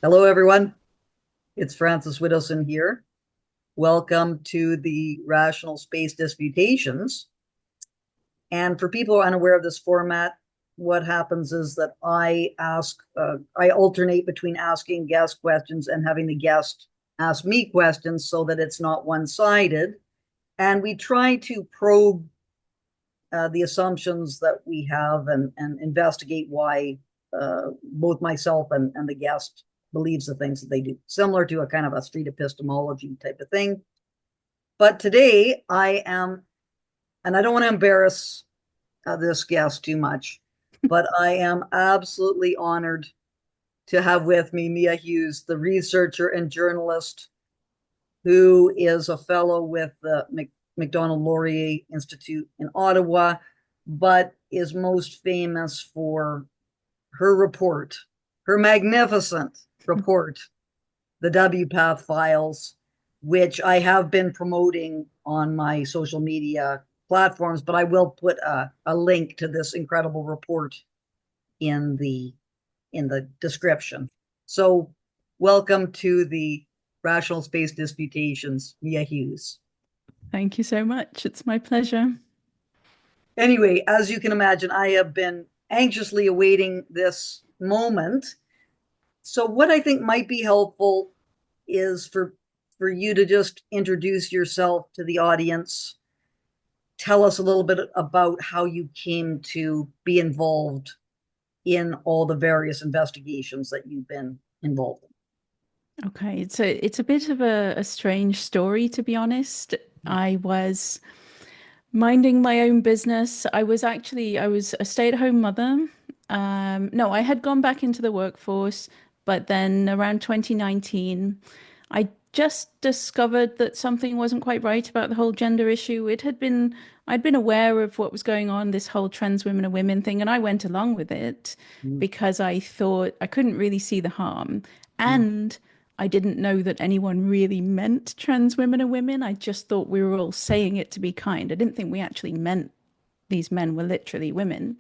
Hello, everyone. It's Frances Widdowson here. Welcome to the Rational Space Disputations. And for people unaware of this format, what happens is that I alternate between asking guest questions and having the guest ask me questions so that it's not one sided. And we try to probe the assumptions that we have and investigate why both myself and the guest believes the things that they do, similar to a kind of a street epistemology type of thing. But today I am, and I don't want to embarrass this guest too much, but I am absolutely honored to have with me Mia Hughes, the researcher and journalist who is a fellow with the Macdonald Laurier Institute in Ottawa, but is most famous for her report, her magnificent report, the WPATH Files, which I have been promoting on my social media platforms, but I will put a link to this incredible report in the description. So welcome to the Rational Space Disputations, Mia Hughes. Thank you so much. It's my pleasure. Anyway, as you can imagine, I have been anxiously awaiting this moment. So what I think might be helpful is for you to just introduce yourself to the audience. Tell us a little bit about how you came to be involved in all the various investigations that you've been involved in. Okay, it's a bit of a strange story, to be honest. I was minding my own business. I was a stay-at-home mother. No, I had gone back into the workforce, but then around 2019, I just discovered that something wasn't quite right about the whole gender issue. I'd been aware of what was going on, this whole trans women are women thing, and I went along with it Mm, because I thought I couldn't really see the harm. mm, And I didn't know that anyone really meant trans women are women. I just thought we were all saying it to be kind. I didn't think we actually meant these men were literally women.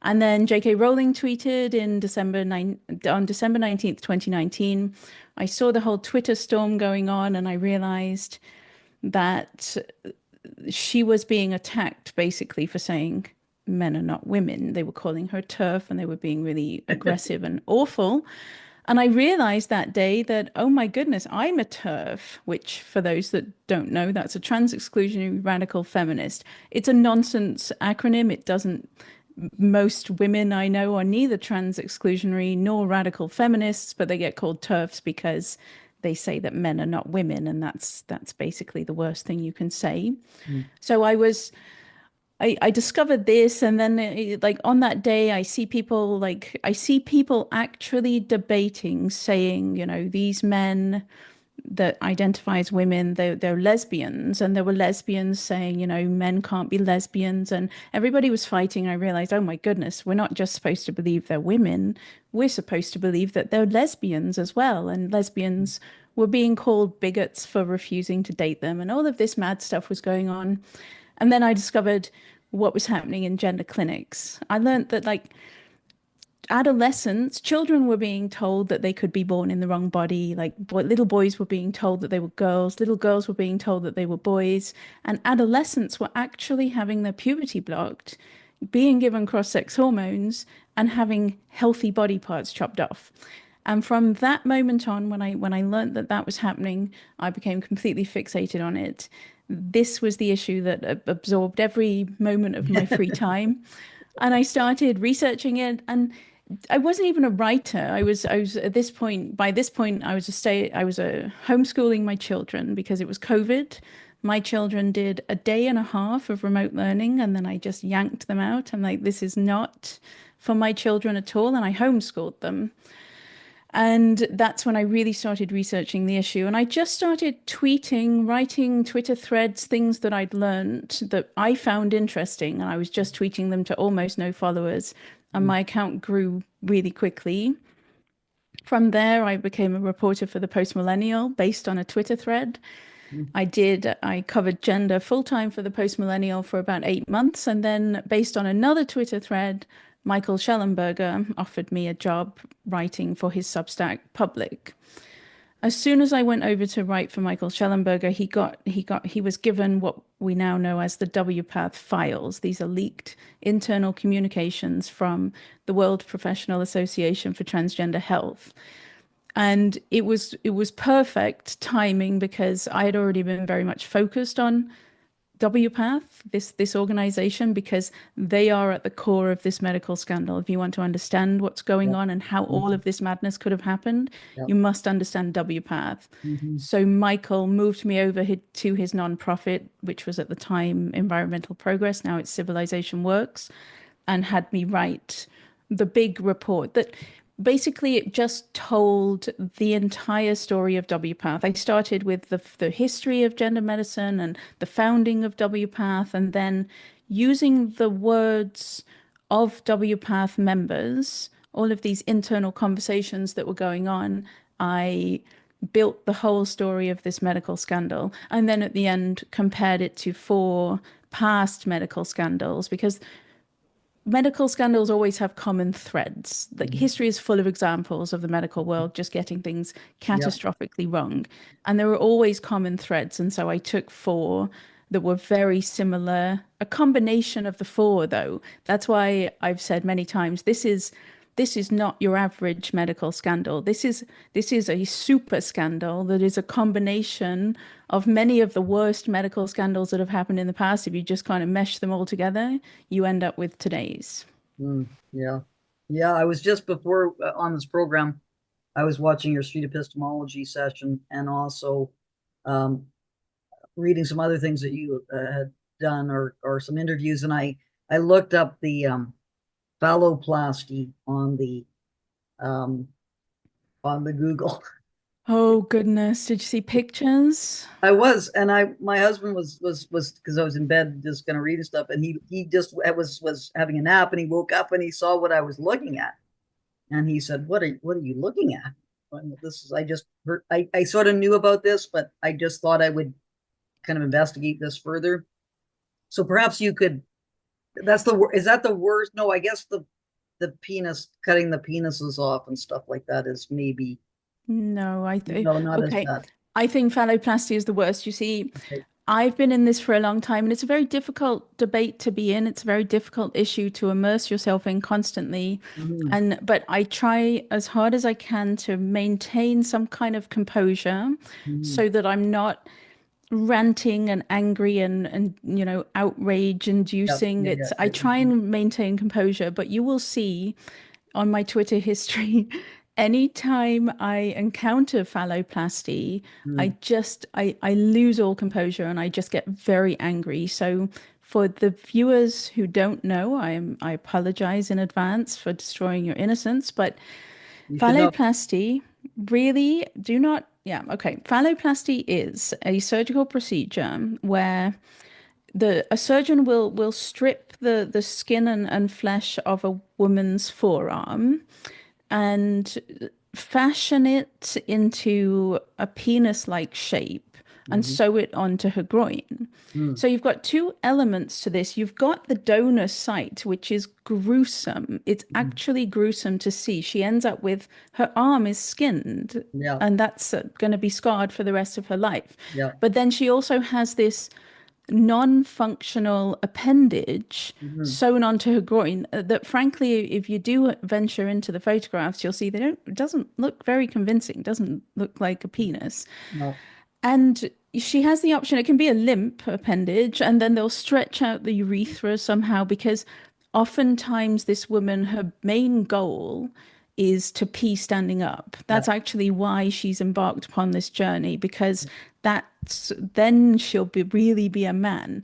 And then J.K. Rowling tweeted on December 19th, 2019. I saw the whole Twitter storm going on, and I realized that she was being attacked basically for saying men are not women. They were calling her TERF and they were being really aggressive and awful. And I realized that day that, oh my goodness, I'm a TERF, which for those that don't know, that's a trans exclusionary radical feminist. It's a nonsense acronym. It doesn't, most women I know are neither trans exclusionary nor radical feminists, but they get called TERFs because they say that men are not women, and that's basically the worst thing you can say. mm, So I discovered this, and then like on that day, I see people actually debating, saying, these men that identify as women, they're lesbians, and there were lesbians saying, men can't be lesbians, and everybody was fighting. I realized, oh my goodness, we're not just supposed to believe they're women, we're supposed to believe that they're lesbians as well, and lesbians were being called bigots for refusing to date them, and all of this mad stuff was going on. And then I discovered what was happening in gender clinics. I learned that, like, adolescents, children were being told that they could be born in the wrong body. Little boys were being told that they were girls, little girls were being told that they were boys, and adolescents were actually having their puberty blocked, being given cross-sex hormones, and having healthy body parts chopped off. And from that moment on, when I learned that that was happening, I became completely fixated on it. This was the issue that absorbed every moment of my free time. And I started researching it, and I wasn't even a writer. I was at this point, by this point, I was homeschooling my children because it was COVID. My children did a day and a half of remote learning, and then I just yanked them out. I'm like, this is not for my children at all, and I homeschooled them. And that's when I really started researching the issue. And I just started tweeting, writing Twitter threads, things that I'd learned that I found interesting. And I was just tweeting them to almost no followers. And mm, my account grew really quickly. From there, I became a reporter for the Post Millennial based on a Twitter thread. mm, I covered gender full time for the Post Millennial for about 8 months. And then, based on another Twitter thread, Michael Schellenberger offered me a job writing for his Substack Public. As soon as I went over to write for Michael Schellenberger, he was given what we now know as the WPATH Files. These are leaked internal communications from the World Professional Association for Transgender Health. And it was perfect timing because I had already been very much focused on WPATH, this organization, because they are at the core of this medical scandal. If you want to understand what's going Yep. on and how all Mhm. of this madness could have happened, Yep. you must understand WPATH. Mhm. So Michael moved me over to his nonprofit, which was at the time Environmental Progress. Now it's Civilization Works, and had me write the big report that basically it just told the entire story of WPATH. I started with the history of gender medicine and the founding of WPATH, and then using the words of WPATH members, all of these internal conversations that were going on, I built the whole story of this medical scandal. And then at the end, compared it to four past medical scandals, because medical scandals always have common threads. Like Mhm. history is full of examples of the medical world just getting things Yep. catastrophically wrong. And there were always common threads. And so I took four that were very similar, a combination of the four, though. That's why I've said many times this is not your average medical scandal. This is a super scandal that is a combination of many of the worst medical scandals that have happened in the past. If you just kind of mesh them all together, you end up with today's. Yeah. Yeah. I was just before on this program, I was watching your street epistemology session and also um, reading some other things that you had done or some interviews. And I looked up the phalloplasty um, on the Google. Oh goodness, did you see pictures? I was, and my husband was because I was in bed just gonna read and stuff, and he just was having a nap, and he woke up and he saw what I was looking at, and he said, what are you looking at?" And this is I just heard I sort of knew about this, but I just thought I would kind of investigate this further. So perhaps you could. That's the is that the worst? No, I guess the penis cutting the penises off and stuff like that is maybe No, no, not as okay. bad. I think phalloplasty is the worst. You see, Okay. I've been in this for a long time, and it's a very difficult debate to be in. It's a very difficult issue to immerse yourself in constantly. Mhm. But I try as hard as I can to maintain some kind of composure Mhm. so that I'm not ranting and angry and outrage Yep. inducing. Yeah. It's I Yeah. try and maintain composure, but you will see on my Twitter history, anytime I encounter phalloplasty, I Mhm. just I lose all composure and I just get very angry. So for the viewers who don't know, I apologize in advance for destroying your innocence, but You should know. phalloplasty really do not, yeah, okay. Phalloplasty is a surgical procedure where a surgeon will strip the skin and flesh of a woman's forearm and fashion it into a penis-like shape and Mhm. sew it onto her groin. Mhm. So you've got two elements to this. You've got the donor site, which is gruesome. It's Mhm. actually gruesome to see. She ends up with her arm is skinned, Yeah. and that's going to be scarred for the rest of her life. Yeah. But then she also has this non-functional appendage Mhm. sewn onto her groin that frankly if you do venture into the photographs you'll see it doesn't look very convincing, doesn't look like a penis. No. And she has the option, it can be a limp appendage, and then they'll stretch out the urethra somehow because oftentimes this woman, her main goal is to pee standing up. Yeah. That's actually why she's embarked upon this journey, because that's then she'll really be a man.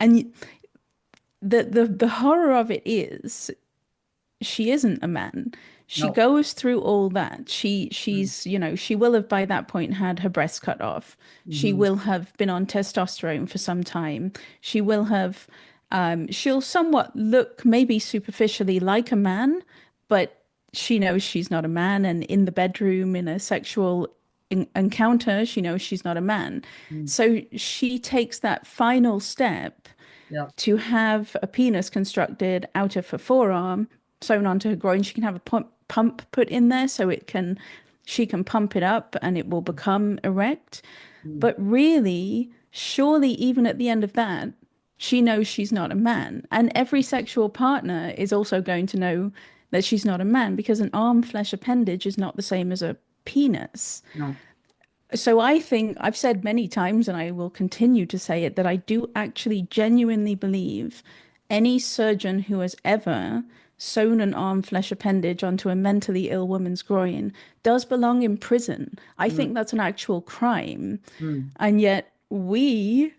And the horror of it is she isn't a man. She No. goes through all that. Mhm. She will have by that point had her breast cut off. She Mhm. will have been on testosterone for some time. She will have, she'll somewhat look maybe superficially like a man, but she knows she's not a man. And in the bedroom, in a sexual encounter, she knows she's not a man. Mhm. So she takes that final step Yeah. to have a penis constructed out of her forearm sewn onto her groin. She can have a pump put in there so she can pump it up and it will become erect. Mm. But really, surely, even at the end of that, she knows she's not a man. And every sexual partner is also going to know that she's not a man because an arm flesh appendage is not the same as a penis. No. So I think I've said many times, and I will continue to say it, that I do actually genuinely believe any surgeon who has ever sewn an arm flesh appendage onto a mentally ill woman's groin does belong in prison. I Mm. think that's an actual crime. Mm. And yet we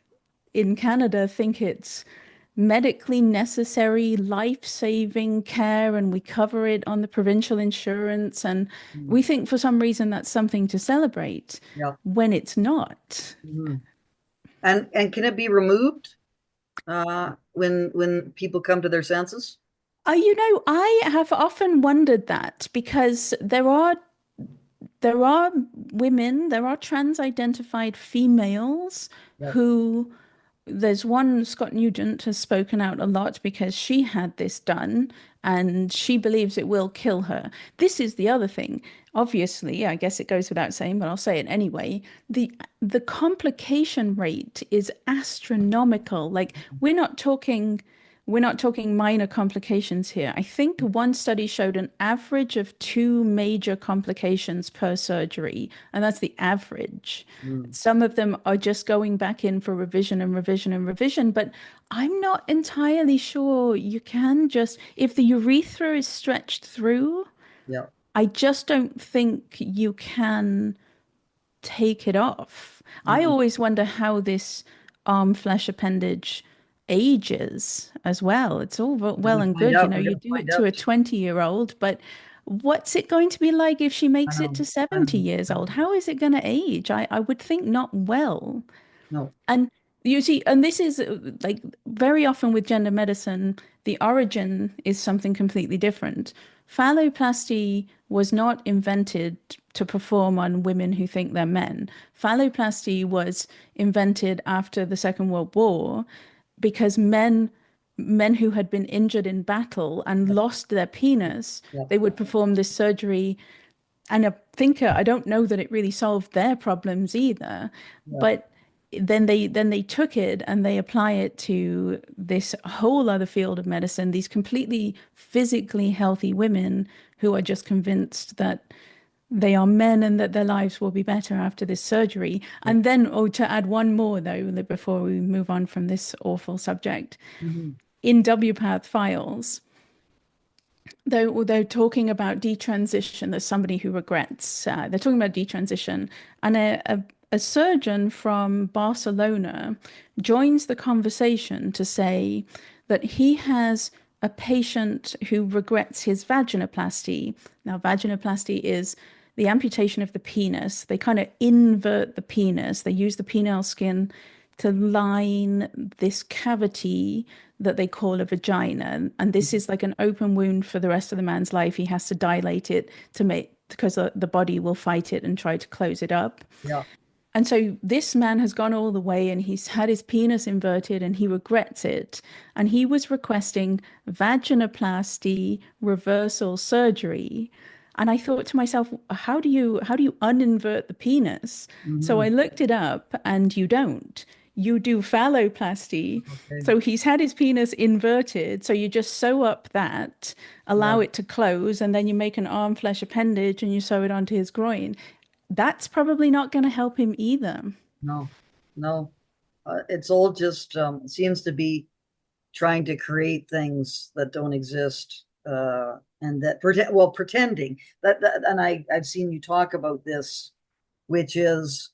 in Canada think it's medically necessary, life-saving care, and we cover it on the provincial insurance. And Mm. we think for some reason that's something to celebrate Yeah. when it's not. Mm. And can it be removed when people come to their senses? I have often wondered that because there are women, there are trans-identified females Yeah. who there's one, Scott Nugent has spoken out a lot because she had this done and she believes it will kill her. This is the other thing. Obviously, I guess it goes without saying, but I'll say it anyway. The complication rate is astronomical. Like we're not talking minor complications here. I think one study showed an average of 2 major complications per surgery, and that's the average. Mm. Some of them are just going back in for revision and revision and revision, but I'm not entirely sure you can just, if the urethra is stretched through, Yeah. I just don't think you can take it off. I Mm. always wonder how this arm flesh appendage ages as well. It's all We're well gonna and find good, out. We're you gonna do find it to out. a 20-year-old, but what's it going to be like if she I makes it know. to I 70 know. years I old? know. How is it going to age? I would think not well. No. And you see, and this is like very often with gender medicine, the origin is something completely different. Phalloplasty was not invented to perform on women who think they're men. Phalloplasty was invented after the Second World War because men who had been injured in battle and Yeah. lost their penis, Yeah. they would perform this surgery and a thinker, I don't know that it really solved their problems either, Yeah. but then they took it and they apply it to this whole other field of medicine, these completely physically healthy women who are just convinced that they are men and that their lives will be better after this surgery. Yeah. And then, oh, to add one more though, before we move on from this awful subject, Mhm. in WPATH Files, they're talking about detransition. There's somebody who regrets. They're talking about detransition, and a surgeon from Barcelona joins the conversation to say that he has a patient who regrets his vaginoplasty. Now, vaginoplasty is the amputation of the penis. They kind of invert the penis. They use the penile skin to line this cavity that they call a vagina. And this is like an open wound for the rest of the man's life. He has to dilate it to make, because the body will fight it and try to close it up. Yeah. And so this man has gone all the way and he's had his penis inverted and he regrets it. And he was requesting vaginoplasty reversal surgery. And I thought to myself, how do you uninvert the penis? So I Mhm. looked it up and you don't. You do phalloplasty. Okay. So he's had his penis inverted. So you just sew up that, Yeah. allow it to close, and then you make an arm flesh appendage and you sew it onto his groin. That's probably not going to help him either. No. No. It's all just seems to be trying to create things that don't exist, and that pretending that and I've seen you talk about this, which is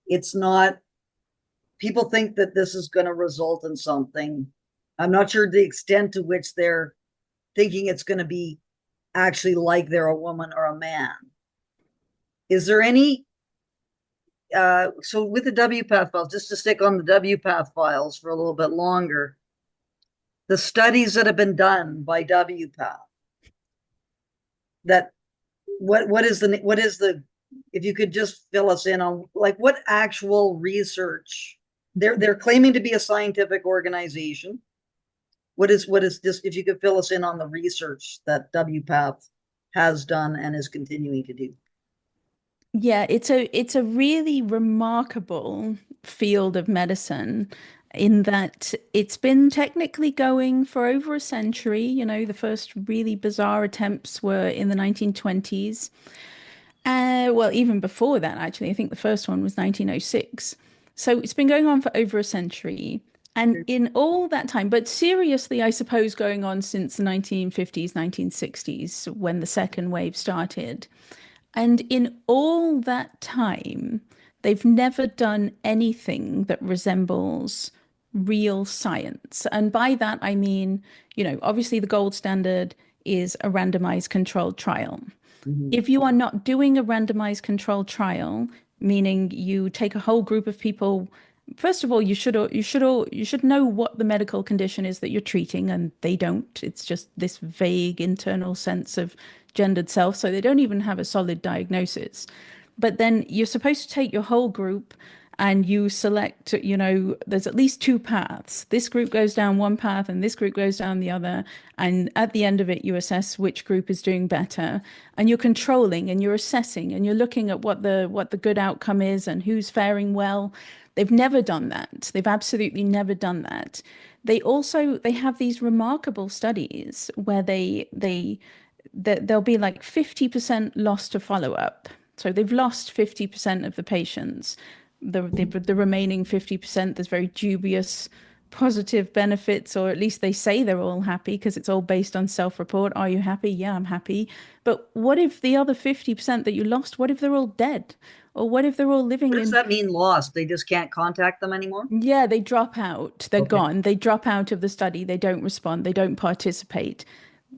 it's not. People think that this is going to result in something. I'm not sure the extent to which they're thinking it's going to be actually like they're a woman or a man. Is there any so with the WPATH files, just to stick on the WPATH files for a little bit longer, the studies that have been done by WPATH, that what is the if you could just fill us in on like what actual research they're claiming to be a scientific organization. what is this? If you could fill us in on the research that WPATH has done and is continuing to do. Yeah, it's a really remarkable field of medicine in that it's been technically going for over a century. You know, the first really bizarre attempts were in the 1920s. Well, even before that, actually, I think the first one was 1906. So it's been going on for over a century. And in all that time, but seriously, I suppose going on since the 1950s, 1960s, when the second wave started. And in all that time, they've never done anything that resembles real science. And by that, I mean, obviously the gold standard is a randomized controlled trial. Mhm. If you are not doing a randomized controlled trial, meaning you take a whole group of people, first of all, you should know what the medical condition is that you're treating, and they don't. It's just this vague internal sense of gendered self, so they don't even have a solid diagnosis. But then you're supposed to take your whole group and you select, there's at least two paths. This group goes down one path and this group goes down the other. And at the end of it, you assess which group is doing better. And you're controlling and you're assessing and you're looking at what the good outcome is and who's faring well. They've never done that. They've absolutely never done that. They have these remarkable studies where there'll be like 50% lost to follow-up. So they've lost 50% of the patients. The remaining 50%, there's very dubious positive benefits, or at least they say they're all happy because it's all based on self-report. Are you happy? Yeah, I'm happy. But what if the other 50% that you lost, what if they're all dead? Or what if they're all living What does in, that mean, lost? They just can't contact them anymore? yeah, they drop out. They're Okay. gone. They drop out of the study. They don't respond. They don't participate.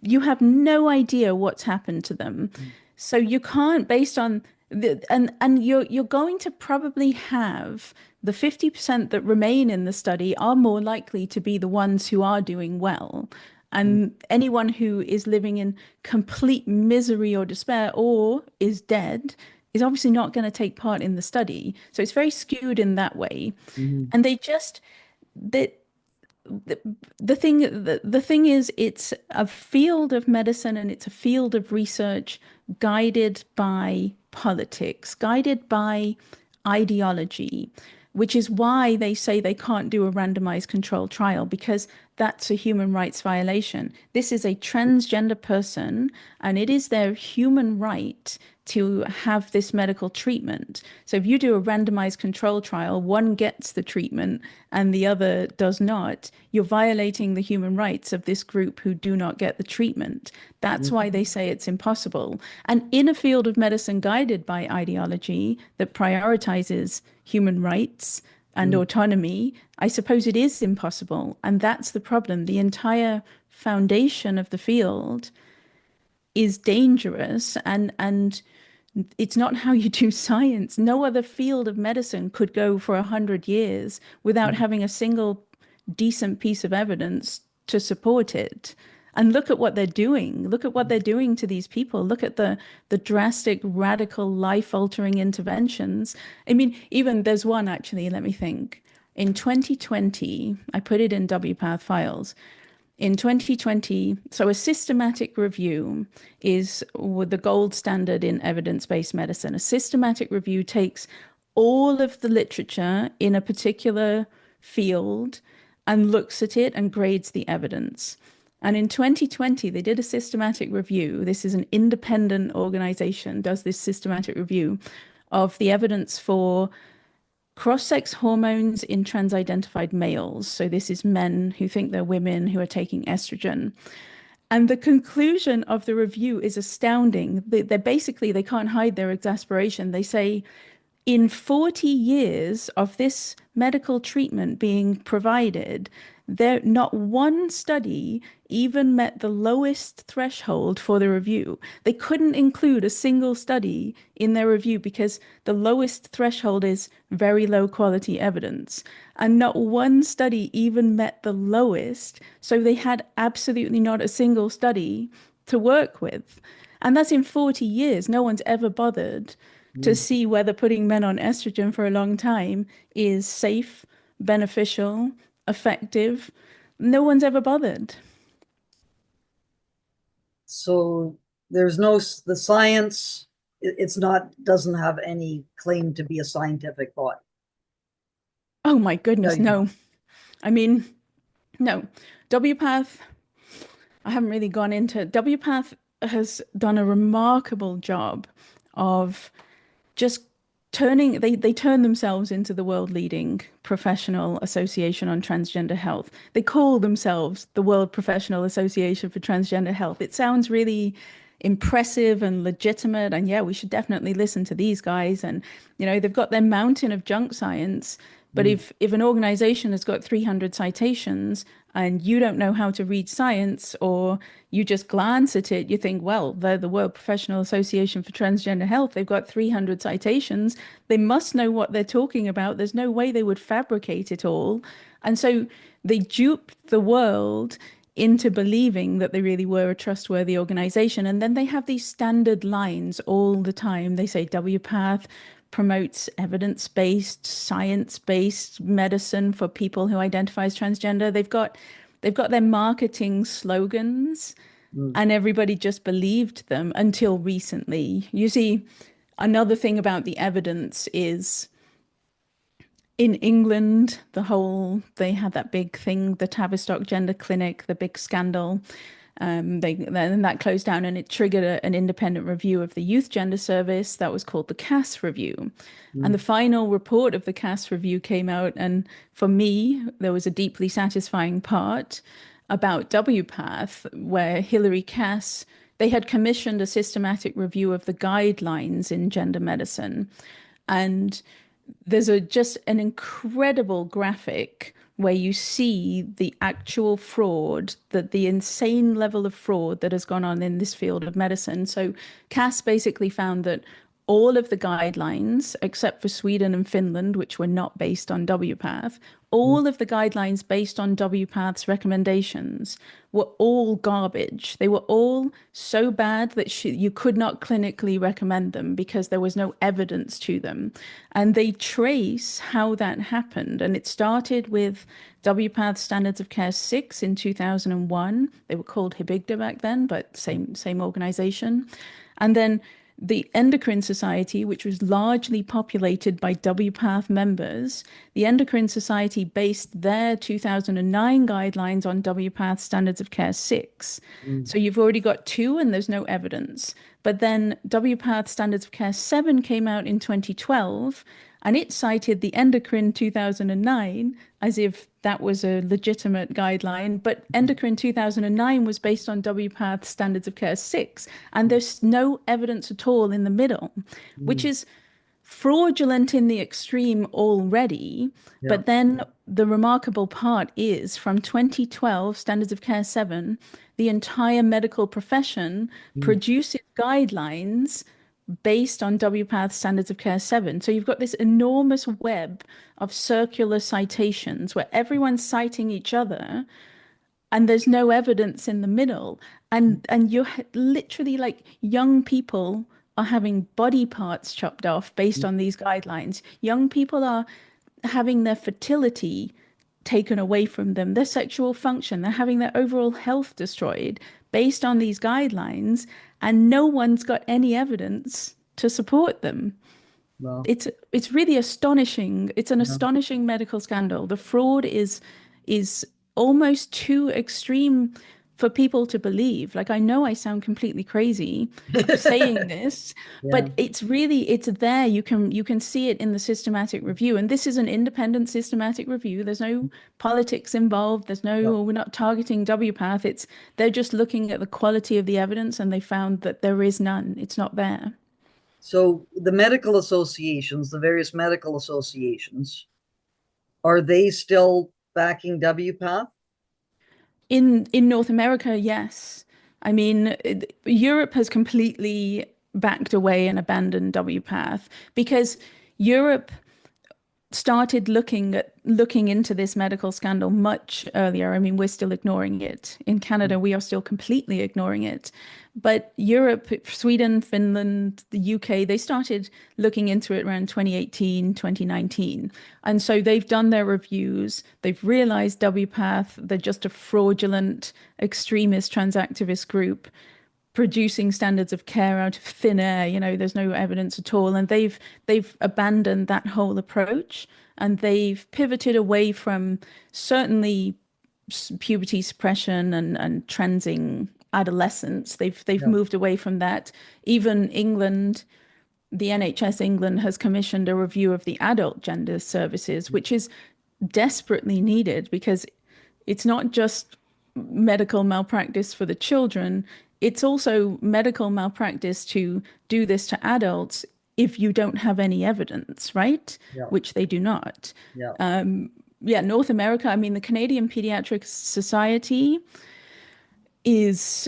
You have no idea what's happened to them. So you can't, based on and you're going to probably have the 50% that remain in the study are more likely to be the ones who are doing well. And anyone who is living in complete misery or despair or is dead is obviously not going to take part in the study. So it's very skewed in that way. Mhm. And they just that the, the thing is, it's a field of medicine and it's a field of research guided by politics, guided by ideology, which is why they say they can't do a randomized controlled trial, because that's a human rights violation. This is a transgender person, and it is their human right to have this medical treatment. So if you do a randomized control trial, one gets the treatment and the other does not, you're violating the human rights of this group who do not get the treatment. That's why they say it's impossible. And in a field of medicine guided by ideology that prioritizes human rights and Mhm. autonomy, I suppose it is impossible. And that's the problem. The entire foundation of the field is dangerous, and it's not how you do science. No other field of medicine could go for 100 years without Mhm. having a single decent piece of evidence to support it. And look at what they're doing. Look at what they're doing to these people. Look at the drastic, radical, life-altering interventions. I mean, even there's one actually, let me think. In 2020, I put it in WPATH Files. In 2020, so a systematic review is the gold standard in evidence-based medicine. A systematic review takes all of the literature in a particular field and looks at it and grades the evidence. And in 2020, they did a systematic review. This is an independent organization, does this systematic review of the evidence for cross-sex hormones in trans-identified males. So this is men who think they're women who are taking estrogen. And the conclusion of the review is astounding. They can't hide their exasperation. They say in 40 years of this medical treatment being provided, there not one study even met the lowest threshold for the review. They couldn't include a single study in their review because the lowest threshold is very low quality evidence. And not one study even met the lowest. So they had absolutely not a single study to work with. And that's in 40 years. No one's ever bothered to Mhm. see whether putting men on estrogen for a long time is safe, beneficial, effective. no one's ever bothered. So there's no, the science, it's not, doesn't have any claim to be a scientific body. Oh my goodness, WPATH. no. I mean, no. WPATH, I haven't really gone into WPATH has done a remarkable job of just they turn themselves into the world leading professional association on transgender health. They call themselves the World Professional Association for Transgender Health. It sounds really impressive and legitimate, and yeah, we should definitely listen to these guys. And they've got their mountain of junk science, but Mm. if an organization has got 300 citations and you don't know how to read science, or you just glance at it, you think, well, they're the World Professional Association for Transgender Health. They've got 300 citations. They must know what they're talking about. There's no way they would fabricate it all. And so they duped the world into believing that they really were a trustworthy organization. And then they have these standard lines all the time. They say WPATH promotes evidence-based, science-based medicine for people who identify as transgender. They've got their marketing slogans, Mm. and everybody just believed them until recently. You see, another thing about the evidence is in England, they had that big thing, the Tavistock Gender Clinic, the big scandal. Then that closed down, and it triggered an independent review of the Youth Gender Service that was called the CAS Review. And the Mm. final report of the CAS Review came out, and for me, there was a deeply satisfying part about WPATH where Hilary Cass, they had commissioned a systematic review of the guidelines in gender medicine. And there's just an incredible graphic where you see the actual fraud, that the insane level of fraud that has gone on in this field of medicine. So Cass basically found that all of the guidelines, except for Sweden and Finland, which were not based on WPATH, Mm. all of the guidelines based on WPATH's recommendations were all garbage. They were all so bad that you could not clinically recommend them because there was no evidence to them. And they trace how that happened. And it started with WPATH Standards of Care 6 in 2001. They were called Hibigda back then, but same organization. And then the Endocrine Society, which was largely populated by WPATH members, the Endocrine Society based their 2009 guidelines on WPATH Standards of Care 6. Mm. So you've already got two, and there's no evidence. But then WPATH Standards of Care 7 came out in 2012, and it cited the Endocrine 2009 as if that was a legitimate guideline. But Endocrine 2009 was based on WPATH Standards of Care 6, and there's no evidence at all in the middle, which Mm. is fraudulent in the extreme already. Yeah. But then the remarkable part is from 2012, Standards of Care 7, the entire medical profession Mm. produces guidelines based on WPATH Standards of Care 7. So you've got this enormous web of circular citations where everyone's citing each other, and there's no evidence in the middle. And you're literally like, young people are having body parts chopped off based on these guidelines. Young people are having their fertility taken away from them, their sexual function, they're having their overall health destroyed based on these guidelines, and no one's got any evidence to support them. Well, It's really astonishing. It's an yeah. astonishing medical scandal. The fraud is almost too extreme for people to believe. Like, I know I sound completely crazy saying this, Yeah. but it's there. You can see it in the systematic review. And this is an independent systematic review. There's no politics involved. Yeah. We're not targeting WPATH. They're just looking at the quality of the evidence, and they found that there is none. It's not there. So the medical associations, the various medical associations, are they still backing WPATH? In North America, yes. I mean, Europe has completely backed away and abandoned WPATH because Europe started looking into this medical scandal much earlier. I mean, we're still ignoring it. In Canada, we are still completely ignoring it. But Europe, Sweden, Finland, the UK, they started looking into it around 2018, 2019. And so they've done their reviews. They've realized WPATH, they're just a fraudulent extremist transactivist group producing standards of care out of thin air. There's no evidence at all, and they've abandoned that whole approach, and they've pivoted away from certainly puberty suppression and transing adolescents. They've Yeah. moved away from that. Even England, the NHS England has commissioned a review of the adult gender services, which is desperately needed because it's not just medical malpractice for the children, it's also medical malpractice to do this to adults if you don't have any evidence, right? Yeah. Which they do not. Yeah. Yeah, North America, I mean, the Canadian Pediatric Society is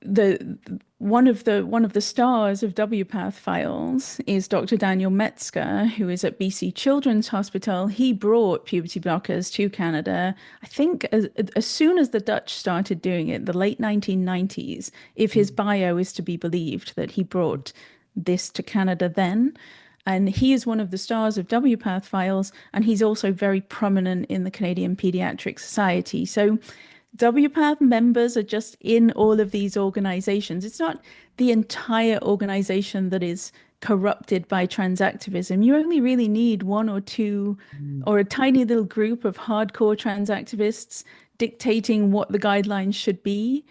the one of the stars of WPATH Files is Dr. Daniel Metzger, who is at BC Children's Hospital. He brought puberty blockers to Canada, I think, as soon as the Dutch started doing it, the late 1990s, if his bio is to be believed, that he brought this to Canada then. And he is one of the stars of WPATH Files, and he's also very prominent in the Canadian Pediatric Society. So WPATH members are just in all of these organizations. It's not the entire organization that is corrupted by transactivism. You only really need one or two, Mm. or a tiny little group of hardcore transactivists dictating what the guidelines should be.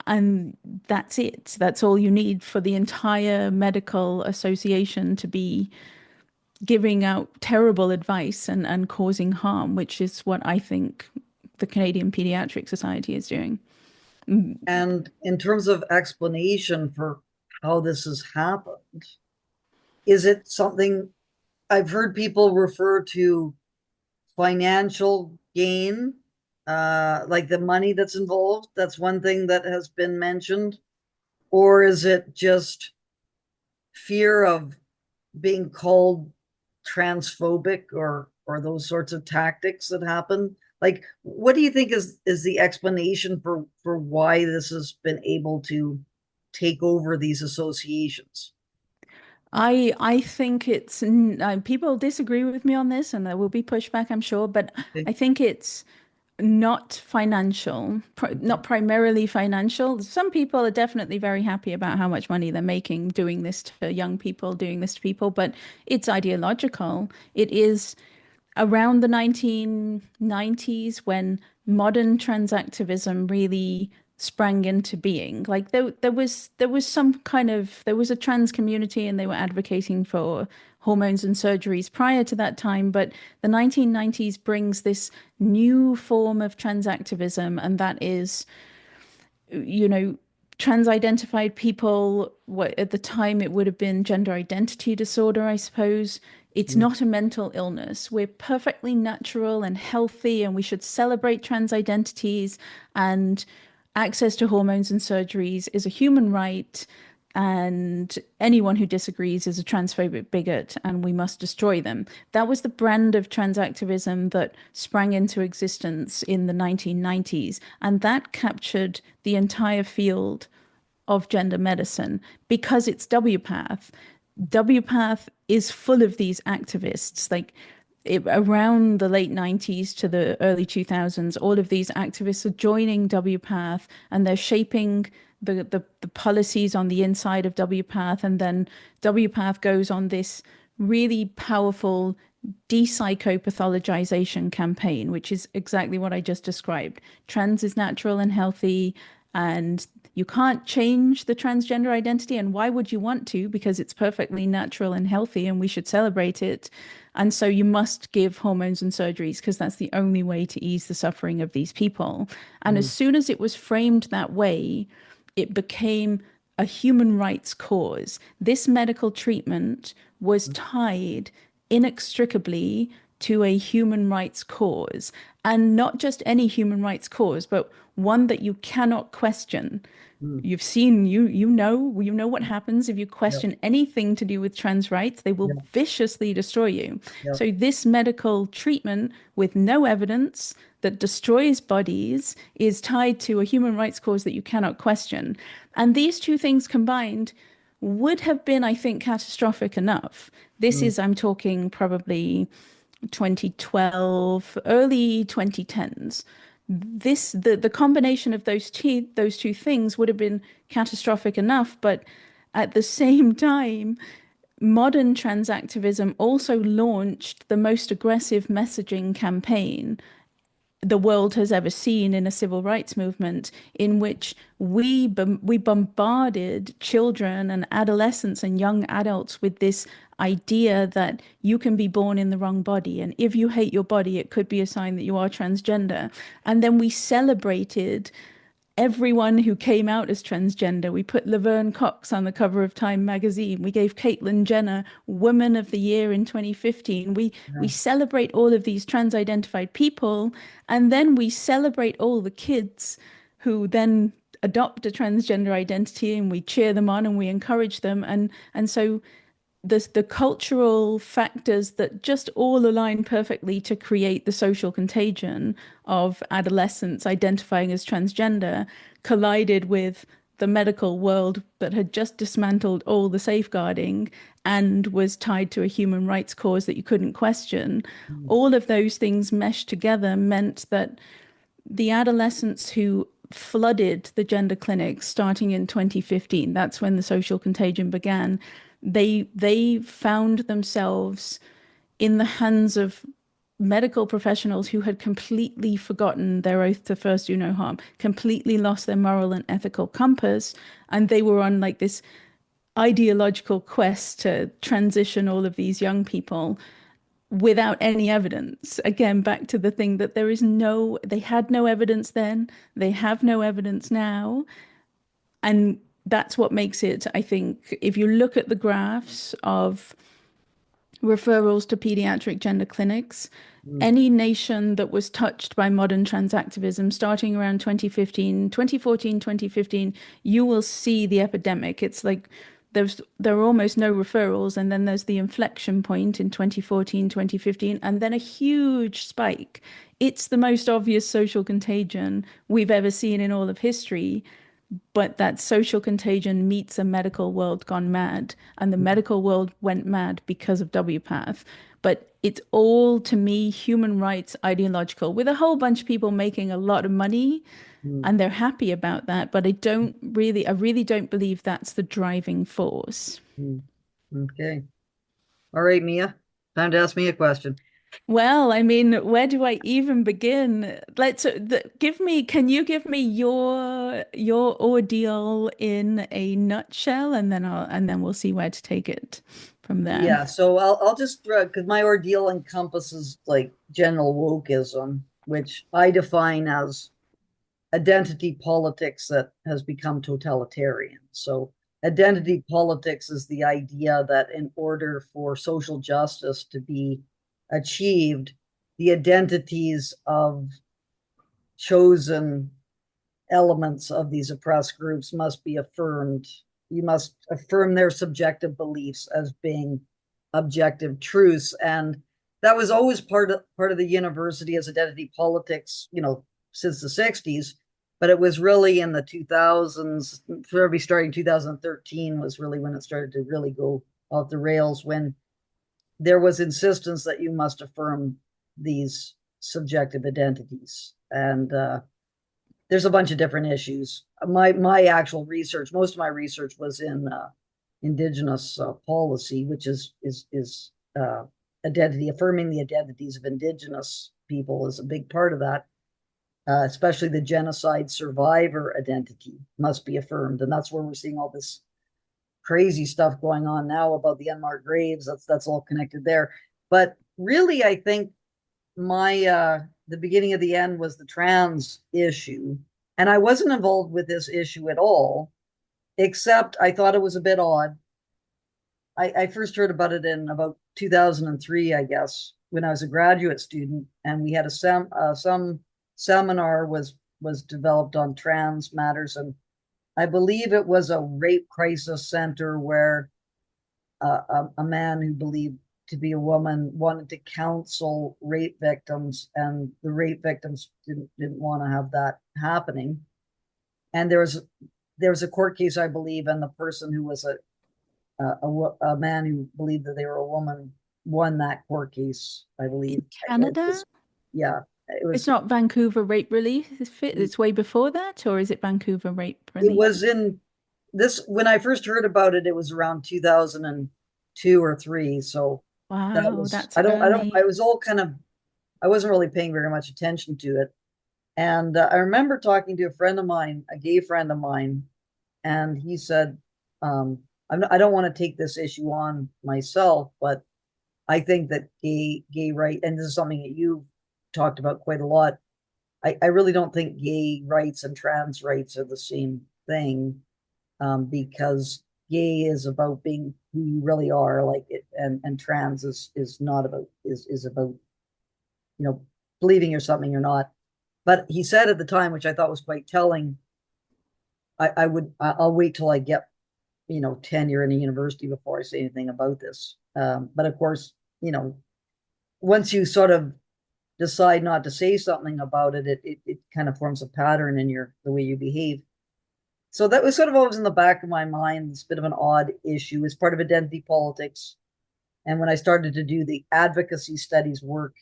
And that's it. That's all you need for the entire medical association to be giving out terrible advice and causing harm, which is what I think the Canadian Pediatric Society is doing. And in terms of explanation for how this has happened, is it something I've heard people refer to financial gain, like the money that's involved? That's one thing that has been mentioned. Or is it just fear of being called transphobic or those sorts of tactics that happen? Like, what do you think is the explanation for why this has been able to take over these associations? I think it's people disagree with me on this, and there will be pushback, I'm sure, but Okay. I think it's not financial, not primarily financial. Some people are definitely very happy about how much money they're making doing this to young people, doing this to people, but it's ideological. It is around the 1990s when modern transactivism really sprang into being. Like there was some kind of there was a trans community and they were advocating for hormones and surgeries prior to that time, but the 1990s brings this new form of transactivism, and that is, you know, trans identified people, what at the time it would have been gender identity disorder, I suppose. It's Mm. not a mental illness. We're perfectly natural and healthy, and we should celebrate trans identities. And access to hormones and surgeries is a human right. And anyone who disagrees is a transphobic bigot, and we must destroy them. That was the brand of transactivism that sprang into existence in the 1990s. And that captured the entire field of gender medicine because it's WPATH. WPATH is full of these activists. Like around the late 90s to the early 2000s, all of these activists are joining WPATH and they're shaping the policies on the inside of WPATH. And then WPATH goes on this really powerful de-psychopathologization campaign, which is exactly what I just described. Trans is natural and healthy, and you can't change the transgender identity. And why would you want to? Because it's perfectly natural and healthy, and we should celebrate it. And so you must give hormones and surgeries because that's the only way to ease the suffering of these people. And as Mm. soon as it was framed that way, it became a human rights cause. This medical treatment was tied inextricably to a human rights cause, and not just any human rights cause, but one that you cannot question. Mm. You've seen, you know what happens if you Yep. question anything to do with trans rights. They will Yep. viciously destroy you. Yep. So this medical treatment with no evidence that destroys bodies is tied to a human rights cause that you cannot question. And these two things combined would have been, I think, catastrophic enough. This Mm. is, I'm talking probably 2012, early 2010s. The combination of those two things would have been catastrophic enough, but at the same time, modern trans activism also launched the most aggressive messaging campaign the world has ever seen in a civil rights movement, in which we bombarded children and adolescents and young adults with this idea that you can be born in the wrong body, and if you hate your body, it could be a sign that you are transgender. And then we celebrated everyone who came out as transgender. We put Laverne Cox on the cover of Time magazine. We gave Caitlyn Jenner Woman of the Year in 2015. We Yeah. celebrate all of these trans-identified people, and then we celebrate all the kids who then adopt a transgender identity, and we cheer them on and we encourage them. And so the cultural factors that just all align perfectly to create the social contagion of adolescents identifying as transgender collided with the medical world that had just dismantled all the safeguarding and was tied to a human rights cause that you couldn't question. Mm. All of those things meshed together meant that the adolescents who flooded the gender clinics starting in 2015, that's when the social contagion began, they found themselves in the hands of medical professionals who had completely forgotten their oath to first do no harm, completely lost their moral and ethical compass, and they were on like this ideological quest to transition all of these young people without any evidence. Again, back to the thing that they had no evidence then, they have no evidence now. And that's what makes it, I think, if you look at the graphs of referrals to pediatric gender clinics, Mm. any nation that was touched by modern trans activism starting around 2015, 2014, 2015, you will see the epidemic. It's like there are almost no referrals, and then there's the inflection point in 2014, 2015, and then a huge spike. It's the most obvious social contagion we've ever seen in all of history, but that social contagion meets a medical world gone mad, and the medical world went mad because of WPATH. But it's all, to me, human rights ideological, with a whole bunch of people making a lot of money, Mm. and they're happy about that. But I really don't believe that's the driving force. Mm. Okay. All right, Mia. Time to ask me a question. Well, I mean, where do I even begin? Can you give me your ordeal in a nutshell, and then we'll see where to take it from there. Yeah, so I'll just throw because my ordeal encompasses like general wokeism, which I define as identity politics that has become totalitarian. So identity politics is the idea that in order for social justice to be achieved, the identities of chosen elements of these oppressed groups must be affirmed. You must affirm their subjective beliefs as being objective truths. And that was always part of the university as identity politics, since the 60s. But it was really in the 2000s, probably starting 2013 was really when it started to really go off the rails, when there was insistence that you must affirm these subjective identities. And there's a bunch of different issues. My actual research, most of my research was in indigenous policy, which is identity, affirming the identities of indigenous people is a big part of that. Especially the genocide survivor identity must be affirmed, and that's where we're seeing all this crazy stuff going on now about the unmarked graves. That's all connected there. But really, I think my the beginning of the end was the trans issue, and I wasn't involved with this issue at all, except I thought it was a bit odd. I first heard about it in about 2003, I guess, when I was a graduate student, and we had some seminar was developed on trans matters, and I believe it was a rape crisis center where a man who believed to be a woman wanted to counsel rape victims, and the rape victims didn't want to have that happening. And there was a court case, I believe, and the person who was a man who believed that they were a woman won that court case, I believe. In Canada? Yeah, it It's was. not Vancouver Rape Relief. It's way before that, or is it Vancouver Rape It Relief? was in this when I first heard about it. It was around 2002 or three. So that Wow, was that's I early. was all kind of I wasn't really paying very much attention to it. And I remember talking to a friend of mine, a gay friend of mine, and he said, I don't want to take this issue on myself, but I think that gay right, and this is something that you've talked about quite a lot. I really don't think gay rights and trans rights are the same thing, because gay is about being who you really are, like it, and trans is not about is about believing you're something you're not. But he said at the time, which I thought was quite telling, I'll wait till I get tenure in a university before I say anything about this. But of course, once you sort of decide not to say something about it, it kind of forms a pattern in the way you behave. So that was sort of always in the back of my mind. It's a bit of an odd issue. It's part of identity politics. And when I started to do the advocacy studies work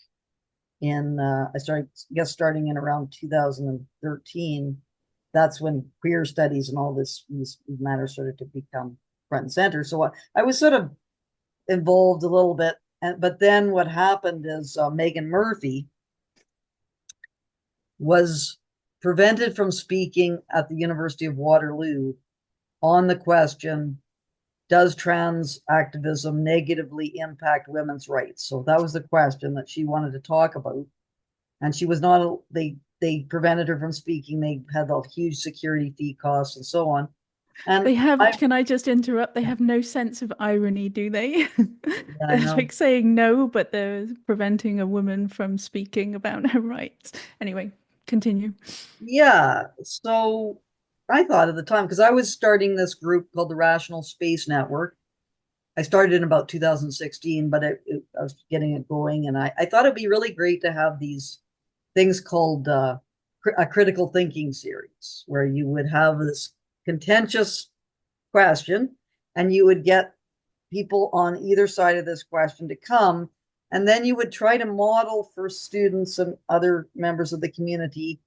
starting in around 2013, that's when queer studies and all these matters started to become front and center. So I was sort of involved a little bit. But then what happened is Megan Murphy was prevented from speaking at the University of Waterloo on the question, does trans activism negatively impact women's rights? So that was the question that she wanted to talk about. And she was not, they prevented her from speaking. They had the huge security fee costs and so on. And Can I just interrupt? They have no sense of irony, do they? yeah, I They're know. like saying no, but they're preventing a woman from speaking about her rights. Anyway, continue. Yeah. So I thought at the time, because I was starting this group called the Rational Space Network. I started in about 2016, but I was getting it going. And I thought it'd be really great to have these things called a critical thinking series, where you would have this contentious question and you would get people on either side of this question to come. And then you would try to model for students and other members of the community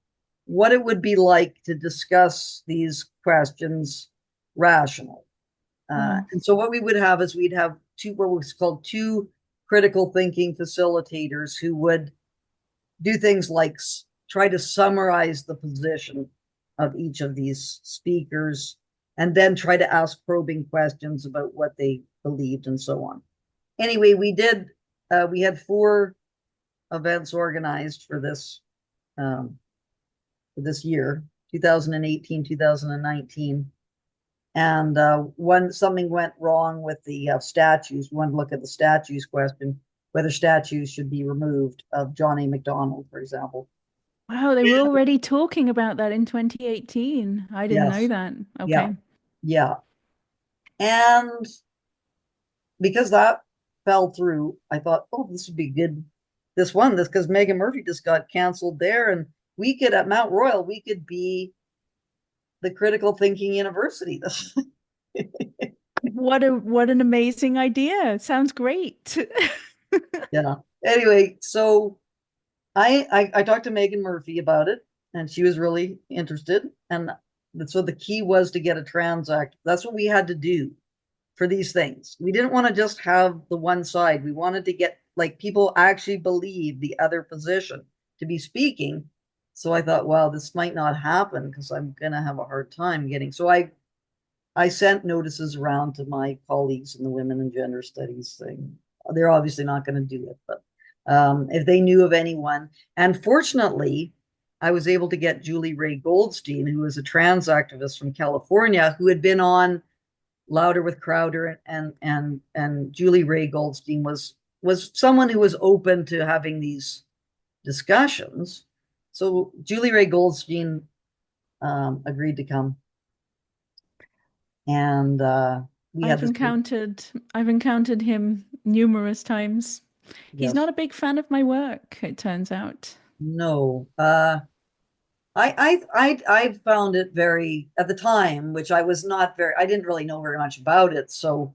what it would be like to discuss these questions rationally. Wow. And so what we would have is we'd have what was called two critical thinking facilitators who would do things like try to summarize the position of each of these speakers and then try to ask probing questions about what they believed and so on. Anyway, we had four events organized for this year, 2018, 2019. And something went wrong with the statues. We wanted to look at the statues question, whether statues should be removed of John A. Macdonald, for example. Wow, they were already talking about that in 2018. I didn't know Yes. that. Yeah. Okay. Yeah. And because that fell through, I thought, oh, this would be good. This because Megan Murphy just got canceled there, and we could at Mount Royal, we could be the critical thinking university. What an amazing idea. Sounds great. Yeah. Anyway, so I talked to Megan Murphy about it, and she was really interested. And so the key was to get a trans act. That's what we had to do for these things. We didn't want to just have the one side. We wanted to get like people actually believe the other position to be speaking. So I thought, wow, this might not happen because I'm gonna have a hard time getting. So I sent notices around to my colleagues in the women and gender studies thing. They're obviously not going to do it, but if they knew of anyone. And fortunately, I was able to get Julie Ray Goldstein, who is a trans activist from California, who had been on Louder with Crowder, and Julie Ray Goldstein was someone who was open to having these discussions. So Julie Ray Goldstein agreed to come. And we had I've this big, encountered I've encountered him numerous times. He's yes, not a big fan of my work, it turns out. no. I found it very at the time, which I was not very, I didn't really know very much about it. So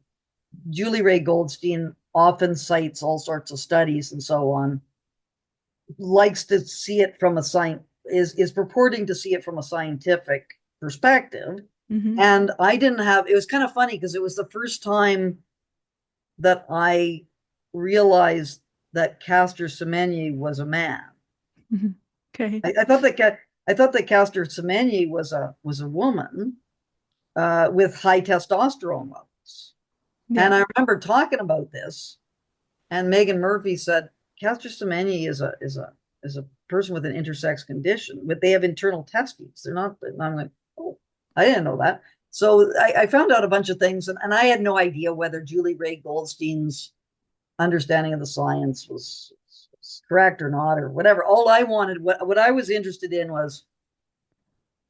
Julie Ray Goldstein often cites all sorts of studies and so on, likes to see it from a science, is purporting to see it from a scientific perspective. Hmm. And I didn't have, it was kind of funny because it was the first time that I realized that Castor Semenya was a man. Okay. I thought that I thought that Castor Semenya was a woman with high testosterone levels. And Yeah. I remember talking about this, and Megan Murphy said Castor Semenya is a person with an intersex condition, but they have internal testes. They're not. And I'm like, oh, I didn't know that. So I found out a bunch of things, and I had no idea whether Julie Ray Goldstein's understanding of the science was correct or not, or whatever. All I wanted, what I was interested in was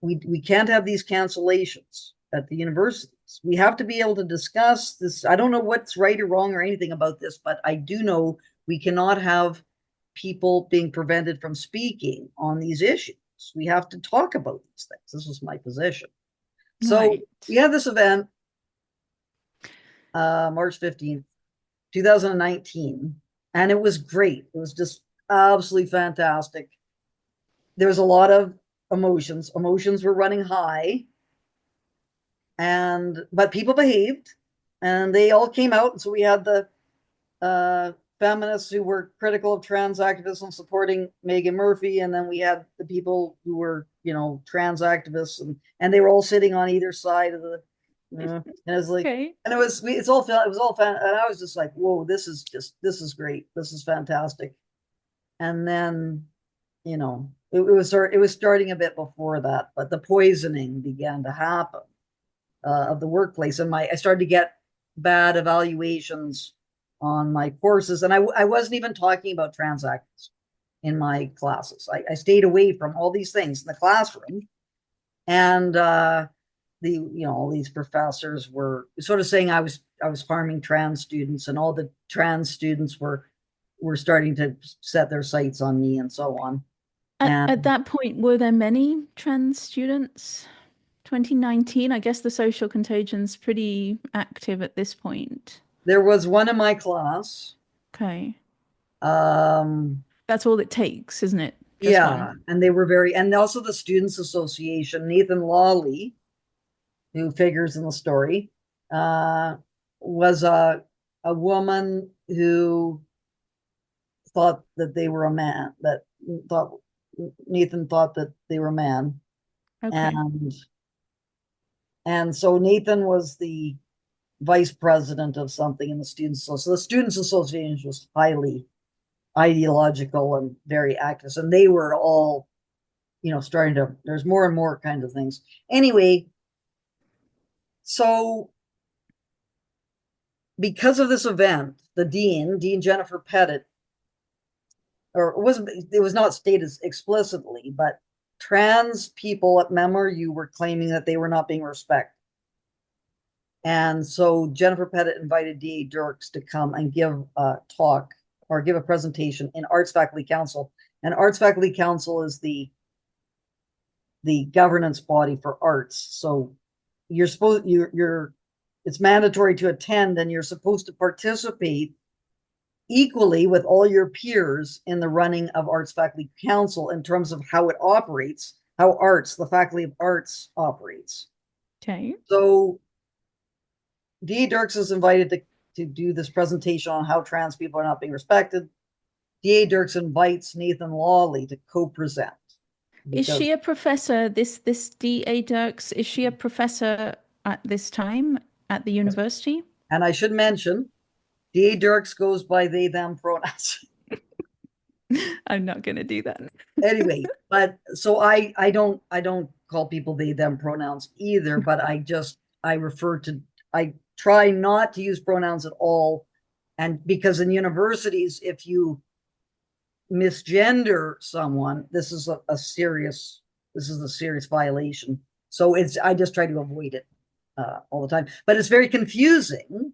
we can't have these cancellations at the universities. We have to be able to discuss this. I don't know what's right or wrong or anything about this, but I do know we cannot have people being prevented from speaking on these issues. We have to talk about these things. This was my position. So Right. we had this event, March 15th, 2019, and it was great. It was just absolutely fantastic. There was a lot of emotions. Emotions were running high, and but people behaved, and they all came out. And so we had the feminists who were critical of trans activism supporting Megan Murphy, and then we had the people who were, trans activists, and they were all sitting on either side of the, and it was like, Okay. and it's all it was all fan, and I was just like, whoa, this is great, this is fantastic. And then, it was starting a bit before that, but the poisoning began to happen of the workplace, and I started to get bad evaluations on my courses, and I wasn't even talking about trans activism in my classes. I stayed away from all these things in the classroom, and all these professors were sort of saying I was harming trans students, and all the trans students were starting to set their sights on me and so on. At And that point, were there many trans students? 2019, I guess the social contagion's pretty active at this point. there was one in my class. Okay. Um, That's all it takes, isn't it? Just one. Yeah, and they were and also the Students Association, Nathan Lawley, who figures in the story, uh, was a woman who thought that they were a man, that thought Nathan thought that they were a man. Okay. And so Nathan was the vice president of something in the Students Association. So the Students Association was highly ideological and very activist, and they were all starting to, there's more and more kinds of things. Anyway, so because of this event, the Dean Jennifer Pettit, or it was not stated explicitly, but trans people at MemRU were claiming that they were not being respected. And so Jennifer Pettit invited D.A. Dirks to come and give a talk or give a presentation in Arts Faculty Council. And Arts Faculty Council is the governance body for arts. So you're it's mandatory to attend, and you're supposed to participate equally with all your peers in the running of Arts Faculty Council in terms of how it operates, how the Faculty of Arts operates. Okay. So D.A. Dirks is invited to do this presentation on how trans people are not being respected. D.A. Dirks invites Nathan Lawley to co-present. Is Because, she a professor, this D.A. Dirks, is she a professor at this time at the university? and I should mention, D.A. Dirks goes by they, them pronouns. I'm not going to do that. Anyway, but so I don't call people they, them pronouns either, but I try not to use pronouns at all. And because in universities, if you misgender someone, this is a serious violation. So I just try to avoid it. all the time. But it's very confusing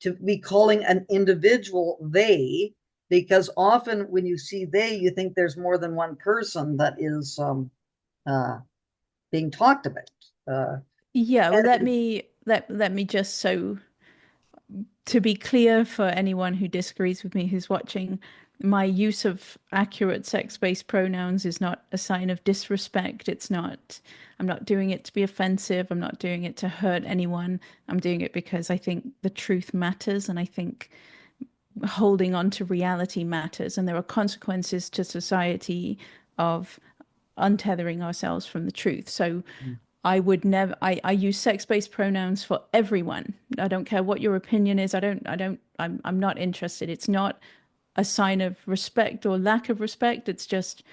to be calling an individual they, because often when you see they, you think there's more than one person that is uh, being talked about. Yeah, well, And let me just so to be clear for anyone who disagrees with me who's watching, my use of accurate sex-based pronouns is not a sign of disrespect. It's not, I'm not doing it to be offensive. I'm not doing it to hurt anyone. I'm doing it because I think the truth matters and I think holding on to reality matters. And there are consequences to society of untethering ourselves from the truth. So I would never, I use sex-based pronouns for everyone. I don't care what your opinion is. I'm not interested. It's not a sign of respect or lack of respect. It's just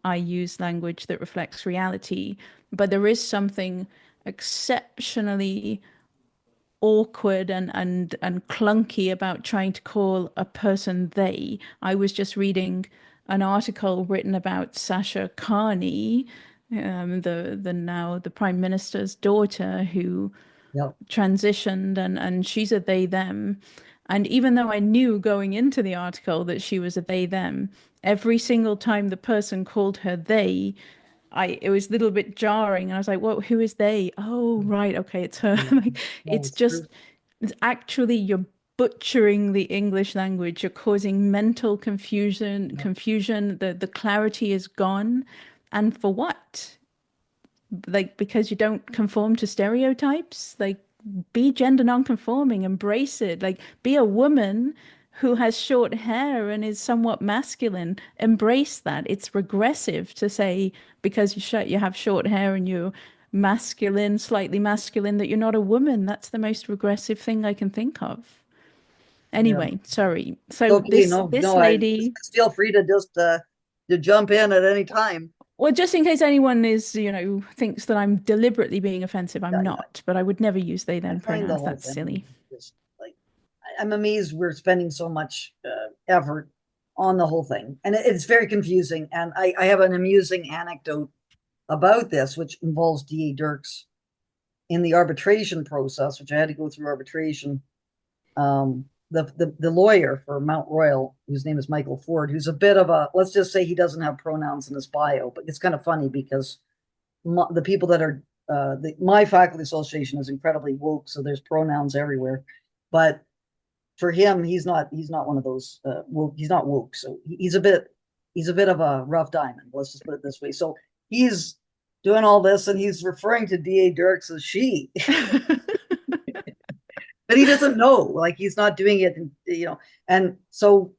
I use language that reflects reality. But there is something exceptionally awkward and clunky about trying to call a person they. I was just reading an article written about Sasha Carney, the now the Prime Minister's daughter who yeah, transitioned and she's a they them. And even though I knew going into the article that she was a they them, every single time the person called her they, I it was a little bit jarring. And I was like, "Well, who is they? Oh, right, okay, it's her." Like, no, it's it's true. just it's actually you're butchering the English language. You're causing mental Yeah, confusion. The clarity is gone. And for what? Like because you don't conform to stereotypes? Like be gender non-conforming, embrace it. Like be a woman who has short hair and is somewhat masculine. Embrace that. It's regressive to say because you have short hair and you're masculine, slightly masculine, that you're not a woman. That's the most regressive thing I can think of. yeah. Anyway, sorry. So Okay, this no, this no, I lady, just feel free to just to jump in at any time. well, just in case anyone is, thinks that I'm deliberately being offensive, I'm Yeah, yeah. not, but I would never use they I them find the pronouns. whole That's thing silly. just like I'm amazed we're spending so much effort on the whole thing, and it's very confusing. And I have an amusing anecdote about this, which involves D.A. Dirks in the arbitration process, which I had to go through arbitration. The lawyer for Mount Royal, whose name is Michael Ford, who's a bit of a, let's just say he doesn't have pronouns in his bio, but it's kind of funny because the people that are my faculty association is incredibly woke, so there's pronouns everywhere. But for him, he's not one of those woke. He's not woke, so he's a bit of a rough diamond. Let's just put it this way. So he's doing all this, and he's referring to D.A. Dirks as she, but he doesn't know. Like he's not doing it, And so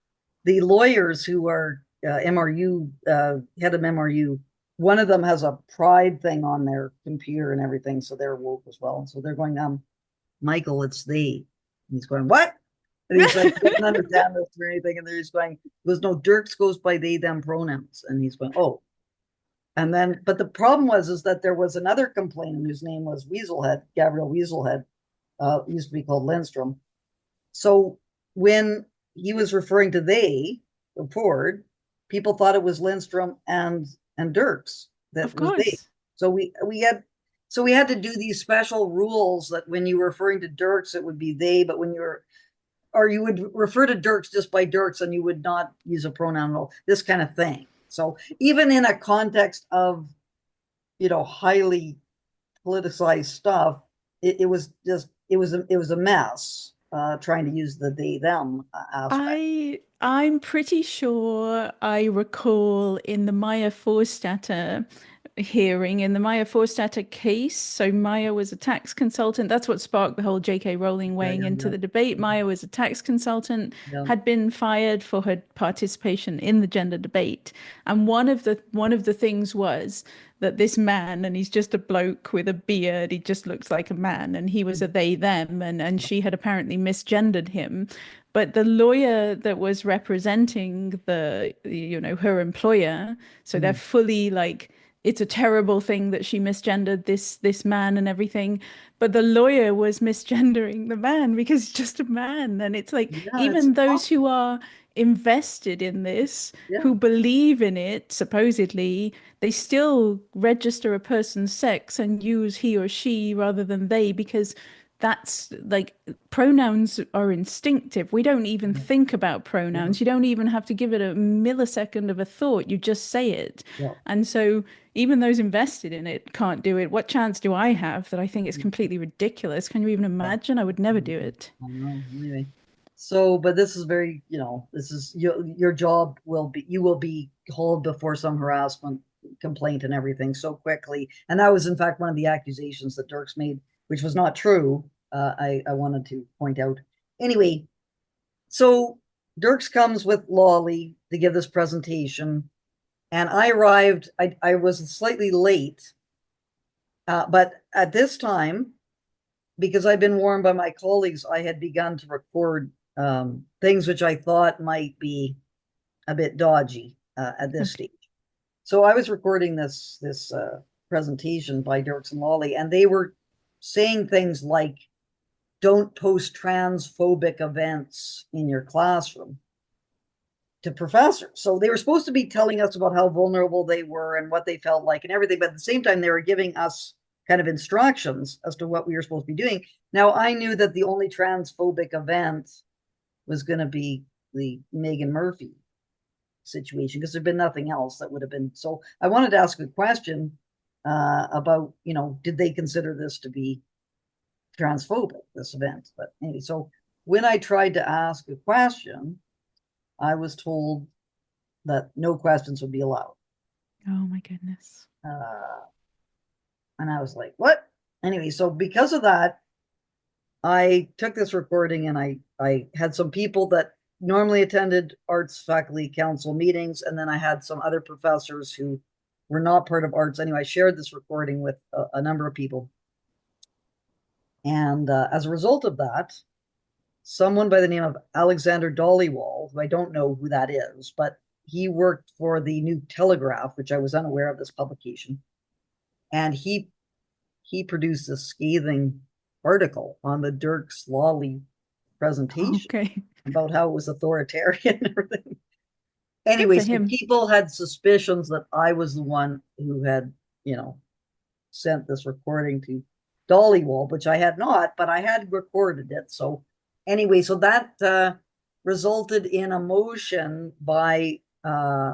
the lawyers who are MRU head of MRU, one of them has a pride thing on their computer and everything, so they're woke as well. So they're going, Michael, it's they. And he's going, what? And he's like, he doesn't understand this or anything. And he's going, he goes, no, Dirks goes by they, them pronouns. And he's going, oh. And then, but the problem is that there was another complainant whose name was Weaselhead, Gabriel Weaselhead, used to be called Lindstrom. So when he was referring to they, the Ford, people thought it was Lindstrom and Dirks that Of was they. course. So we had to do these special rules that when you were referring to Dirks, it would be they, but when you're or you would refer to Dirks just by Dirks and you would not use a pronoun at all, this kind of thing. So even in a context of, highly politicized stuff, it was a mess trying to use the they them aspect. I'm pretty sure I recall in the Maya Forstater hearing, in the Maya Forstater case. So Maya was a tax consultant. That's what sparked the whole J.K. Rowling Yeah, weighing into yeah, the debate. Maya was a tax consultant, yeah, had been fired for her participation in the gender debate. And one of the things was that this man, and he's just a bloke with a beard, he just looks like a man, and he was a they them, and she had apparently misgendered him. But the lawyer that was representing her employer, so they're yeah. fully like it's a terrible thing that she misgendered this man and everything. But the lawyer was misgendering the man because he's just a man. And it's like, Yeah, it's even those who are invested in this, yeah, who believe in it, supposedly, they still register a person's sex and use he or she rather than they, because that's like pronouns are instinctive. We don't even think about yeah, pronouns. You don't even have to give it a millisecond of a thought. You just say it. yeah. And so even those invested in it can't do it. What chance do I have that I think it's completely ridiculous? Can you even imagine? I would never do it. I don't know. Anyway, so but this is very, this is your job will be you will be called before some harassment complaint and everything so quickly. And that was in fact one of the accusations that Dirks made, which was not true. I wanted to point out. Anyway, so Dirks comes with Lolly to give this presentation, and I arrived. I was slightly late, but at this time, because I've been warned by my colleagues, I had begun to record things which I thought might be a bit dodgy at this Okay. stage. So I was recording this presentation by Dirks and Lolly, and they were saying things like, "Don't post transphobic events in your classroom," to professors. So they were supposed to be telling us about how vulnerable they were and what they felt like and everything. But at the same time, they were giving us kind of instructions as to what we were supposed to be doing. Now, I knew that the only transphobic event was going to be the Megan Murphy situation because there'd been nothing else that would have been. So I wanted to ask a question about, did they consider this to be transphobic, this event? But anyway, so when I tried to ask a question, I was told that no questions would be allowed. Oh my goodness. Uh, and I was like, what? Anyway, so because of that, I took this recording and I had some people that normally attended arts faculty council meetings, and then I had some other professors who were not part of arts. Anyway, I shared this recording with a number of people. And as a result of that, someone by the name of Alexander Dollywall, who I don't know who that is, but he worked for the New Telegraph, which I was unaware of this publication, and he produced a scathing article on the Dirks Lolly presentation Okay. about how it was authoritarian and everything. Good Anyway, for so him. people had suspicions that I was the one who had, sent this recording to Dollywall, which I had not, but I had recorded it. So anyway, so that resulted in a motion by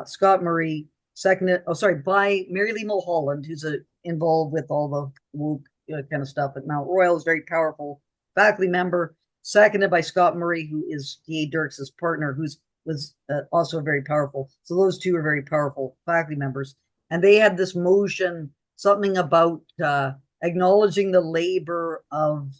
Scott Murray, seconded, by Mary Lee Mulholland, who's involved with all the woke kind of stuff at Mount Royal, is a very powerful faculty member, seconded by Scott Murray, who is D.A. Dirks' partner, who's was also very powerful. So those two are very powerful faculty members. And they had this motion, something about acknowledging the labor of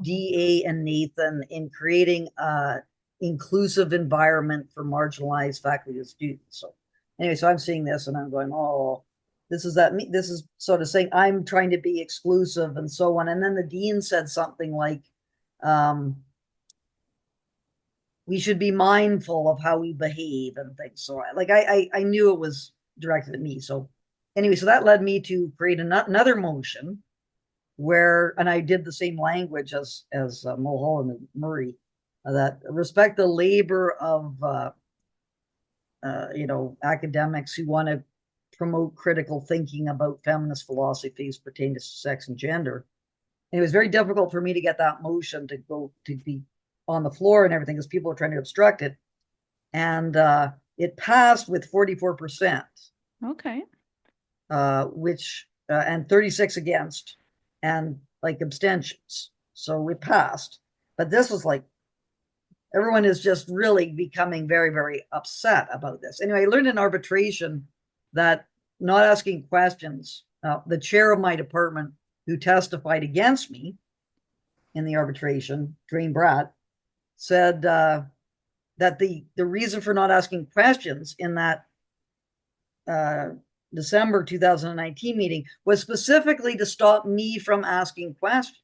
DA and Nathan in creating an inclusive environment for marginalized faculty and students. So anyway, so I'm seeing this and I'm going, oh, this is sort of saying I'm trying to be exclusive and so on. And then the dean said something like, we should be mindful of how we behave and things. So I knew it was directed at me. So anyway, so that led me to create another motion where, and I did the same language as Mulholland and Murray, that respect the labor of academics who want to promote critical thinking about feminist philosophies pertaining to sex and gender. And it was very difficult for me to get that motion to be on the floor and everything because people were trying to obstruct it. And it passed with 44%, Okay. which and 36 against, and like abstentions. So it passed. But this was like everyone is just really becoming very, very upset about this. Anyway, I learned in arbitration that not asking questions, the chair of my department who testified against me in the arbitration, Drain Bratt, said that the reason for not asking questions in that December 2019 meeting was specifically to stop me from asking questions.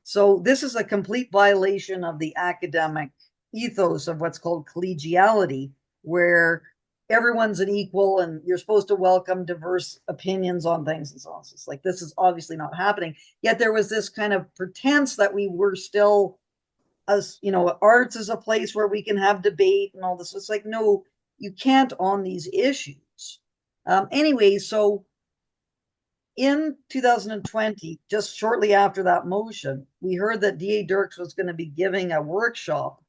So this is a complete violation of the academic ethos of what's called collegiality, where everyone's an equal and you're supposed to welcome diverse opinions on things and so on. So it's like, this is obviously not happening. Yet there was this kind of pretense that we were still, as you know, arts is a place where we can have debate and all this. It's like, no, you can't on these issues. Anyway, so in 2020, just shortly after that motion, we heard that D.A. Dirks was going to be giving a workshop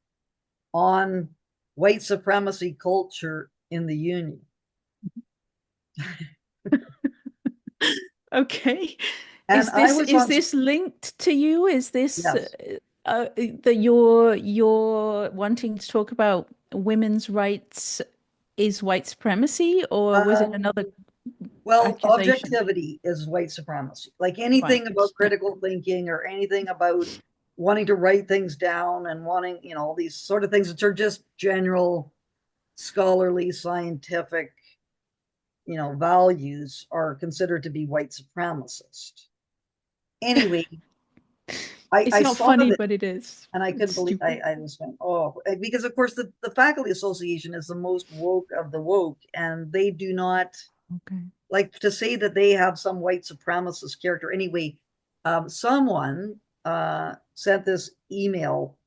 on white supremacy culture in the Union. Okay. And I was Is on, this linked to you? Is this yes, that you're wanting to talk about women's rights is white supremacy, or was it um, another well, accusation? objectivity is white supremacy. Like Right. anything about Yeah. critical thinking or anything about wanting to write things down and wanting, you know, these sort of things which are just general scholarly scientific, you know, values are considered to be white supremacist. Anyway, It's I not saw funny, that but it is. and I It's couldn't believe stupid. I was going, oh, because of course the faculty association is the most woke of the woke, and they do not Okay. like to say that they have some white supremacist character. Anyway, someone sent this email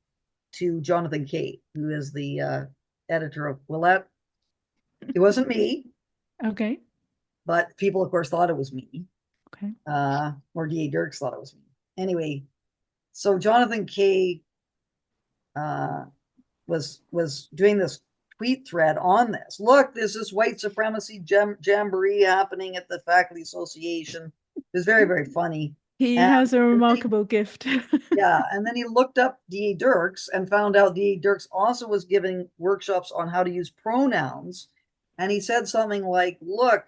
to Jonathan Kay, who is the editor of Willette. It wasn't me, Okay. but people, of course, thought it was me, Okay. or D.A. Dirks thought it was me. Anyway, so Jonathan Kay uh, was doing this tweet thread on this. Look, there's this white supremacy jamboree happening at the faculty association. It was very, very funny. He And, has a and then remarkable gift. yeah, and then he looked up D.A. Dirks and found out D.A. Dirks also was giving workshops on how to use pronouns. And he said something like, look,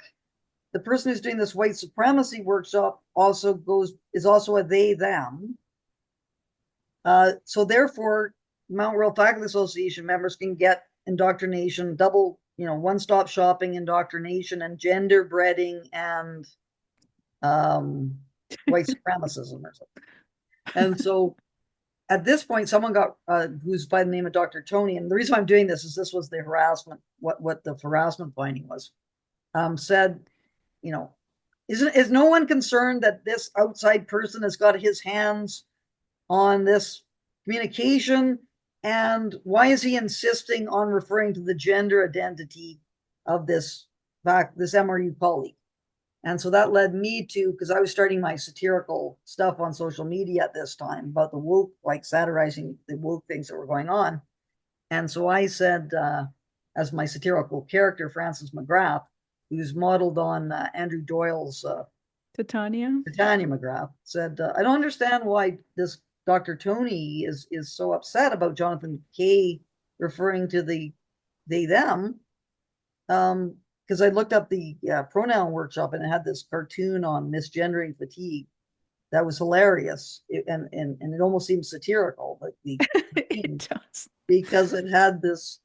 the person who's doing this white supremacy workshop is also a they them. So therefore, Mount Royal Faculty Association members can get indoctrination, double, you know, one-stop shopping indoctrination and gender breeding and um, white supremacism or something. And so at this point, someone got who's by the name of Dr. Tony, and the reason I'm doing this is this was the harassment, what the harassment finding was. Said, you know, is no one concerned that this outside person has got his hands on this communication, and why is he insisting on referring to the gender identity of this MRU colleague? And so that led me to, because I was starting my satirical stuff on social media at this time about the woke, like satirizing the woke things that were going on. And so I said, as my satirical character, Francis McGrath, who's modeled on Andrew Doyle's Titania. Titania McGrath, said, I don't understand why this Dr. Tony is so upset about Jonathan Kay referring to the they them. Because I looked up the pronoun workshop and it had this cartoon on misgendering fatigue that was hilarious and it almost seemed satirical, like the It does. because it had this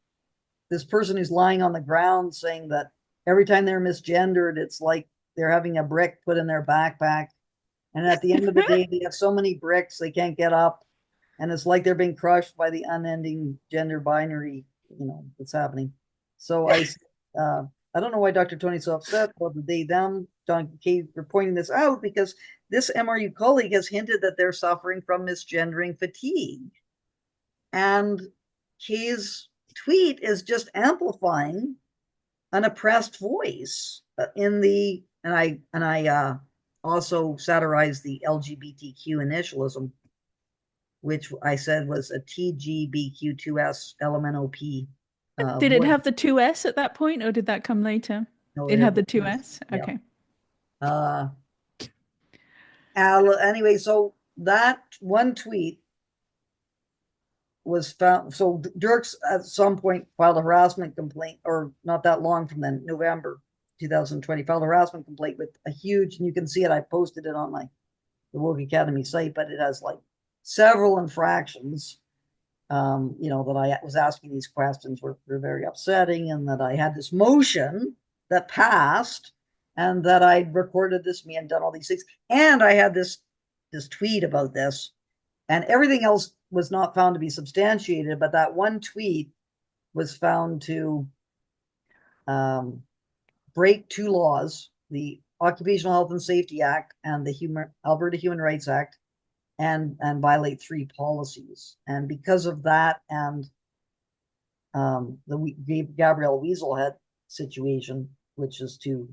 person who's lying on the ground saying that every time they're misgendered, it's like they're having a brick put in their backpack. And at the end of the day, they have so many bricks they can't get up. And it's like they're being crushed by the unending gender binary, you know, that's happening. So uh, I don't know why Dr. Tony's so upset about the they, them. John Kay for pointing this out because this MRU colleague has hinted that they're suffering from misgendering fatigue. And Kay's tweet is just amplifying an oppressed voice in the and I also satirized the LGBTQ initialism, which I said was a TGBQ2S LMNOP Did it voice. have the two S at that point, or did that come later? No, It it had the two was, S. yeah. Okay. Uh, anyway, so that one tweet was found. So Dirks at some point filed a harassment complaint, or not that long from then, November 2020, filed a harassment complaint with a huge, and you can see it. I posted it on the Woke Academy site, but it has like several infractions. You know, that I was asking these questions were very upsetting, and that I had this motion that passed, and that I'd recorded this me and done all these things, and I had this tweet about this, and everything else was not found to be substantiated, but that one tweet was found to um, break two laws, the Occupational Health and Safety Act and the Alberta Human Rights Act, and violate three policies. And because of that, and the Gabrielle Weaselhead situation, which is too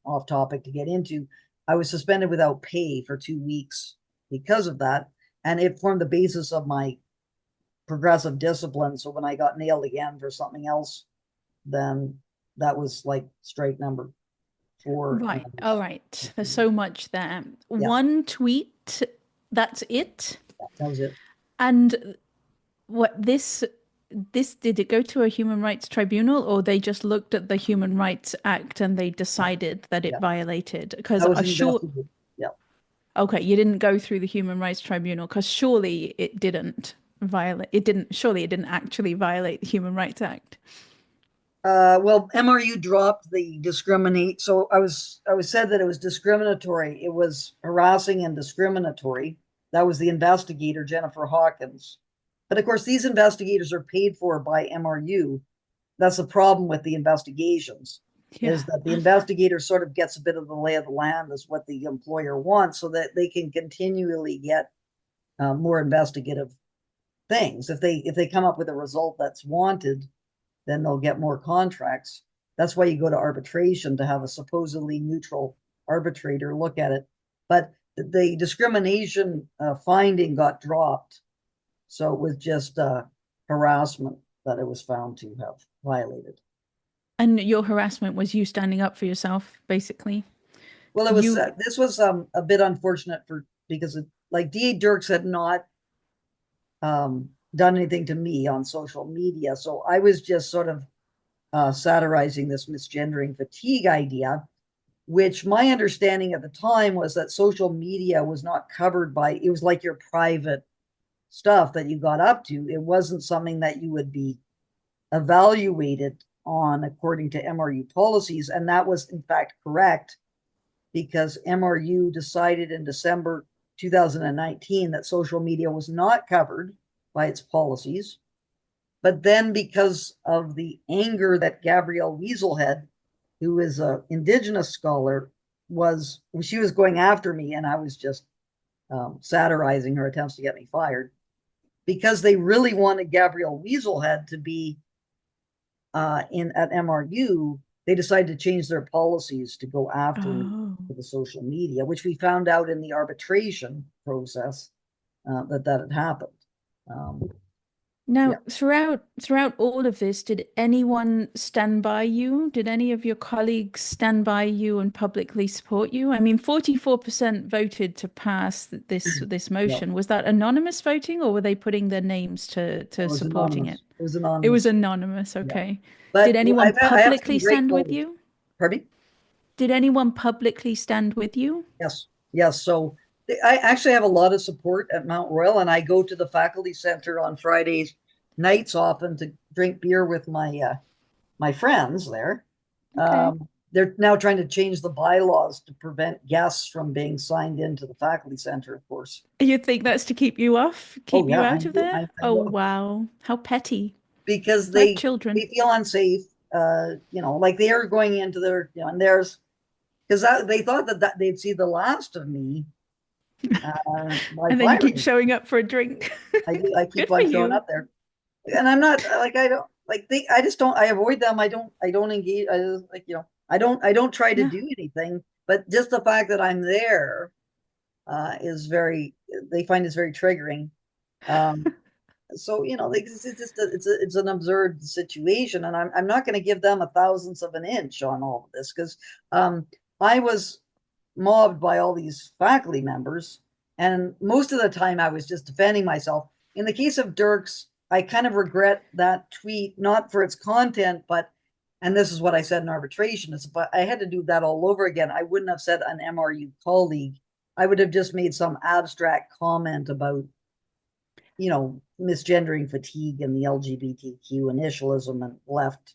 off topic to get into, I was suspended without pay for 2 weeks because of that. And it formed the basis of my progressive discipline. So when I got nailed again for something else, then that was like strike number four. Right. All right. There's so much there. Yeah, One tweet, that's it. that was it. And what this did it go to a human rights tribunal, or they just looked at the Human Rights Act and they decided that it Yeah, violated? Because that was I sure investigated. Yeah. okay, you didn't go through the Human Rights Tribunal because surely it didn't violate it didn't surely it didn't actually violate the Human Rights Act. Well, MRU dropped the discriminate. So I was said that it was discriminatory. It was harassing and discriminatory. That was the investigator, Jennifer Hawkins. But of course, these investigators are paid for by MRU. That's the problem with the investigations, Yeah. is that the investigator sort of gets a bit of the lay of the land as what the employer wants, so that they can continually get more investigative things. If they come up with a result that's wanted, then they'll get more contracts. That's why you go to arbitration, to have a supposedly neutral arbitrator look at it. But the discrimination finding got dropped. So it was just harassment that it was found to have violated. And your harassment was you standing up for yourself, basically. Well, it was You this was a bit unfortunate for because like D.A. Dirks had not done anything to me on social media, so I was just sort of satirizing this misgendering fatigue idea, which my understanding at the time was that social media was not covered by, it was like your private stuff that you got up to. It wasn't something that you would be evaluated on according to MRU policies. And that was, in fact, correct, because MRU decided in December 2019 that social media was not covered by its policies. But then, because of the anger that Gabrielle Weaselhead, who is an Indigenous scholar, she was going after me, and I was just satirizing her attempts to get me fired, because they really wanted Gabrielle Weaselhead to be at MRU. They decided to change their policies to go after me oh. for the social media, which we found out in the arbitration process that had happened. Um, Now, yeah. throughout all of this, did anyone stand by you? Did any of your colleagues stand by you and publicly support you? I mean, 44% voted to pass this No, motion. Was that anonymous voting, or were they putting their names it to was supporting it? anonymous. It was It was anonymous. anonymous, Yeah. okay. Did But anyone I have some publicly great stand with photos. you? Pardon me? Did anyone publicly stand with you? Yes. Yes. So I actually have a lot of support at Mount Royal, and I go to the faculty center on Fridays nights often to drink beer with my friends there. Okay. They're now trying to change the bylaws to prevent guests from being signed into the faculty center, of course. You think that's to keep you off, Oh keep you yeah, out of there? I Oh, know, wow. How petty. because Like they children. feel unsafe. Like they are going into their, and there's because they thought that they'd see the last of me by And then you keep firing. showing up for a drink. I do. I Good keep for on showing you. up there, and I'm not like I don't like they. I just don't. I avoid them. I don't engage. I just, like I don't try to Yeah. do anything. But just the fact that I'm there is very. They find it's very triggering. Um, so like, it's just it's an absurd situation, and I'm not going to give them a thousandth of an inch on all of this, because I was mobbed by all these faculty members, and most of the time I was just defending myself. In the case of Dirks, I kind of regret that tweet, not for its content, but and this is what I said in arbitration, is but I had to do that all over again. I wouldn't have said an MRU colleague. I would have just made some abstract comment about misgendering fatigue and the LGBTQ initialism, and left,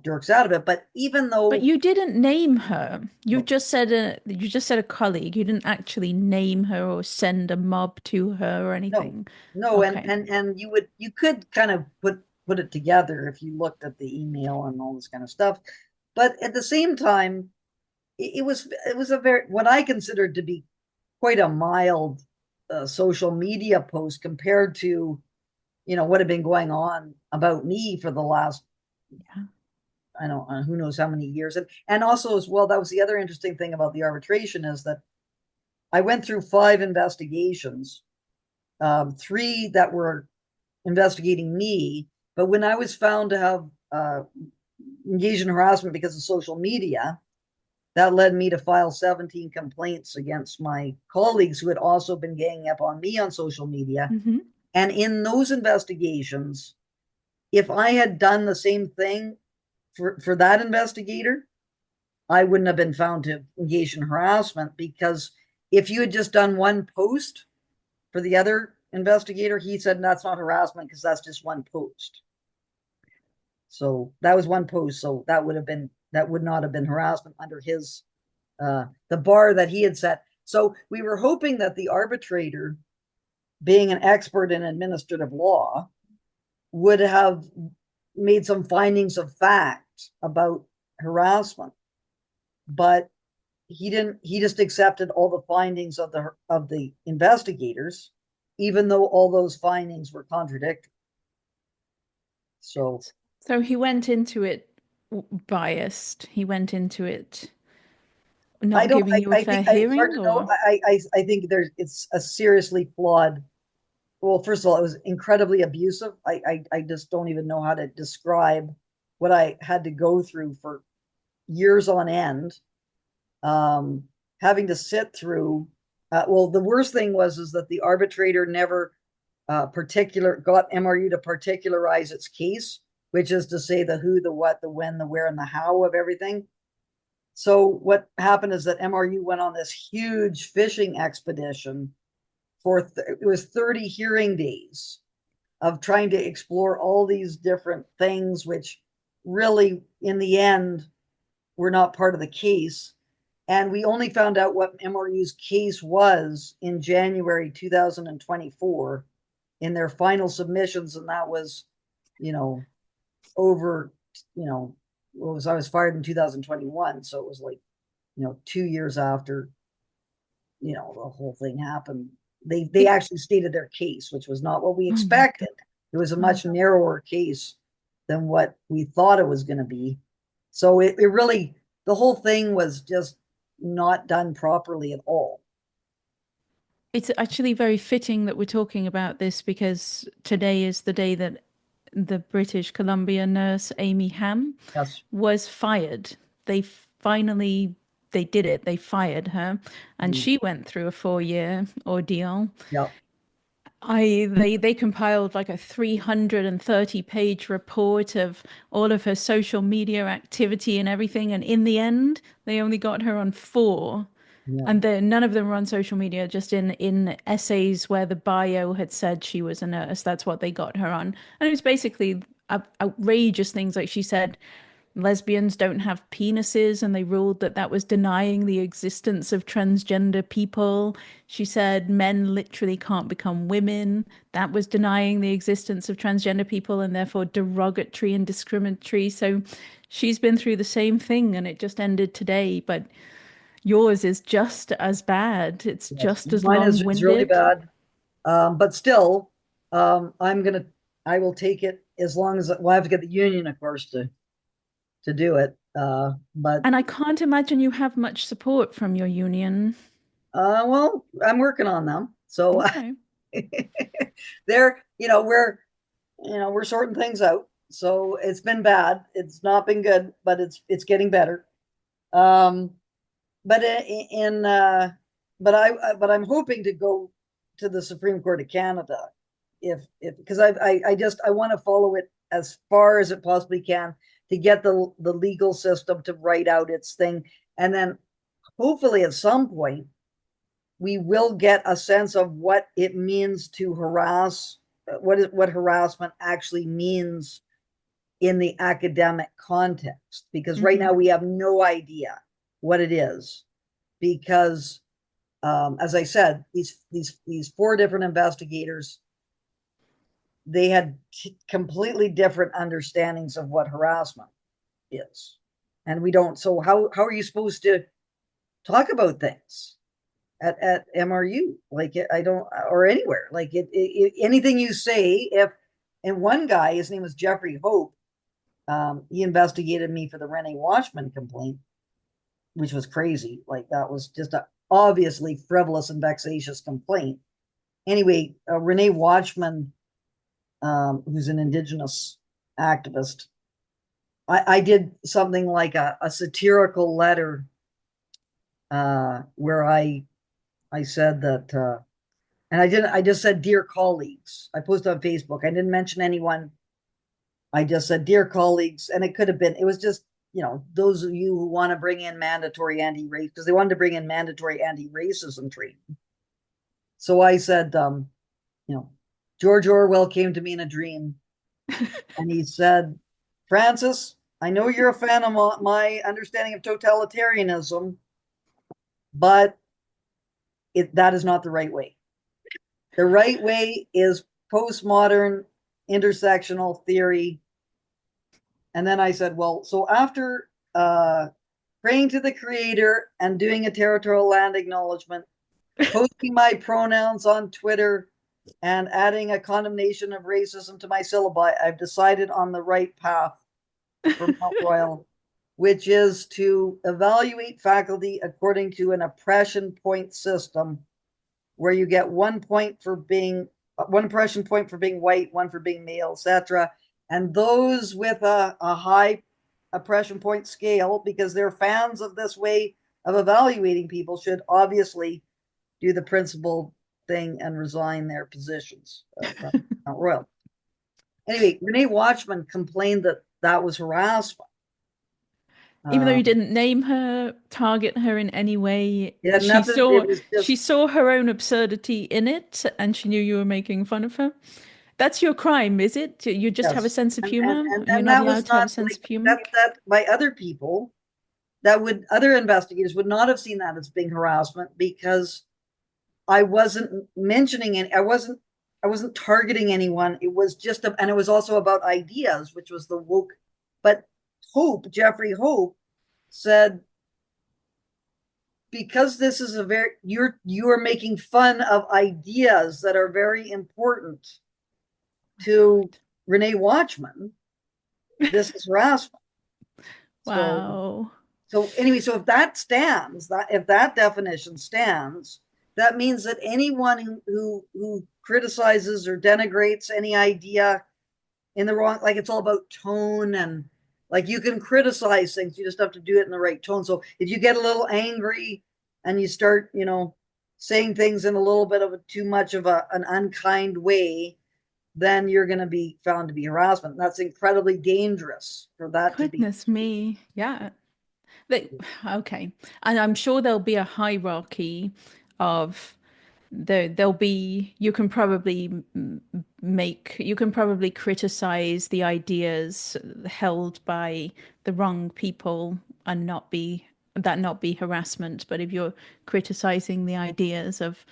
Dirks out of it. But even But though, you didn't name her. no, You just said a colleague. You didn't actually name her or send a mob to her or no, anything. no, and Okay. and and you could kind of put put it together if you looked at the email and all this kind of stuff. But at the same time, it was a very what I considered to be quite a mild social media post compared to what had been going on about me for the last Yeah. I don't know who knows how many years, and also as well that was the other interesting thing about the arbitration is that I went through 5 investigations, three that were investigating me, but when I was found to have engaged in harassment because of social media, that led me to file 17 complaints against my colleagues who had also been ganging up on me on social media. Hmm. And in those investigations, if I had done the same thing for that investigator, I wouldn't have been found to engage in harassment, because if you had just done one post for the other investigator, he said that's not harassment because that's just one post. So that was one post. So that would not have been harassment under his the bar that he had set. So we were hoping that the arbitrator, being an expert in administrative law, would have made some findings of fact about harassment, but he didn't. He just accepted all the findings of the investigators, even though all those findings were contradictory. So So he went into it biased. He went into it I not don't. giving you a I fair think it's hard hearing, to know. or I think it's a seriously flawed. Well, first of all, it was incredibly abusive. I just don't even know how to describe what I had to go through for years on end, um, having to sit through. Well, the worst thing was is that the arbitrator never got MRU to particularize its case, which is to say the who, the what, the when, the where, and the how of everything. So what happened is that MRU went on this huge fishing expedition for it was 30 hearing days of trying to explore all these different things, which really, in the end, were not part of the case. And we only found out what MRU's case was in January 2024 in their final submissions. And that was, you know, over, I was fired in 2021. So it was like, 2 years after, the whole thing happened. They it, actually stated their case, which was not what we oh my expected. God. It was a Oh. much narrower case than what we thought it was going to be. So it really, the whole thing was just not done properly at all. It's actually very fitting that we're talking about this because today is the day that the British Columbia nurse Amy Ham Yes. was fired. They finally they did it. They fired her, and Mm. she went through a 4-year ordeal. Yeah. They compiled like a 330-page report of all of her social media activity and everything, and in the end, they only got her on 4. Yeah. And none of them were on social media, just in essays where the bio had said she was a nurse. That's what they got her on. And it was basically outrageous things like she said lesbians don't have penises, and they ruled that that was denying the existence of transgender people. She said men literally can't become women. That was denying the existence of transgender people and therefore derogatory and discriminatory. So she's been through the same thing, and it just ended today. But yours is just as bad. It's Yes. just as Mine is really long-winded. bad. But still, I will take it as long as I have to get the union, of course, to do it. But And I can't imagine you have much support from your union. well, I'm working on them. So Okay. they're, we're sorting things out. So it's been bad. It's not been good, but it's getting better. Um, but in but I'm hoping to go to the Supreme Court of Canada if because I want to follow it as far as it possibly can to get the legal system to write out its thing, and then hopefully at some point we will get a sense of what it means to harass, what harassment actually means in the academic context, because right Hmm. now we have no idea what it is, because as I said, these 4 different investigators, they had completely different understandings of what harassment is. And we don't. So how are you supposed to talk about things at MRU? Like I don't, or anywhere. Like anything you say, if, and one guy, his name was Jeffrey Hope, he investigated me for the Renee Watchman complaint, which was crazy. Like that was just a obviously frivolous and vexatious complaint. Anyway, Renee Watchman, who's an Indigenous activist, I did something like a satirical letter where I said that, and I just said, dear colleagues. I posted on Facebook. I didn't mention anyone. I just said, dear colleagues. And it could have been, it was just, those of you who want to bring in mandatory anti-race, because they wanted to bring in mandatory anti-racism training. So I said, George Orwell came to me in a dream and he said, Frances, I know you're a fan of my understanding of totalitarianism, but that is not the right way. The right way is postmodern intersectional theory. And then I said, well, so after praying to the creator and doing a territorial land acknowledgement, posting my pronouns on Twitter, and adding a condemnation of racism to my syllabi, I've decided on the right path for Mount Royal, which is to evaluate faculty according to an oppression point system, where you get 1 point for being one oppression point for being white, one for being male, etc. And those with a high oppression point scale, because they're fans of this way of evaluating people, should obviously do the principal thing and resign their positions from Mount Royal. Anyway, Renee Watchman complained that that was harassment. Even though you didn't name her, target her in any way, Yeah, she nothing. It saw was she just, saw her own absurdity in it, and she knew you were making fun of her. That's your crime, is it? You just have a yes, sense of and humor? You're and not that was allowed to have not a sense like of humor? that by other people. Other investigators would not have seen that as being harassment, because I wasn't mentioning it. I wasn't targeting anyone. It was just and it was also about ideas, which was the woke. But Jeffrey Hope said, because this is you are making fun of ideas that are very important to Renee Watchman, this is harassment. So Wow. anyway, so if that stands, if that definition stands, that means that anyone who criticizes or denigrates any idea in the wrong, like it's all about tone, and like you can criticize things, you just have to do it in the right tone. So if you get a little angry and you start, saying things in a little bit of too much of an unkind way, then you're going to be found to be harassment. And that's incredibly dangerous for that to be. Goodness me. Yeah. They, okay. And I'm sure there'll be a hierarchy of there'll be you can probably criticize the ideas held by the wrong people and not be harassment. But if you're criticizing the ideas of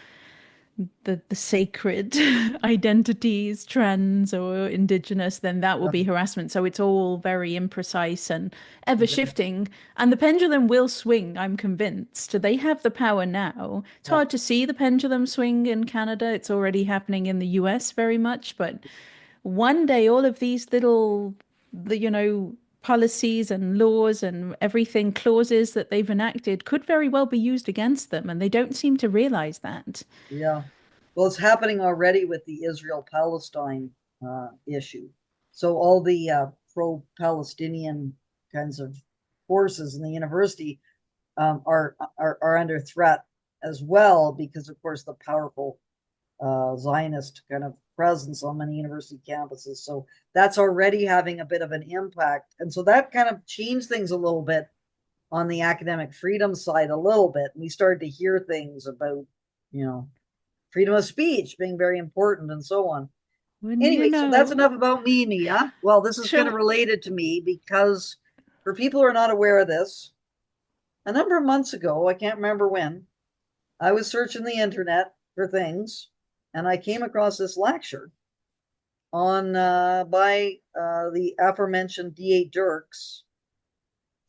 the sacred identities, trans or indigenous, then that will be harassment. So it's all very imprecise and ever shifting. And the pendulum will swing, I'm convinced. They have the power now. It's Yeah. hard to see the pendulum swing in Canada. It's already happening in the US very much. But one day, all of these policies and laws and everything, clauses that they've enacted could very well be used against them. And they don't seem to realize that. Yeah. Well, it's happening already with the Israel-Palestine issue. So all the pro-Palestinian kinds of forces in the university are under threat as well, because of course the powerful Zionist kind of presence on many university campuses. So that's already having a bit of an impact, and so that kind of changed things a little bit on the academic freedom side a little bit. We started to hear things about, freedom of speech being very important and so on. Wouldn't you Anyway, so that's know? enough about me, Mia. Well, this is kind of Sure. related to me, because for people who are not aware of this, a number of months ago, I can't remember when, I was searching the internet for things and I came across this lecture on by the aforementioned D.A. Dirks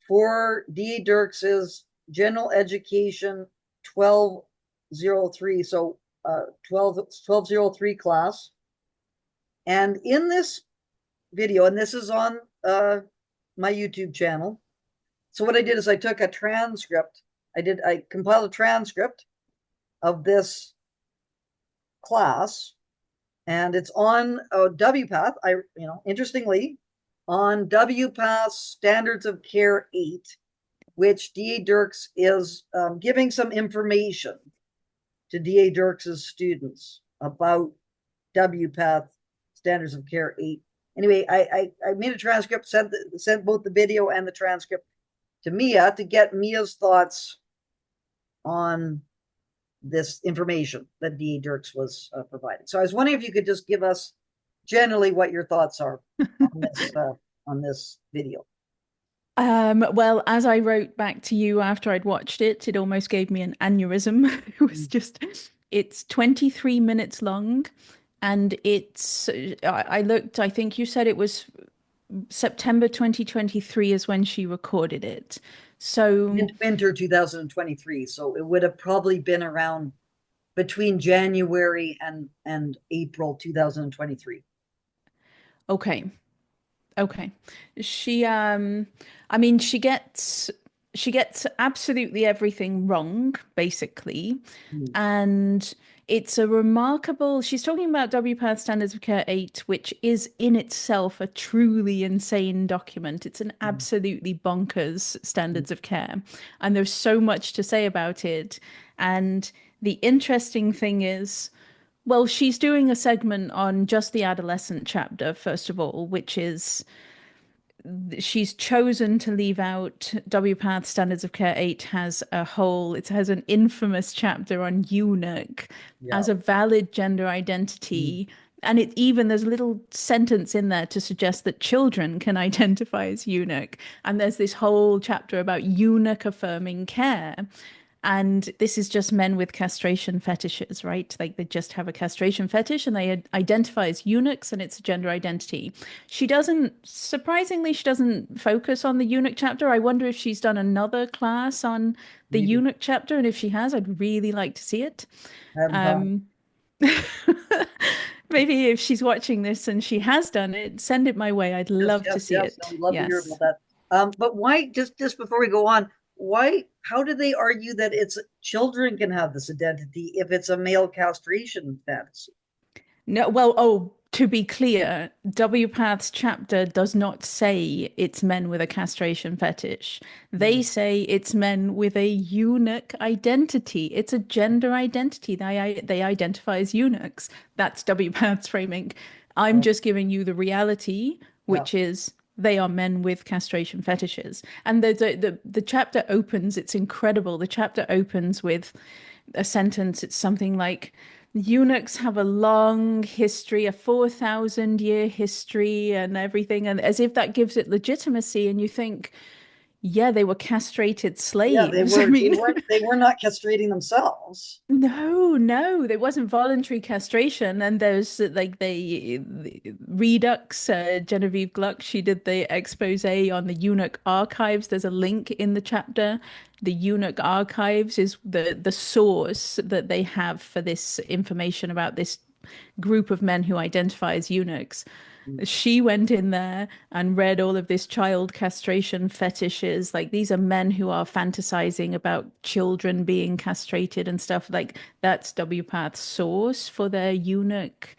for D.A. Dirks's General Education 1203, so 1203 class. And in this video, and this is on my YouTube channel. So what I did is I took a transcript. I compiled a transcript of this class, and it's on WPATH. Interestingly, on WPATH Standards of Care 8, which D.A. Dirks is giving some information to D.A. Dirks's students about WPATH Standards of Care 8. Anyway, I made a transcript, sent both the video and the transcript to Mia to get Mia's thoughts on this information that D.A. Dirks was providing. So I was wondering if you could just give us generally what your thoughts are on this video. Well, as I wrote back to you after I'd watched it, it almost gave me an aneurysm. It's 23 minutes long, and I looked, I think you said it was September 2023 is when she recorded it. So winter 2023. So it would have probably been around between January and April 2023. Okay. Okay. I mean, she gets absolutely everything wrong, basically. Mm. And it's a remarkable, she's talking about WPATH Standards of Care 8, which is in itself a truly insane document. It's an absolutely bonkers standards of care. And there's so much to say about it. And the interesting thing is, well, she's doing a segment on just the adolescent chapter, first of all, which is she's chosen to leave out WPATH Standards of Care 8 it has an infamous chapter on eunuch as a valid gender identity. And there's a little sentence in there to suggest that children can identify as eunuch. And there's this whole chapter about eunuch affirming care. And this is just men with castration fetishes, right? Like they just have a castration fetish and they identify as eunuchs and it's a gender identity. Surprisingly, she doesn't focus on the eunuch chapter. I wonder if she's done another class on the eunuch chapter. And if she has, I'd really like to see it. Maybe if she's watching this and she has done it, send it my way. I'd love to see it. I'd love to hear about that. But why, just before we go on, how do they argue that children can have this identity if it's a male castration fantasy? No, well, to be clear, WPATH's chapter does not say it's men with a castration fetish. They say it's men with a eunuch identity. It's a gender identity. They identify as eunuchs. That's WPATH's framing. I'm just giving you the reality, which is they are men with castration fetishes. And the chapter opens, it's incredible. The chapter opens with a sentence. It's something like, eunuchs have a long history, a 4,000-year history and everything. And as if that gives it legitimacy. And you think, yeah, they were castrated slaves. Yeah, they were not castrating themselves. No, there wasn't voluntary castration. And there's like the Redux, Genevieve Gluck, she did the expose on the eunuch archives. There's a link in the chapter. The eunuch archives is the source that they have for this information about this group of men who identify as eunuchs. She went in there and read all of this child castration fetishes. Like these are men who are fantasizing about children being castrated and stuff. Like that's WPATH's source for their eunuch,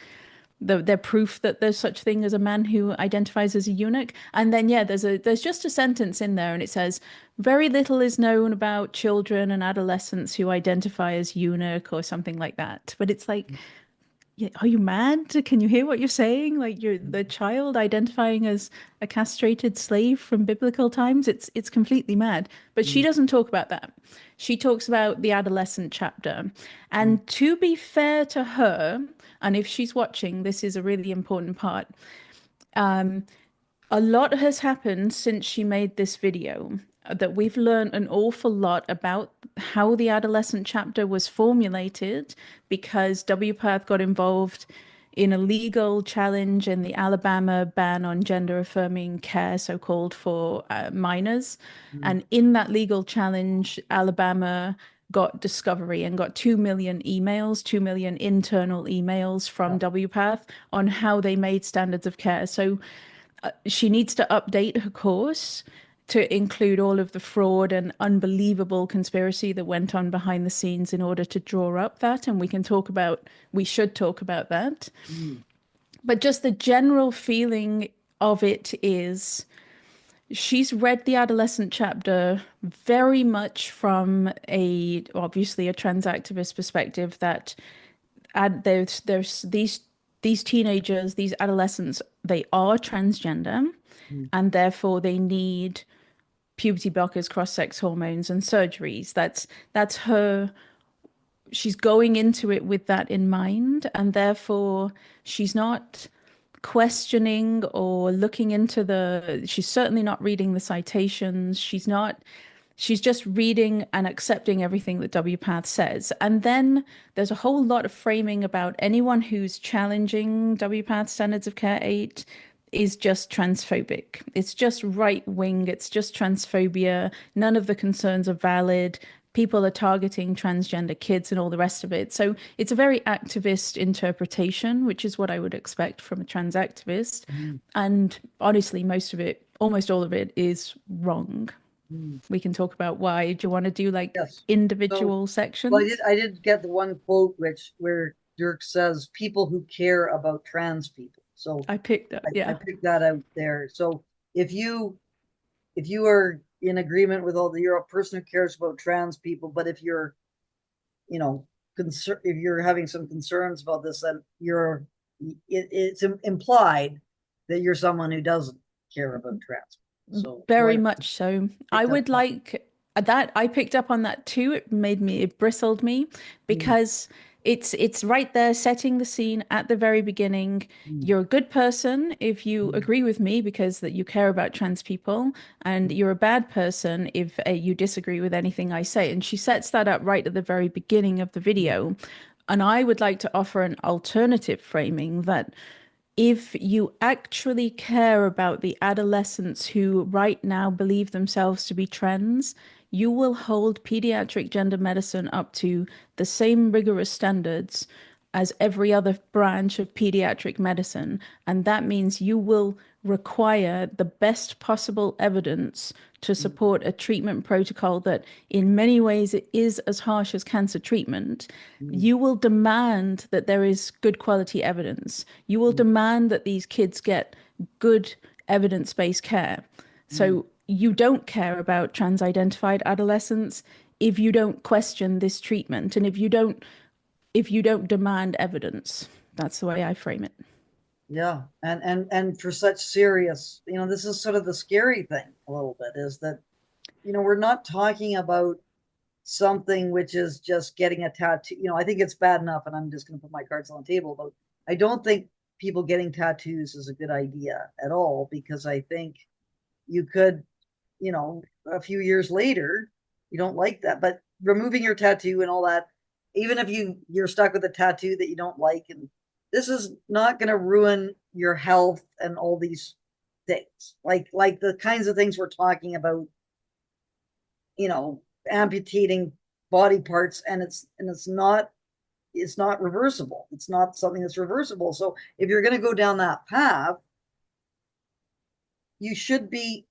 their proof that there's such thing as a man who identifies as a eunuch. And then there's just a sentence in there and it says very little is known about children and adolescents who identify as eunuch or something like that. But it's like, are you mad? Can you hear what you're saying? Like you're the child identifying as a castrated slave from biblical times. It's completely mad. But she doesn't talk about that. She talks about the adolescent chapter. And to be fair to her, and if she's watching, this is a really important part. A lot has happened since she made this video, that we've learned an awful lot about how the adolescent chapter was formulated because WPATH got involved in a legal challenge in the Alabama ban on gender affirming care, so-called, for minors. Mm. And in that legal challenge, Alabama got discovery and got 2 million emails, 2 million internal emails from Yeah. WPATH on how they made standards of care. So she needs to update her course to include all of the fraud and unbelievable conspiracy that went on behind the scenes in order to draw up that. And we should talk about that. Mm. But just the general feeling of it is she's read the adolescent chapter very much from obviously a trans activist perspective, that there's these teenagers, these adolescents, they are transgender, Mm. and therefore they need puberty blockers, cross-sex hormones, and surgeries. That's her. She's going into it with that in mind, and therefore she's not questioning or looking into she's certainly not reading the citations. She's just reading and accepting everything that WPATH says. And then there's a whole lot of framing about anyone who's challenging WPATH Standards of Care 8 is just transphobic. It's just right wing. It's just transphobia. None of the concerns are valid. People are targeting transgender kids and all the rest of it. So it's a very activist interpretation, which is what I would expect from a trans activist. Mm. And honestly, most of it, almost all of it, is wrong. Mm. We can talk about why. Do you want to do like Yes. So, individual well, sections? I did get the one quote where Dirk says people who care about trans people. So I picked up, I yeah. picked that out there. So if you are in agreement with you're a person who cares about trans people, but if you're, you know, if you're having some concerns about this, then it's implied that you're someone who doesn't care about trans people. So I Very much so. I picked up would on like that. I picked up on that too. It bristled me that. Mm. because it's right there setting the scene at the very beginning. Mm. You're a good person if you Mm. agree with me because that you care about trans people, and you're a bad person if you disagree with anything I say. And she sets that up right at the very beginning of the video. And I would like to offer an alternative framing that if you actually care about the adolescents who right now believe themselves to be trans, you will hold pediatric gender medicine up to the same rigorous standards as every other branch of pediatric medicine. And that means you will require the best possible evidence to support a treatment protocol that, in many ways, it is as harsh as cancer treatment. Mm. You will demand that there is good quality evidence. You will Mm. demand that these kids get good evidence-based care. Mm. So you don't care about trans-identified adolescents if you don't question this treatment and if you don't demand evidence. That's the way I frame it. Yeah, and for such serious, this is sort of the scary thing a little bit is that, we're not talking about something which is just getting a tattoo. I think it's bad enough, and I'm just going to put my cards on the table, but I don't think people getting tattoos is a good idea at all, because I think you could, a few years later, you don't like that, but removing your tattoo and all that, even if you're stuck with a tattoo that you don't like, and this is not going to ruin your health and all these things, like the kinds of things we're talking about, amputating body parts, and it's not reversible. It's not something that's reversible. So if you're going to go down that path, you should be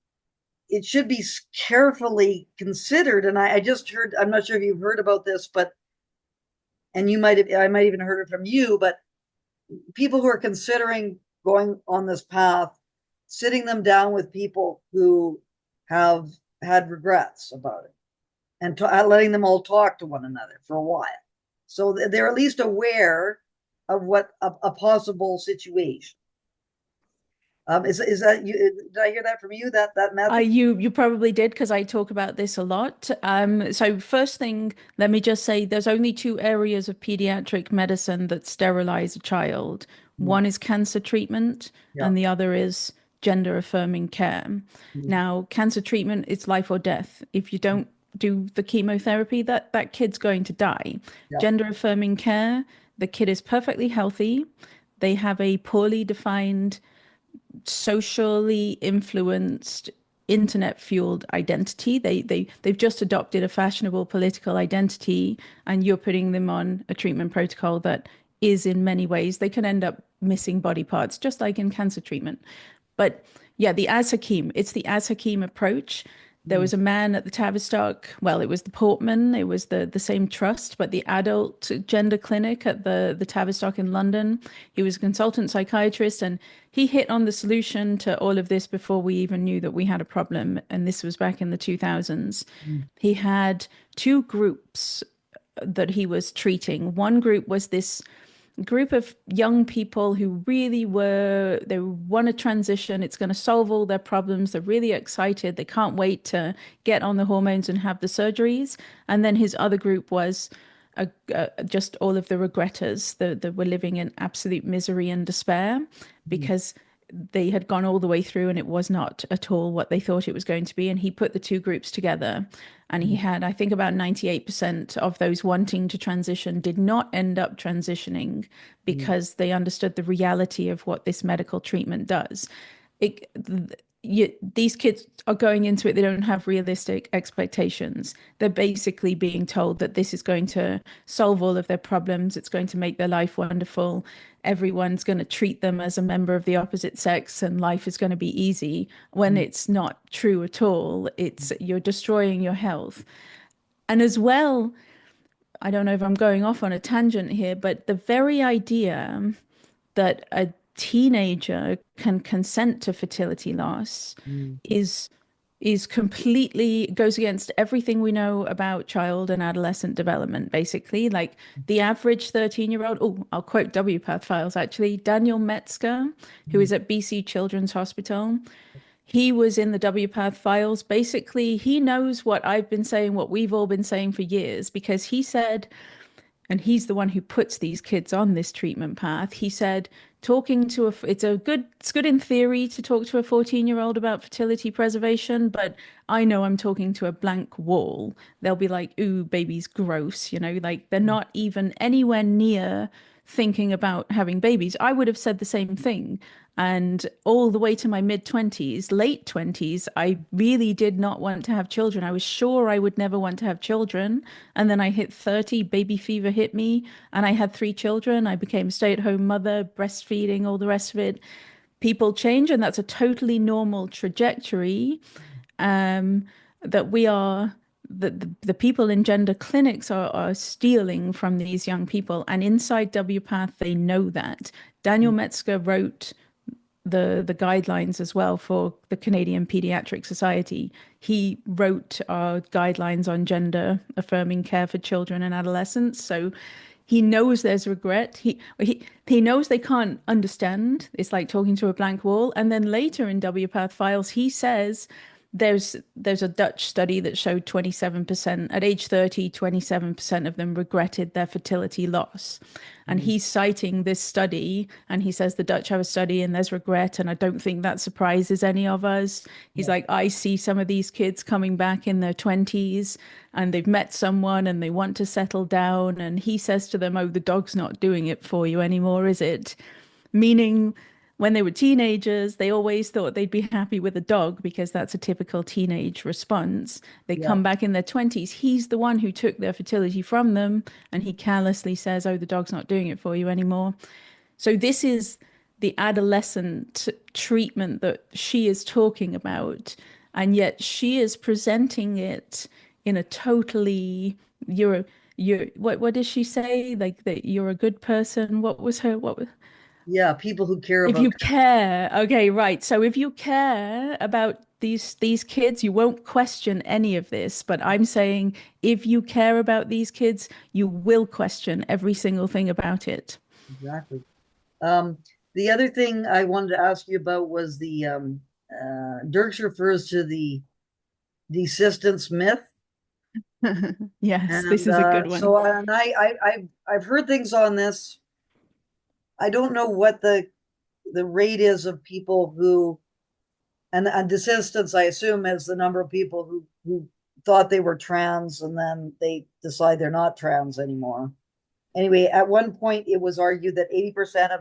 it should be carefully considered. And I just heard, I'm not sure if you've heard about this, but, and I might even heard it from you, but people who are considering going on this path, sitting them down with people who have had regrets about it, and letting them all talk to one another for a while. So they're at least aware of what a possible situation. Is that you? Did I hear that from you? That method? You probably did because I talk about this a lot. So first thing, let me just say there's only two areas of pediatric medicine that sterilize a child. Mm. One is cancer treatment, Yeah. and the other is gender affirming care. Mm. Now, cancer treatment, it's life or death. If you don't do the chemotherapy, that kid's going to die. Yeah. Gender affirming care, the kid is perfectly healthy. They have a poorly defined, socially influenced, internet fueled identity. They've just adopted a fashionable political identity, and you're putting them on a treatment protocol that is in many ways they can end up missing body parts, just like in cancer treatment. But yeah, the as Hakim, it's the as Hakim approach. There Mm, was a man at the Tavistock, well, it was the Portman, it was the same trust, but the adult gender clinic at the Tavistock in London. He was a consultant psychiatrist, and he hit on the solution to all of this before we even knew that we had a problem. And this was back in the 2000s. mm, He had two groups that he was treating. One group was this group of young people who really they want to transition. It's going to solve all their problems. They're really excited. They can't wait to get on the hormones and have the surgeries. And then his other group was just all of the regretters that were living in absolute misery and despair mm, because they had gone all the way through and it was not at all what they thought it was going to be. And he put the two groups together, and he mm, had, I think, about 98% of those wanting to transition did not end up transitioning mm, because they understood the reality of what this medical treatment does. It, these kids are going into it, they don't have realistic expectations. They're basically being told that this is going to solve all of their problems, it's going to make their life wonderful, everyone's going to treat them as a member of the opposite sex, and life is going to be easy, when mm, it's not true at all. It's you're destroying your health. And as well, I don't know if I'm going off on a tangent here, but the very idea that a teenager can consent to fertility loss mm, is completely goes against everything we know about child and adolescent development, basically. Like the average 13-year-old, oh, I'll quote WPATH Files actually. Daniel Metzger, who mm, is at BC Children's Hospital, he was in the WPATH Files. Basically, he knows what I've been saying, what we've all been saying for years, because he said, and he's the one who puts these kids on this treatment path. He said, talking to it's good in theory to talk to a 14-year-old about fertility preservation, but I know I'm talking to a blank wall. They'll be like, ooh, baby's gross, like they're not even anywhere near thinking about having babies. I would have said the same thing. And all the way to my mid 20s, late 20s, I really did not want to have children. I was sure I would never want to have children. And then I hit 30, baby fever hit me, and I had three children. I became a stay-at-home mother, breastfeeding, all the rest of it. People change, and that's a totally normal trajectory. Um, that we are the people in gender clinics are stealing from these young people. And inside WPATH, they know that. Daniel mm, Metzger wrote the guidelines as well for the Canadian Pediatric Society. He wrote our guidelines on gender affirming care for children and adolescents. So he knows there's regret. He knows they can't understand. It's like talking to a blank wall. And then later in WPATH Files, he says there's a Dutch study that showed 27% at age 30, 27% of them regretted their fertility loss. And mm, he's citing this study, and he says the Dutch have a study and there's regret, and I don't think that surprises any of us. He's yeah, like, I see some of these kids coming back in their 20s and they've met someone and they want to settle down, and he says to them, oh, the dog's not doing it for you anymore, is it? Meaning, when they were teenagers, they always thought they'd be happy with a dog because that's a typical teenage response. They yeah, come back in their 20s. He's the one who took their fertility from them, and he callously says, oh, the dog's not doing it for you anymore. So, this is the adolescent treatment that she is talking about. And yet, she is presenting it in a totally, what does she say? Like that you're a good person. What was her, what was, yeah. People who care if about. you care, okay, right. So if you care about these kids, you won't question any of this. But I'm saying if you care about these kids, you will question every single thing about it. Exactly. Um, the other thing I wanted to ask you about was the Dirks refers to the desistence myth, Yes, this and is a good one. I've heard things on this. I don't know what the rate is of people who and desistance. I assume is the number of people who thought they were trans and then they decide they're not trans anymore. Anyway, at one point it was argued that 80% of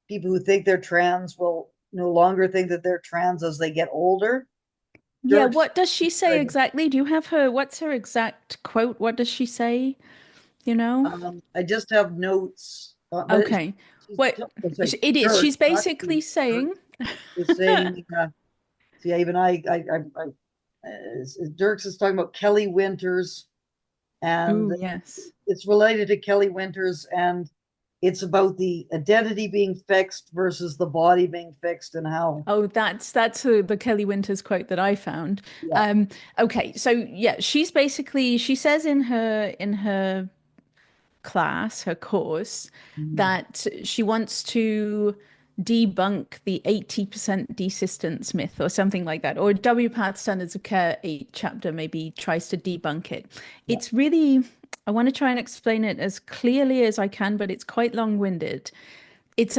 people who think they're trans will no longer think that they're trans as they get older. Yeah, Dirks, what does she say exactly? Do you have her, what's her exact quote? What does she say? You know? I just have notes, but Okay. she's, What oh, sorry, it is, Dirks, she's not basically she. Dirks saying, is saying, see, even Dirks is talking about Kelly Winters, and ooh, yes. it's related to Kelly Winters, and it's about the identity being fixed versus the body being fixed, and how, Oh, that's the Kelly Winters quote that I found. yeah. Okay, so yeah, she's basically she says in her class, her course, Mhm. that she wants to debunk the 80% desistance myth or something like that. Or WPATH Standards of Care 8 chapter maybe tries to debunk it. Yeah. It's really, I want to try and explain it as clearly as I can, but it's quite long-winded. It's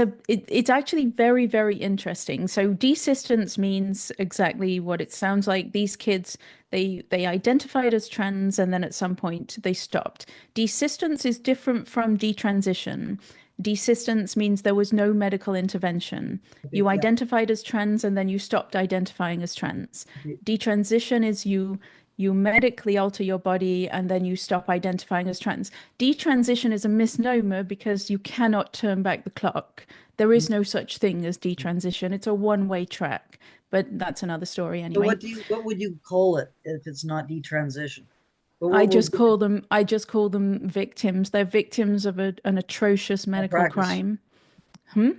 actually very, very interesting. So desistance means exactly what it sounds like. These kids, they identified as trans and then at some point they stopped. Desistance is different from detransition. Desistance means there was no medical intervention. Okay. You Yeah. identified as trans and then you stopped identifying as trans. Okay. Detransition is you medically alter your body and then you stop identifying as trans. Detransition is a misnomer because you cannot turn back the clock. There is no such thing as detransition. It's a one-way track, but that's another story So anyway. what would you call it if it's not detransition? But I what just would call them I just call them victims. They're victims of an atrocious medical malpractice? crime. Hmm?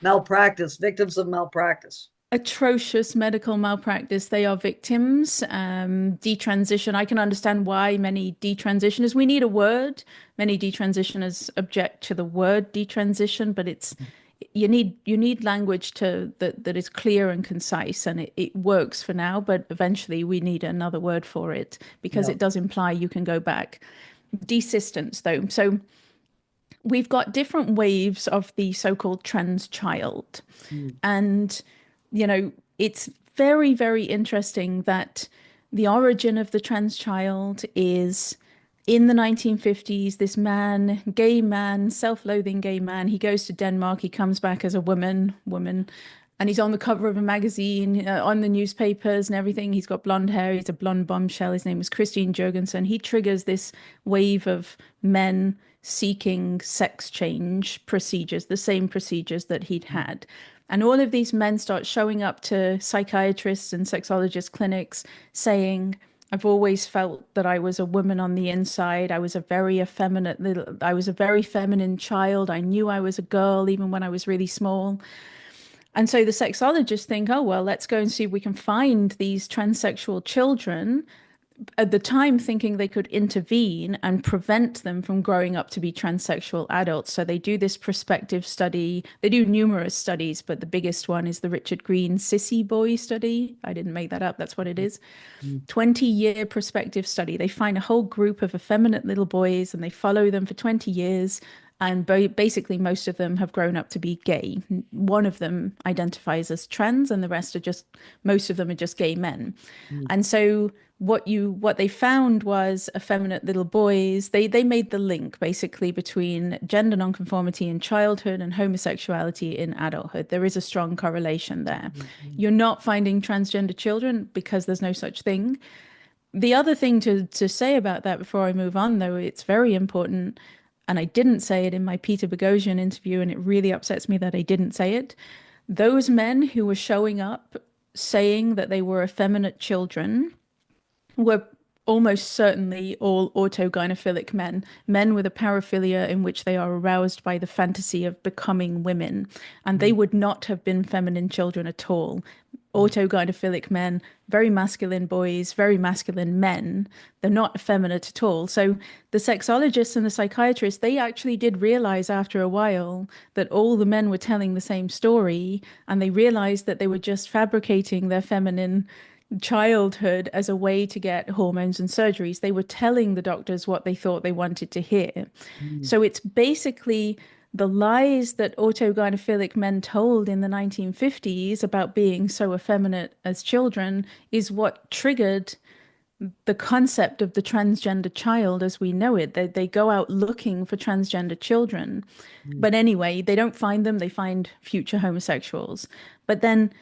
Malpractice, victims of malpractice. Atrocious medical malpractice. They are victims. Detransition. I can understand why many detransitioners, we need a word. Many detransitioners object to the word detransition, but it's you need language that is clear and concise, and it works for now, but eventually we need another word for it because Yeah. it does imply you can go back. Desistance, though. So we've got different waves of the so-called trans child. Mm. And, it's very, very interesting that the origin of the trans child is in the 1950s. This man, gay man, self-loathing gay man, he goes to Denmark, he comes back as a woman, and he's on the cover of a magazine, on the newspapers and everything. He's got blonde hair, he's a blonde bombshell. His name was Christine Jurgensen. He triggers this wave of men seeking sex change procedures, the same procedures that he'd had. And all of these men start showing up to psychiatrists and sexologist clinics saying, I've always felt that I was a woman on the inside. I was a very effeminate little, I was a very feminine child. I knew I was a girl even when I was really small. And so the sexologists think, oh, well, let's go and see if we can find these transsexual children at the time thinking they could intervene and prevent them from growing up to be transsexual adults. So they do this prospective study. They do numerous studies, but the biggest one is the Richard Green Sissy Boy study. I didn't make that up. That's what it is. Mm. 20-year prospective study. They find a whole group of effeminate little boys and they follow them for 20 years. And basically, most of them have grown up to be gay. One of them identifies as trans, and the rest are most of them are just gay men. Mm. And so what they found was effeminate little boys. They made the link basically between gender nonconformity in childhood and homosexuality in adulthood. There is a strong correlation there. Mm. You're not finding transgender children because there's no such thing. The other thing to say about that before I move on, though, it's very important, and I didn't say it in my Peter Boghossian interview, and it really upsets me that I didn't say it. Those men who were showing up saying that they were effeminate children were almost certainly all autogynephilic men, men with a paraphilia in which they are aroused by the fantasy of becoming women, and they Mm. would not have been feminine children at all. Autogynephilic men, very masculine boys, very masculine men. They're not effeminate at all. So the sexologists and the psychiatrists, they actually did realize after a while that all the men were telling the same story, and they realized that they were just fabricating their feminine childhood as a way to get hormones and surgeries. They were telling the doctors what they thought they wanted to hear. Mm. So it's basically the lies that autogynephilic men told in the 1950s about being so effeminate as children is what triggered the concept of the transgender child as we know it. They go out looking for transgender children. Mm, But anyway, they don't find them, they find future homosexuals. But then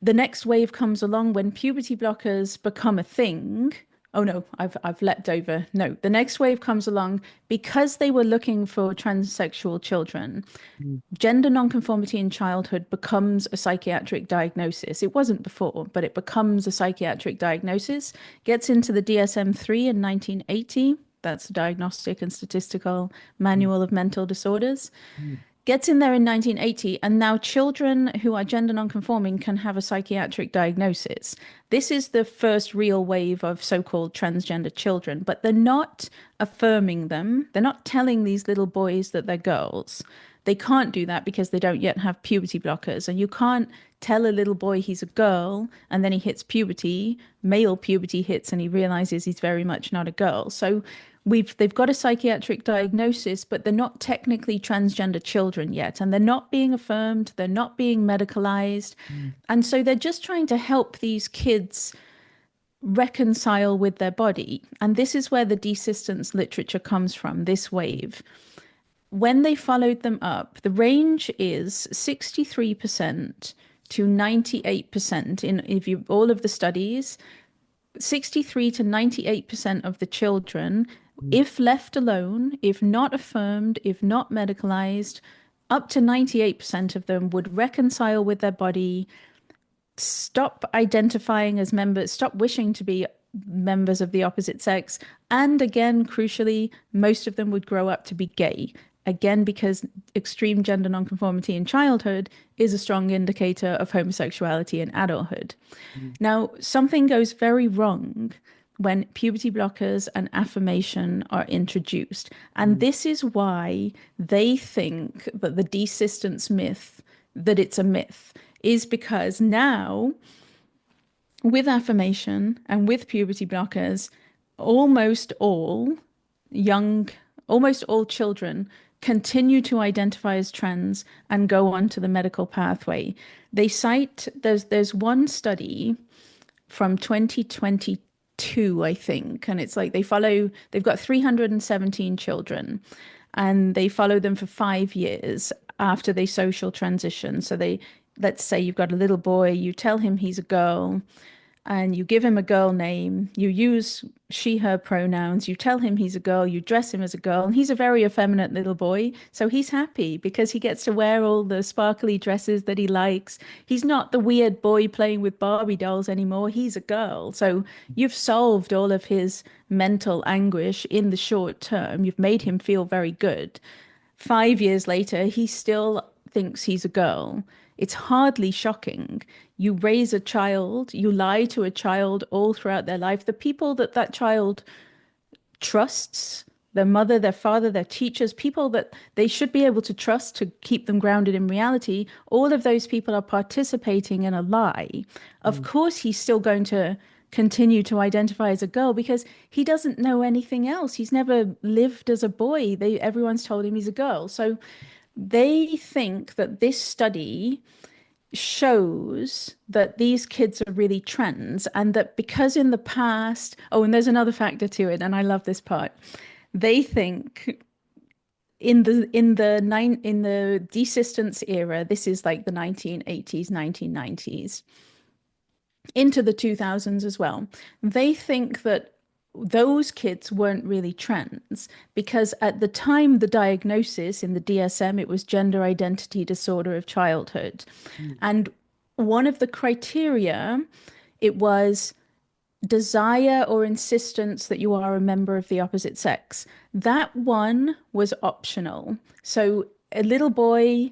the next wave comes along when puberty blockers become a thing. Oh no, I've leapt over. No, the next wave comes along because they were looking for transsexual children. mm, Gender nonconformity in childhood becomes a psychiatric diagnosis. It wasn't before, but it becomes a psychiatric diagnosis. Gets into the DSM-3 in 1980. That's the Diagnostic and Statistical mm, Manual of Mental Disorders. mm, Gets in there in 1980, and now children who are gender nonconforming can have a psychiatric diagnosis. This is the first real wave of so-called transgender children, but they're not affirming them. They're not telling these little boys that they're girls. They can't do that because they don't yet have puberty blockers. And you can't tell a little boy he's a girl and then he hits puberty, male puberty hits, and he realizes he's very much not a girl. So they've got a psychiatric diagnosis, but they're not technically transgender children yet. And they're not being affirmed, they're not being medicalized. mm, And so they're just trying to help these kids reconcile with their body. And this is where the desistance literature comes from, this wave. When they followed them up, the range is 63% to 98% in if you all of the studies, 63 to 98% of the children, mm, if left alone, if not affirmed, if not medicalized, up to 98% of them would reconcile with their body, stop identifying as members, stop wishing to be members of the opposite sex. And again, crucially, most of them would grow up to be gay. Again, because extreme gender nonconformity in childhood is a strong indicator of homosexuality in adulthood. mm, Now, something goes very wrong when puberty blockers and affirmation are introduced. And mm, this is why they think that the desistance myth, that it's a myth, is because now with affirmation and with puberty blockers, almost all young, almost all children continue to identify as trans and go on to the medical pathway. They cite there's one study from 2022, I think, and it's like they've got 317 children and they follow them for 5 years after they social transition. So let's say you've got a little boy, you tell him he's a girl, and you give him a girl name, you use she, her pronouns, you tell him he's a girl, you dress him as a girl, and he's a very effeminate little boy. So he's happy because he gets to wear all the sparkly dresses that he likes. He's not the weird boy playing with Barbie dolls anymore. He's a girl. So you've solved all of his mental anguish in the short term. You've made him feel very good. 5 years later, he still thinks he's a girl. It's hardly shocking. You raise a child, you lie to a child all throughout their life. The people that that child trusts, their mother, their father, their teachers, people that they should be able to trust to keep them grounded in reality, all of those people are participating in a lie. Of mm, course, he's still going to continue to identify as a girl because he doesn't know anything else. He's never lived as a boy. Everyone's told him he's a girl. So they think that this study shows that these kids are really trans and that because in the past, oh, and there's another factor to it, and I love this part. They think in the desistance era, this is like the 1980s, 1990s, into the 2000s as well. They think that those kids weren't really trans because at the time the diagnosis in the DSM, it was gender identity disorder of childhood. mm, And one of the criteria, it was desire or insistence that you are a member of the opposite sex. That one was optional. So a little boy,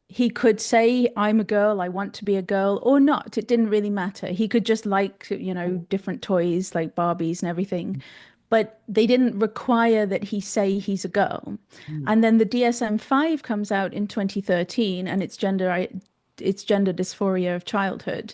he could say, I'm a girl, I want to be a girl, or not. It didn't really matter. He could just like, different toys like Barbies and everything. But they didn't require that he say he's a girl. mm, And then the DSM-5 comes out in 2013 and it's gender dysphoria of childhood.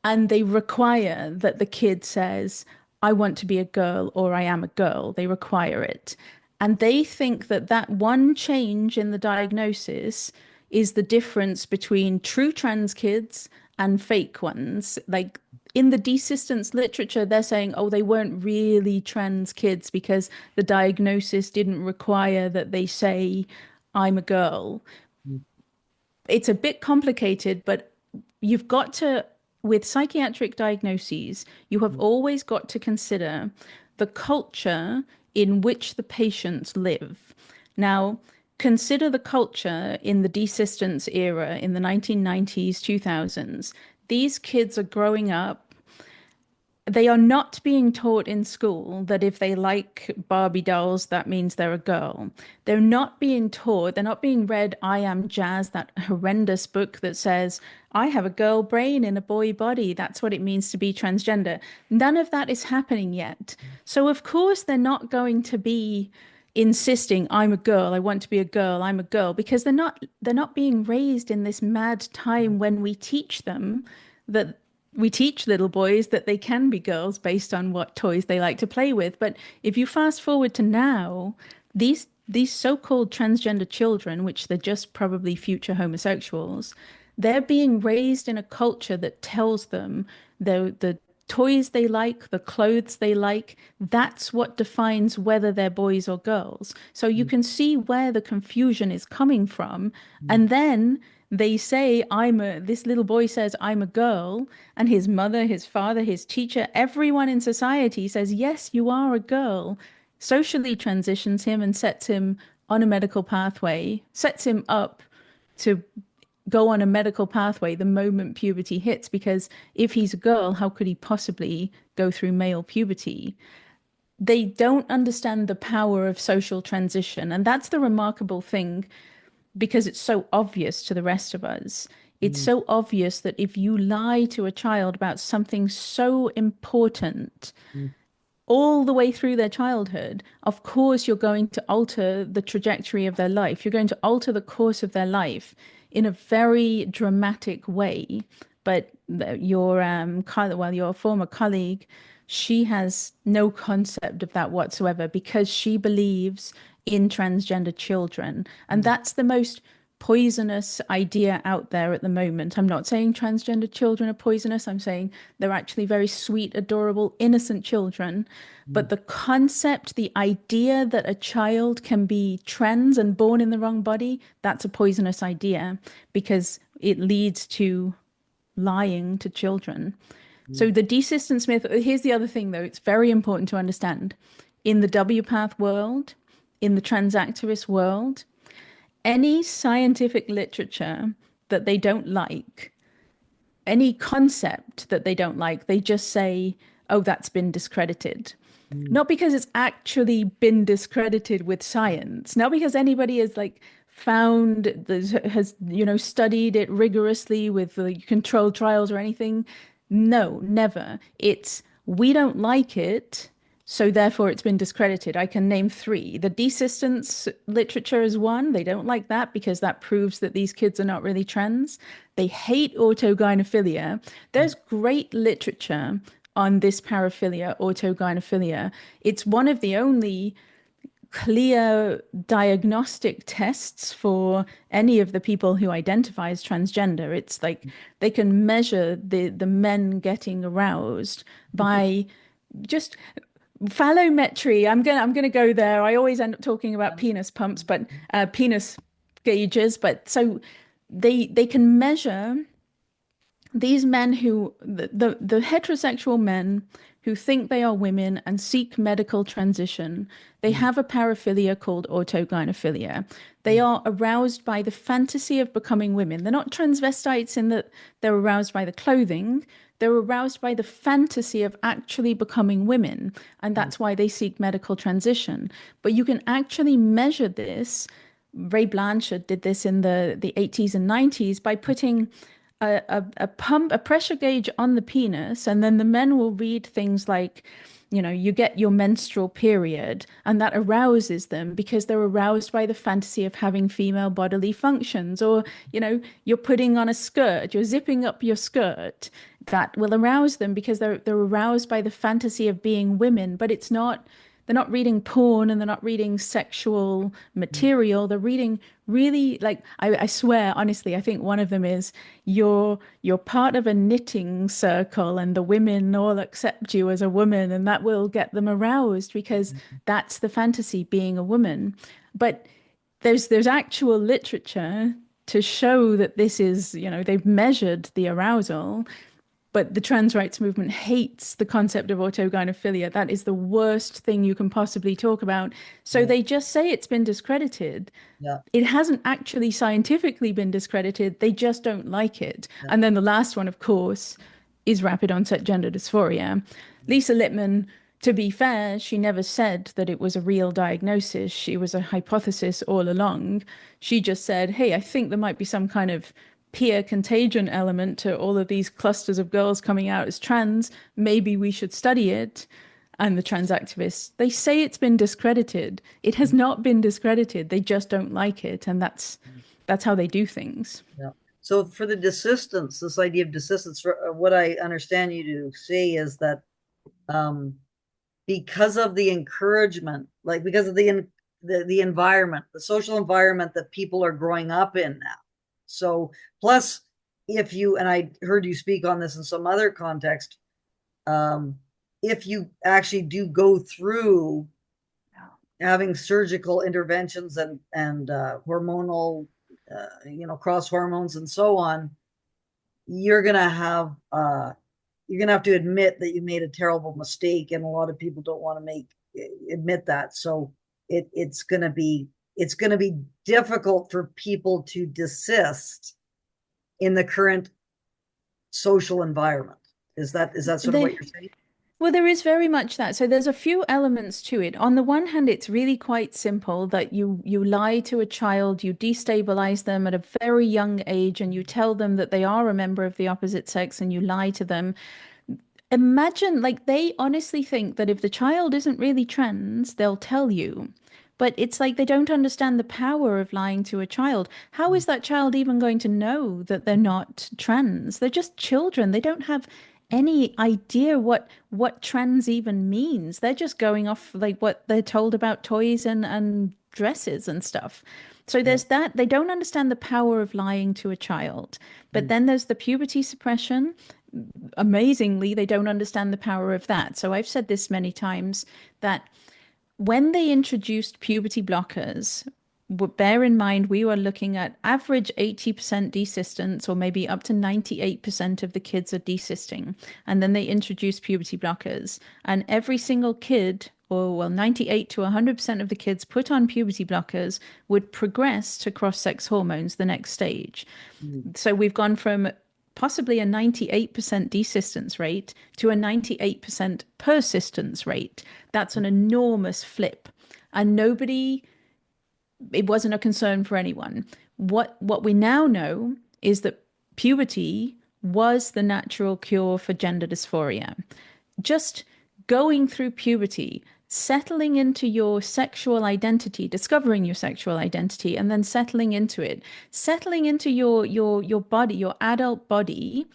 And they require that the kid says, I want to be a girl or I am a girl. They require it. And they think that that one change in the diagnosis is the difference between true trans kids and fake ones. Like in the desistance literature, they're saying, oh, they weren't really trans kids because the diagnosis didn't require that they say, I'm a girl. It's a bit complicated, but you've got to, with psychiatric diagnoses, you have always got to consider the culture in which the patients live. Now, consider the culture in the desistance era in the 1990s, 2000s. These kids are growing up, they are not being taught in school that if they like Barbie dolls, that means they're a girl. They're not being taught, they're not being read I Am Jazz, that horrendous book that says, I have a girl brain in a boy body. That's what it means to be transgender. None of that is happening yet. So, of course, they're not going to be insisting I'm a girl, I want to be a girl, I'm a girl, because they're not being raised in this mad time when we teach them that we teach little boys that they can be girls based on what toys they like to play with. But if you fast forward to now, these so-called transgender children, which they're just probably future homosexuals, they're being raised in a culture that tells them the toys they like, the clothes they like, that's what defines whether they're boys or girls. So you can see where the confusion is coming from. And then they say, this little boy says, I'm a girl, and his mother, his father, his teacher, everyone in society says, yes, you are a girl, socially transitions him and sets him on a medical pathway, sets him up to go on a medical pathway the moment puberty hits, because if he's a girl, how could he possibly go through male puberty? They don't understand the power of social transition. And that's the remarkable thing, because it's so obvious to the rest of us. It's so obvious that if you lie to a child about something so important all the way through their childhood, of course, you're going to alter the trajectory of their life. You're going to alter the course of their life in a very dramatic way. But your former colleague, she has no concept of that whatsoever because she believes in transgender children. And that's the most poisonous idea out there at the moment. I'm not saying transgender children are poisonous. I'm saying they're actually very sweet, adorable, innocent children. But the concept, the idea that a child can be trans and born in the wrong body, that's a poisonous idea because it leads to lying to children. So the desistance myth, here's the other thing though, it's very important to understand. In the WPATH world, in the transactivist world, any scientific literature that they don't like, any concept that they don't like, they just say, oh, that's been discredited. Not because it's actually been discredited with science, not because anybody has studied it rigorously with controlled trials or anything. No, never. It's we don't like it, so therefore it's been discredited. I can name three. The desistance literature is one. They don't like that because that proves that these kids are not really trans. They hate autogynephilia. There's great literature on this paraphilia, autogynephilia. It's one of the only clear diagnostic tests for any of the people who identify as transgender. It's like they can measure the men getting aroused by just phallometry. I'm gonna go there. I always end up talking about penis pumps, but penis gauges. But so they can measure these men the heterosexual men who think they are women and seek medical transition. They have a paraphilia called autogynephilia. They are aroused by the fantasy of becoming women. They're not transvestites in that they're aroused by the clothing. They're aroused by the fantasy of actually becoming women. And that's why they seek medical transition. But you can actually measure this. Ray Blanchard did this in the 80s and 90s by putting a pressure gauge on the penis, and then the men will read things like, you get your menstrual period, and that arouses them because they're aroused by the fantasy of having female bodily functions. Or, you're putting on a skirt, you're zipping up your skirt. That will arouse them because they're aroused by the fantasy of being women, but it's not they're not reading porn and they're not reading sexual material. They're reading really like I swear, honestly, I think one of them is you're part of a knitting circle and the women all accept you as a woman and that will get them aroused because that's the fantasy, being a woman. But there's actual literature to show that this is, they've measured the arousal, but the trans rights movement hates the concept of autogynephilia. That is the worst thing you can possibly talk about. So Yeah. they just say it's been discredited. Yeah. It hasn't actually scientifically been discredited. They just don't like it. Yeah. And then the last one, of course, is rapid onset gender dysphoria. Lisa Lippman, to be fair, she never said that it was a real diagnosis. She was a hypothesis all along. She just said, hey, I think there might be some kind of peer contagion element to all of these clusters of girls coming out as trans. Maybe we should study it. And the trans activists, they say it's been discredited. It has not been discredited. They just don't like it. And that's how they do things. Yeah. So for the desistance, this idea of desistance, for what I understand you to say is that um, because of the encouragement, like because of the environment, the social environment that people are growing up in now. So plus, if you, and I heard you speak on this in some other context, um, if you actually do go through having surgical interventions and hormonal, cross hormones and so on, you're gonna have to admit that you made a terrible mistake, and a lot of people don't want to admit that. So it's gonna be difficult for people to desist in the current social environment. Is that sort of what They, you're saying? well, there is very much that. So there's a few elements to it. On the one hand, it's really quite simple that you lie to a child, you destabilize them at a very young age, and you tell them that they are a member of the opposite sex, and you lie to them. Imagine, like, they honestly think that if the child isn't really trans, they'll tell you. But it's like they don't understand the power of lying to a child. How is that child even going to know that they're not trans? They're just children. They don't have any idea what trans even means. They're just going off like what they're told about toys and dresses and stuff. So Yeah. there's that. They don't understand the power of lying to a child. But then there's the puberty suppression. Amazingly, they don't understand the power of that. So I've said this many times that when they introduced puberty blockers, bear in mind we were looking at average 80% desistance, or maybe up to 98% of the kids are desisting. And then they introduced puberty blockers, and every single kid, or well, 98 to 100% of the kids put on puberty blockers would progress to cross-sex hormones the next stage. So we've gone from possibly a 98% desistance rate to a 98% persistence rate. That's an enormous flip. And it wasn't a concern for anyone. What we now know is that puberty was the natural cure for gender dysphoria. Just going through puberty, settling into your sexual identity, discovering your sexual identity, and then settling into it, settling into your body, your adult body,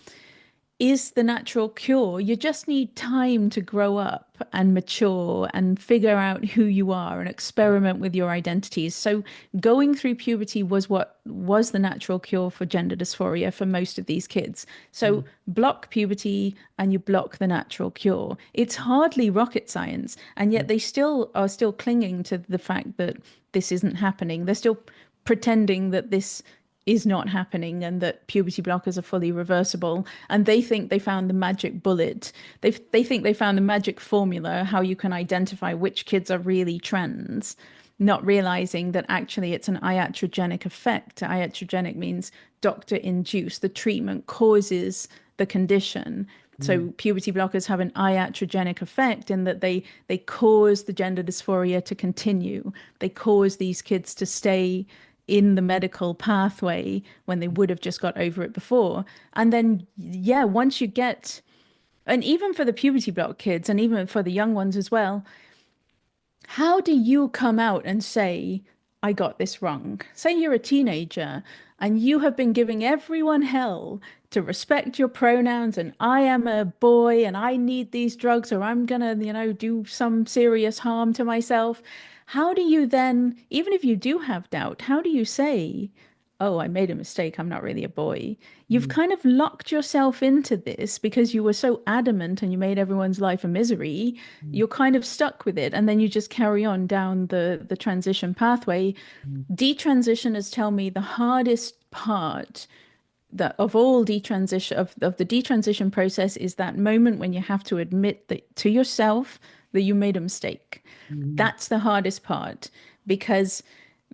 is the natural cure. You just need time to grow up and mature and figure out who you are and experiment with your identities. So going through puberty was what was the natural cure for gender dysphoria for most of these kids. So block puberty and you block the natural cure. It's hardly rocket science, and yet they still are clinging to the fact that this isn't happening. They're still pretending that this is not happening and that puberty blockers are fully reversible, and they think they found the magic bullet. They think they found the magic formula how you can identify which kids are really trans, not realizing that actually it's an iatrogenic effect. Iatrogenic means doctor induced. The treatment causes the condition. So puberty blockers have an iatrogenic effect in that they cause the gender dysphoria to continue. They cause these kids to stay in the medical pathway when they would have just got over it before. And then, yeah, once you get, and even for the puberty block kids and even for the young ones as well, how do you come out and say, I got this wrong? Say you're a teenager and you have been giving everyone hell to respect your pronouns and I am a boy and I need these drugs or I'm gonna, do some serious harm to myself. How do you then, even if you do have doubt, how do you say, oh, I made a mistake, I'm not really a boy? You've Mm, kind of locked yourself into this because you were so adamant and you made everyone's life a misery. mm, You're kind of stuck with it, and then you just carry on down the transition pathway. mm, Detransitioners tell me the hardest part that of all detransition of the detransition process is that moment when you have to admit that to yourself that you made a mistake. mm, That's the hardest part because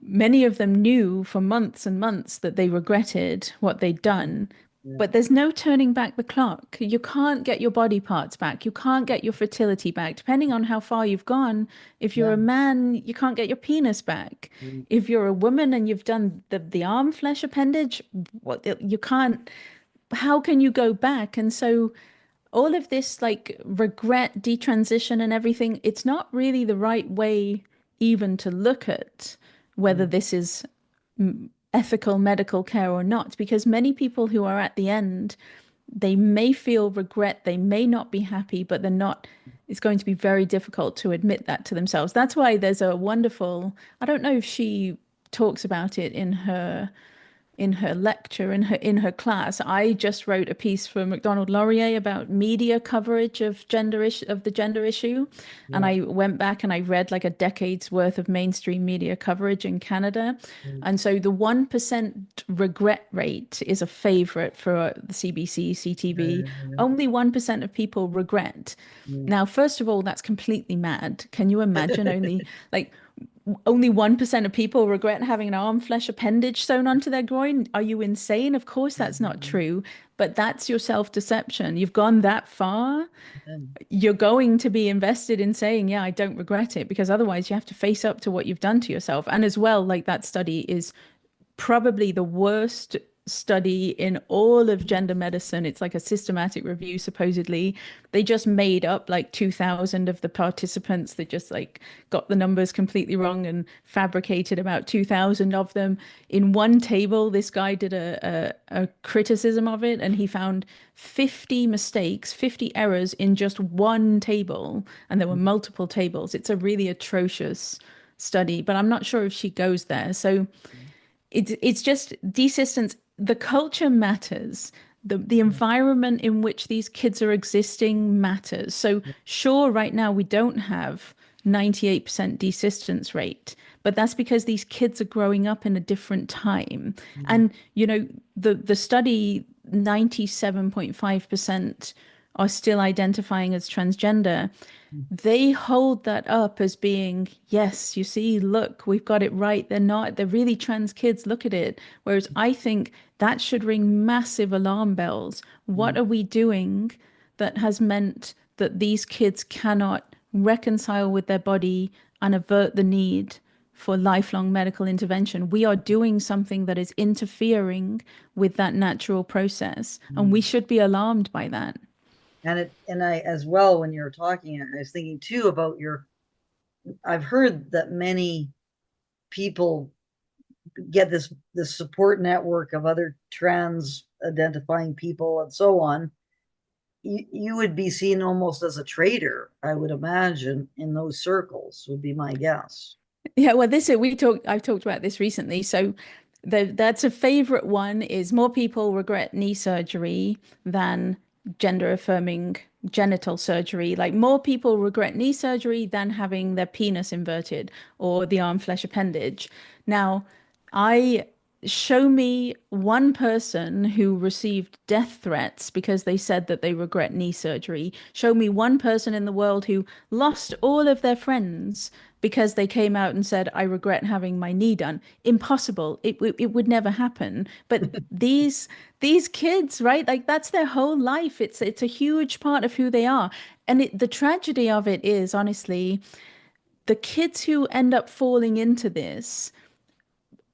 many of them knew for months and months that they regretted what they'd done. yeah, But there's no turning back the clock. You can't get your body parts back. You can't get your fertility back, depending on how far you've gone. If you're yeah, a man, you can't get your penis back. mm, If you're a woman and you've done the arm flesh appendage, what you can't, how can you go back? And so all of this like regret, detransition and everything, it's not really the right way even to look at whether mm, this is ethical medical care or not, because many people who are at the end, they may feel regret, they may not be happy, but they're not, it's going to be very difficult to admit that to themselves. That's why there's a wonderful, I don't know if she talks about it in her lecture in her class. I just wrote a piece for MacDonald Laurier about media coverage of the gender issue, and yeah, I went back and I read like a decade's worth of mainstream media coverage in Canada. mm, And so the 1% regret rate is a favorite for the CBC, yeah, CTV. yeah, Only 1% of people regret. yeah, Now, first of all, that's completely mad. Can you imagine like only 1% of people regret having an arm flesh appendage sewn onto their groin? Are you insane? Of course, that's not mm, true, but that's your self-deception. You've gone that far. yeah, You're going to be invested in saying, yeah, I don't regret it, because otherwise you have to face up to what you've done to yourself. And as well, like that study is probably the worst study in all of gender medicine. It's like a systematic review, supposedly. They just made up like 2,000 of the participants. They just like got the numbers completely wrong and fabricated about 2,000 of them. In one table, this guy did a criticism of it, and he found 50 mistakes, 50 errors in just one table. And there were multiple tables. It's a really atrocious study, but I'm not sure if she goes there. So it's just desistance. The culture matters. The environment in which these kids are existing matters. So sure, right now we don't have 98% desistance rate, but that's because these kids are growing up in a different time. mm, And the study, 97.5% are still identifying as transgender. mm, They hold that up as being, yes, you see, look, we've got it right. They're not, they're really trans kids. Look at it. Whereas I think that should ring massive alarm bells. What mm, are we doing that has meant that these kids cannot reconcile with their body and avert the need for lifelong medical intervention? We are doing something that is interfering with that natural process, and we mm. should be alarmed by that. And I as well, when you were talking, I was thinking too about I've heard that many people get this support network of other trans identifying people and so on. You would be seen almost as a traitor, I would imagine, in those circles, would be my guess. Yeah, well, I've talked about this recently. So that's a favorite one is more people regret knee surgery than gender affirming genital surgery. Like more people regret knee surgery than having their penis inverted or the arm flesh appendage. Now, I show me one person who received death threats because they said that they regret knee surgery. Show me one person in the world who lost all of their friends because they came out and said, I regret having my knee done. Impossible. It would never happen. But these kids, right? Like that's their whole life. It's a huge part of who they are. And the tragedy of it is, honestly, the kids who end up falling into this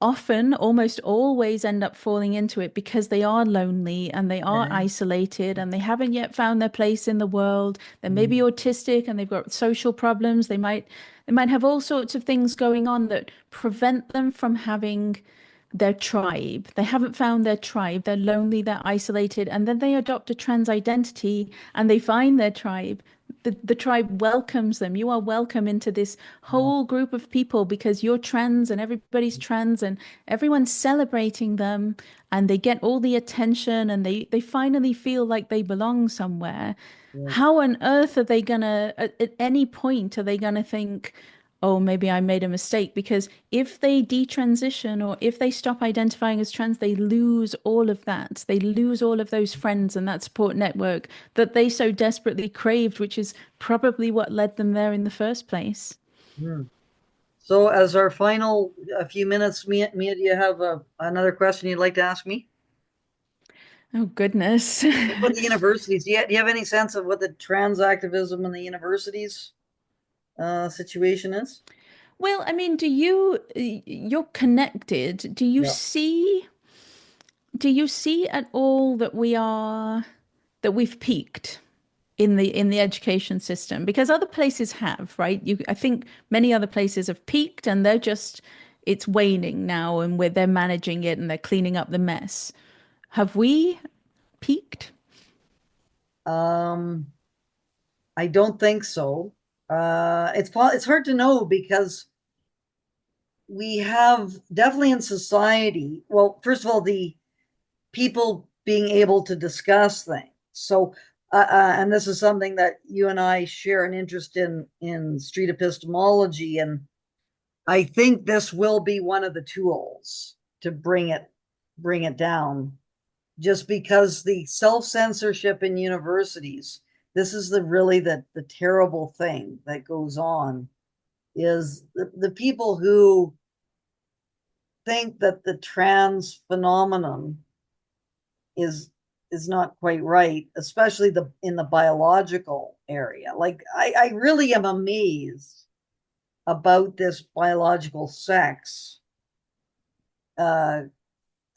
often, almost always end up falling into it because they are lonely and they are Okay. isolated and they haven't yet found their place in the world. They may be Mm, autistic and they've got social problems. They might have all sorts of things going on that prevent them from having their tribe. They haven't found their tribe. They're lonely, they're isolated, and then they adopt a trans identity and they find their tribe. The tribe welcomes them. You are welcome into this whole group of people because you're trans and everybody's trans and everyone's celebrating them and they get all the attention and they finally feel like they belong somewhere. Yeah. How on earth are they gonna, at any point, are they gonna think, oh, maybe I made a mistake? Because if they detransition or if they stop identifying as trans, they lose all of that. They lose all of those friends and that support network that they so desperately craved, which is probably what led them there in the first place. Hmm. So, as our final a few minutes, Mia, do you have another question you'd like to ask me? Oh, goodness. What about the universities? Do you have any sense of what the trans activism in the universities situation is? Well, I mean, you're connected. Yeah. Do you see at all that that we've peaked in the education system? Because other places have, right? I think many other places have peaked and it's waning now and where they're managing it and they're cleaning up the mess. Have we peaked? Um, I don't think so. It's hard to know because we have definitely in society. Well, first of all, the people being able to discuss things. So, and this is something that you and I share an interest in street epistemology, and I think this will be one of the tools to bring it down. Just because the self-censorship in universities, this is the terrible thing that goes on is the people who think that the trans phenomenon is is not quite right, especially in the biological area. Like I really am amazed about this biological sex uh,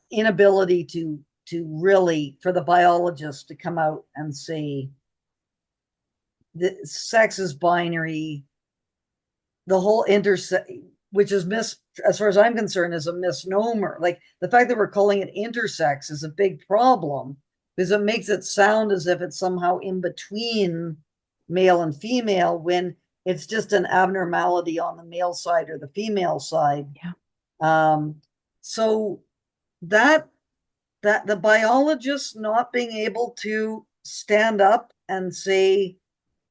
inability to really for the biologists to come out and say the sex is binary, the whole intersex, which is as far as I'm concerned, is a misnomer. Like the fact that we're calling it intersex is a big problem because it makes it sound as if it's somehow in between male and female when it's just an abnormality on the male side or the female side. Yeah. Um, so that the biologists not being able to stand up and say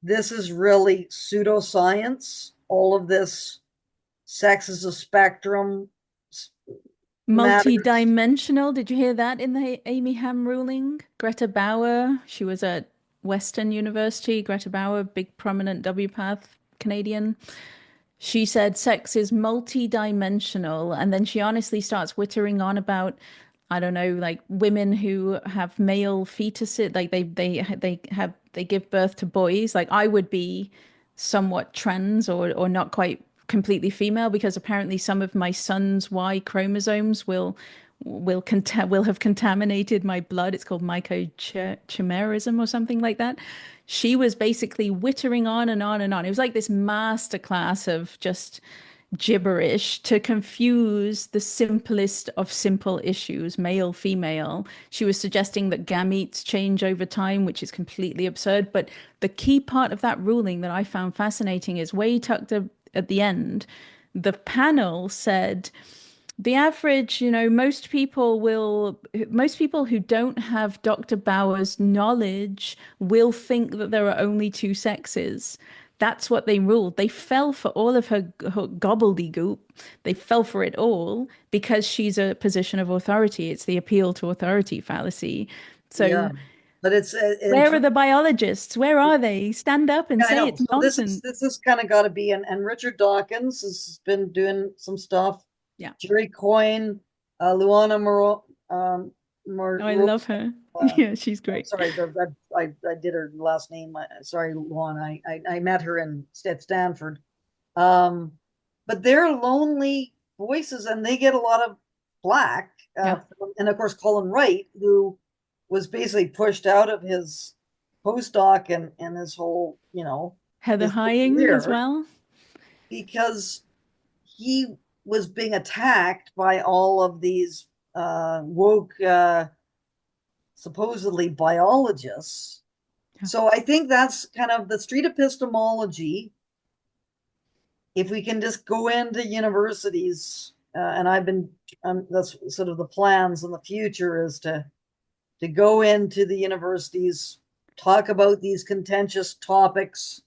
this is really pseudoscience, all of this sex is a spectrum matters. Multi-dimensional. Did you hear that in the Amy Ham ruling? Greta Bauer, she was at Western University. Greta Bauer, big prominent WPATH Canadian. She said sex is multi-dimensional, and then she honestly starts whittering on about, I don't know, like women who have male fetuses, like they give birth to boys. Like I would be somewhat trans or not quite completely female because apparently some of my son's Y chromosomes will have contaminated my blood. It's called mycochimerism or something like that. She was basically whittering on and on and on. It was like this masterclass of just gibberish to confuse the simplest of simple issues, male, female. She was suggesting that gametes change over time, which is completely absurd. But the key part of that ruling that I found fascinating is way tucked at the end. The panel said the average, most people who don't have Dr. Bauer's knowledge will think that there are only two sexes. That's what they ruled. They fell for all of her gobbledygook. They fell for it all because she's a position of authority. It's the appeal to authority fallacy. Yeah, So but it's in where are the biologists? Where are they? Stand up and yeah, I say know. it's So nonsense. this is kind of got to be and Richard Dawkins has been doing some stuff. Yeah. Jerry Coyne, Luana Moro, Oh, I Moro, love her. uh, Yeah, she's great. sorry, I did her last name. Sorry, Luana. I met her at Stanford. Um, but they're lonely voices, and they get a lot of flack. Yeah. And of course, Colin Wright, who was basically pushed out of his postdoc and his whole, Heather his whole Hying as career well. because he was being attacked by all of these woke, supposedly biologists. Yeah. So I think that's kind of the street epistemology. If we can just go into universities, and I've been, that's sort of the plans in the future, is to go into the universities, talk about these contentious topics,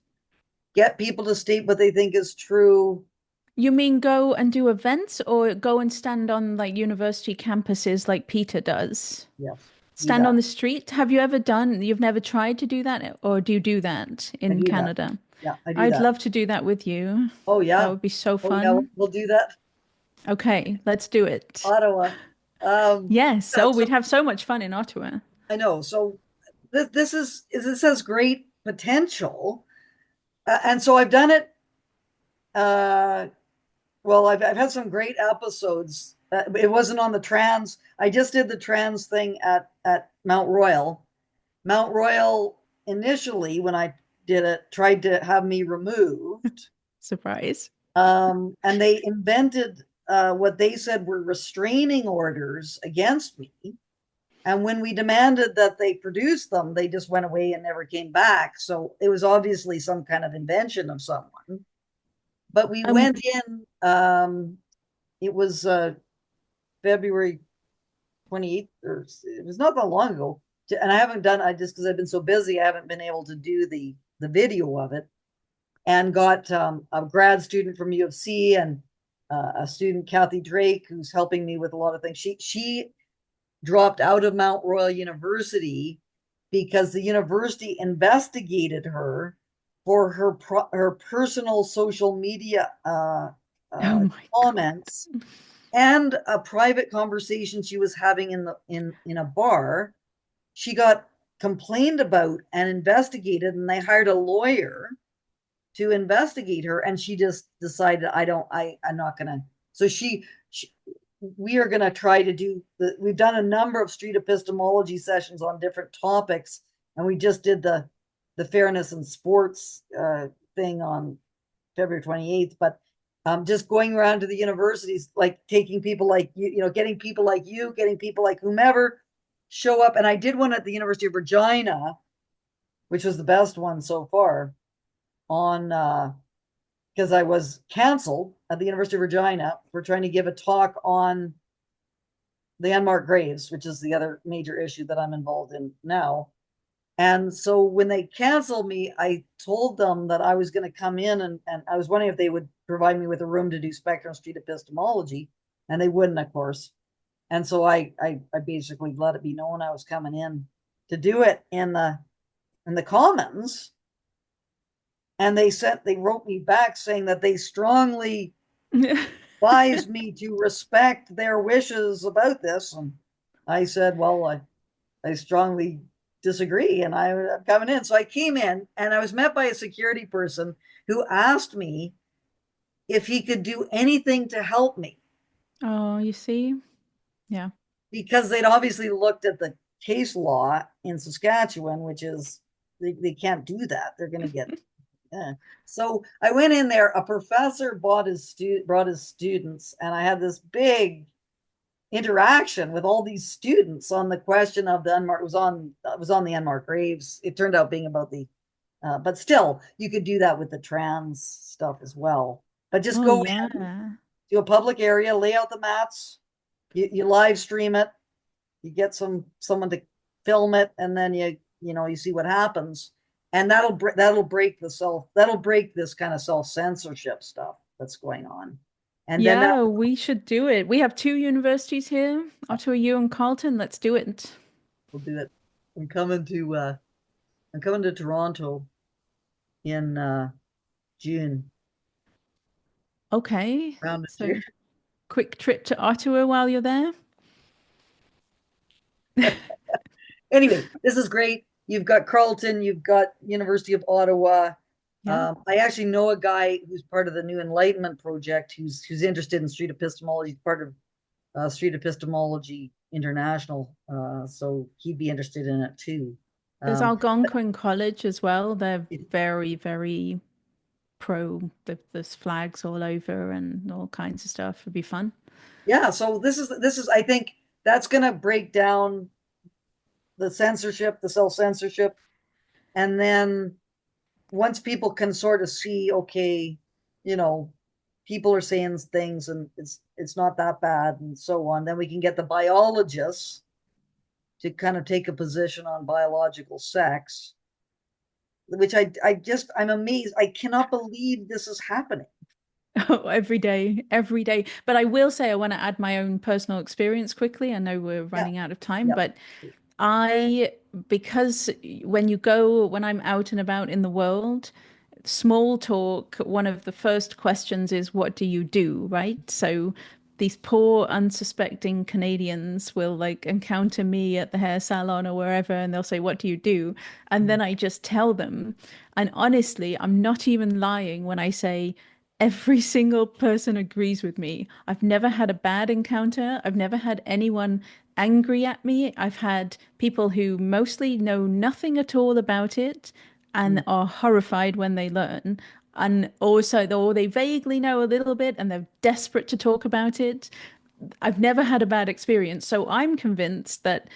get people to state what they think is true. You mean go and do events or go and stand on like university campuses like Peter does? Yes, do Stand that. on the street? Have you ever done, you've never tried to do that, or do you do that I in do that. Canada? Yeah, I do I'd that. love to do that with you. Oh That yeah. would be so Oh yeah, fun. we'll do that. Okay, let's do it. Ottawa. Yes. Yeah, Oh, so we'd have so much fun in Ottawa. I know. So this has great potential, and so I've done it. Uh, well, I've had some great episodes. It wasn't on the trans. I just did the trans thing at Mount Royal. Mount Royal initially, when I did it, tried to have me removed, Surprise. and they invented what they said were restraining orders against me. And when we demanded that they produce them, they just went away and never came back. So it was obviously some kind of invention of someone. But we Um, went in, it was February 28th, or it was not that long ago. And I haven't done, I just because I've been so busy, I haven't been able to do the video of it. And got a grad student from U of C and a student, Kathy Drake, who's helping me with a lot of things. She dropped out of Mount Royal University because the university investigated her for her personal social media oh my comments and a private conversation she was having in a bar. She got complained about and investigated, and they hired a lawyer to investigate her, and she just decided I'm not gonna. So she we are going to try to do we've done a number of street epistemology sessions on different topics, and we just did the fairness in sports thing on February 28th. But just going around to the universities, like taking people like getting people like you, getting people like whomever show up. And I did one at the University of Regina, which was the best one so far, on because I was canceled at the University of Regina for trying to give a talk on the unmarked graves, which is the other major issue that I'm involved in now. And so when they canceled me, I told them that I was going to come in, and I was wondering if they would provide me with a room to do Spectrum Street Epistemology, and they wouldn't, of course. And so I basically let it be known I was coming in to do it in the Commons, and they wrote me back saying that they strongly God. advised me to respect their wishes about this. And I said, well, I strongly disagree, and I'm coming in. So I came in, and I was met by a security person who asked me if he could do anything to help me, Oh, you see? Yeah. because they'd obviously looked at the case law in Saskatchewan, which is they can't do that. They're going to get. Yeah. So I went in there. A professor brought his students, and I had this big interaction with all these students on the question of the unmarked. It was on the unmarked graves. It turned out being about the, but still, you could do that with the trans stuff as well. But just Oh, go in yeah. to a public area, lay out the mats, you live stream it, you get someone to film it, and then you see what happens, and that'll break this kind of self-censorship stuff that's going on, and then that Yeah, we should do it. We have two universities here, Ottawa U and Carleton. Let's do it. will do it. I'm coming to uh I'm coming to Toronto in June, Okay. around this year. So, quick trip to Ottawa while you're there. Anyway, this is great. You've got Carleton, you've got University of Ottawa. Yeah. I actually know a guy who's part of the New Enlightenment project, who's interested in street epistemology, part of Street Epistemology International. So he'd be interested in it too. There's Um, Algonquin College as well. They're very, very there's flags all over and all kinds of stuff. It'd be fun. Yeah, so this is I think that's going to break down the censorship, the self-censorship, and then once people can sort of see, okay, you know, people are saying things and it's not that bad and so on, then we can get the biologists to kind of take a position on biological sex, which I'm amazed. I cannot believe this is happening. Oh, every day, every day. But I will say I want to add my own personal experience quickly. I know we're Yeah, running out of time, yeah. but because when I'm out and about in the world, small talk, one of the first questions is, what do you do? Right? So these poor, unsuspecting Canadians will like encounter me at the hair salon or wherever, and they'll say, what do you do? And then I just tell them. And honestly, I'm not even lying when I say, every single person agrees with me. I've never had a bad encounter. I've never had anyone angry at me. I've had people who mostly know nothing at all about it and are horrified when they learn. And also, or they vaguely know a little bit and they're desperate to talk about it. I've never had a bad experience. So I'm convinced that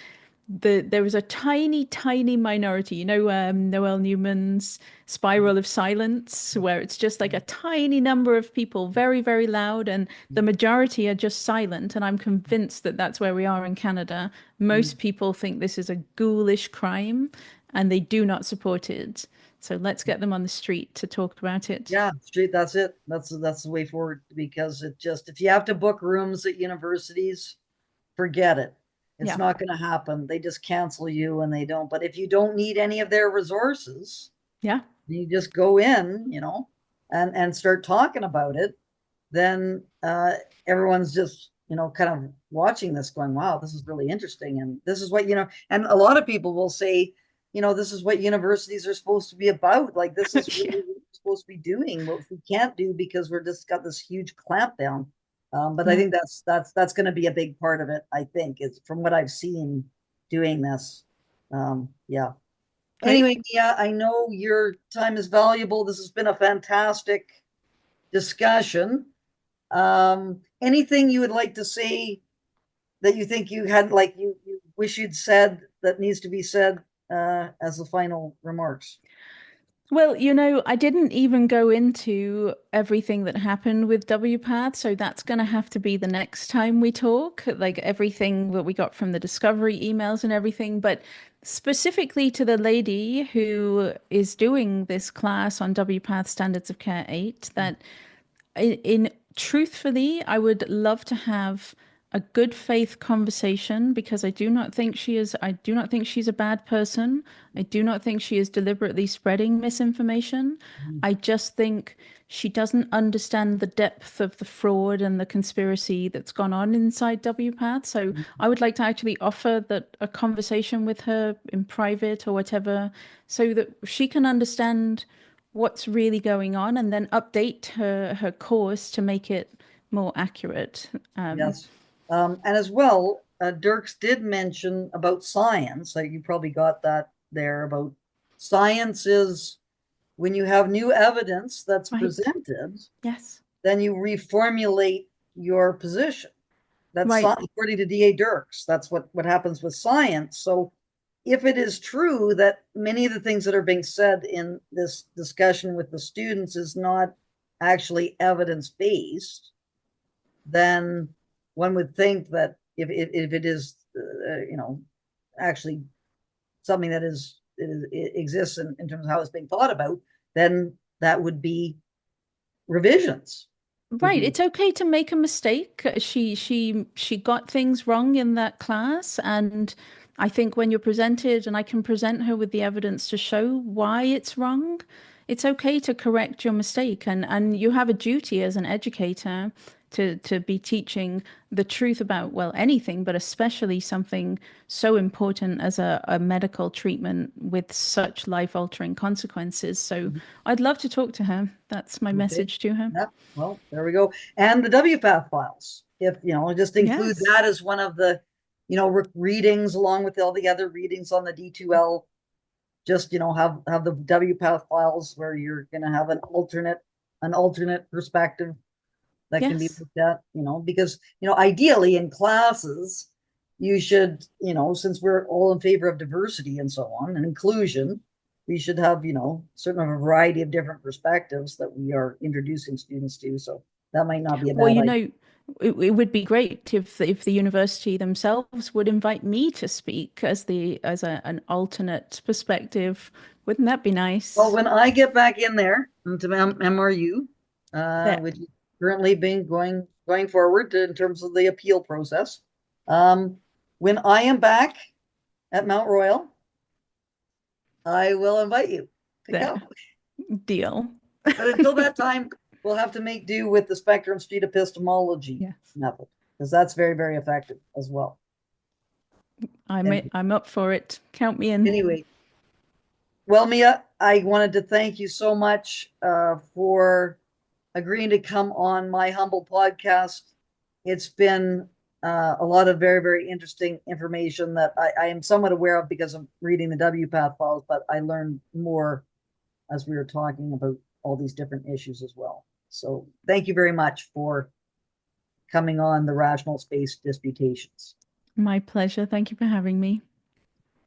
there was a tiny, tiny minority, Noel Newman's Spiral of Silence, where it's just like a tiny number of people, very, very loud, and the majority are just silent. And I'm convinced that that's where we are in Canada. Most people think this is a ghoulish crime and they do not support it. So let's get them on the street to talk about it. Yeah, street. That's it. That's the way forward because it just if you have to book rooms at universities, forget it. It's Yeah. not going to happen. They just cancel you and they don't. But if you don't need any of their resources, Yeah. you just go in, and start talking about it. Then everyone's just kind of watching this, going, "Wow, this is really interesting," and this is what And a lot of people will say, this is what universities are supposed to be about. Like this is really Yeah. what we're supposed to be doing. What we can't do because we're just got this huge clamp down. But I Yeah. think that's going to be a big part of it. I think is from what I've seen doing this. Yeah. Great. Anyway, yeah, I know your time is valuable. This has been a fantastic discussion. Anything you would like to say that you think you had, like you wish you'd said that needs to be said as the final remarks? Well, I didn't even go into everything that happened with WPATH, so that's going to have to be the next time we talk, like everything that we got from the discovery emails and everything. But specifically to the lady who is doing this class on WPATH Standards of Care 8, that in truthfully, I would love to have a good faith conversation because I do not think she's a bad person. I do not think she is deliberately spreading misinformation. I just think she doesn't understand the depth of the fraud and the conspiracy that's gone on inside WPATH. So I would like to actually offer that a conversation with her in private or whatever so that she can understand what's really going on and then update her course to make it more accurate. Yes. And as well, Dirks did mention about science. Like you probably got that there about science is when you have new evidence that's Right. presented, Yes. then you reformulate your position. That's Right. according to D.A. Dirks. That's what happens with science. So if it is true that many of the things that are being said in this discussion with the students is not actually evidence based, then one would think that if it is, actually something that it exists in terms of how it's being thought about, then that would be revisions. Would Right. be It's okay to make a mistake. She got things wrong in that class, and I think when you're presented and I can present her with the evidence to show why it's wrong, it's okay to correct your mistake, and you have a duty as an educator to be teaching the truth about, well, anything, but especially something so important as a medical treatment with such life-altering consequences. So I'd love to talk to her. That's my okay. message to her. Yeah. Well, there we go. And the WPATH files, if just include Yes. that as one of the readings along with all the other readings on the D2L. Just have the WPATH files where you're going to have an alternate an alternate perspective that can be Yes. looked at, because, ideally in classes, you should, since we're all in favor of diversity and so on and inclusion, we should have, certain a variety of different perspectives that we are introducing students to. So that might not be a Well, bad idea. it would be great if the university themselves would invite me to speak as an alternate perspective. Wouldn't that be Well, nice? when I get back in there into MRU, There, which is currently being going forward in terms of the appeal process, um, when I am back at Mount Royal, I will invite you to there, come. deal. But until that time, we'll have to make do with the Spectrum Street Epistemology Yes, method, because that's very, very effective as well. And I'm up for it. Count me in. anyway, well, Mia, I wanted to thank you so much for agreeing to come on my humble podcast. It's been a lot of very, very interesting information that I am somewhat aware of because I'm reading the WPATH files, but I learned more as we were talking about all these different issues as well. So thank you very much for coming on the Rational Space Disputations. My pleasure. Thank you for having me.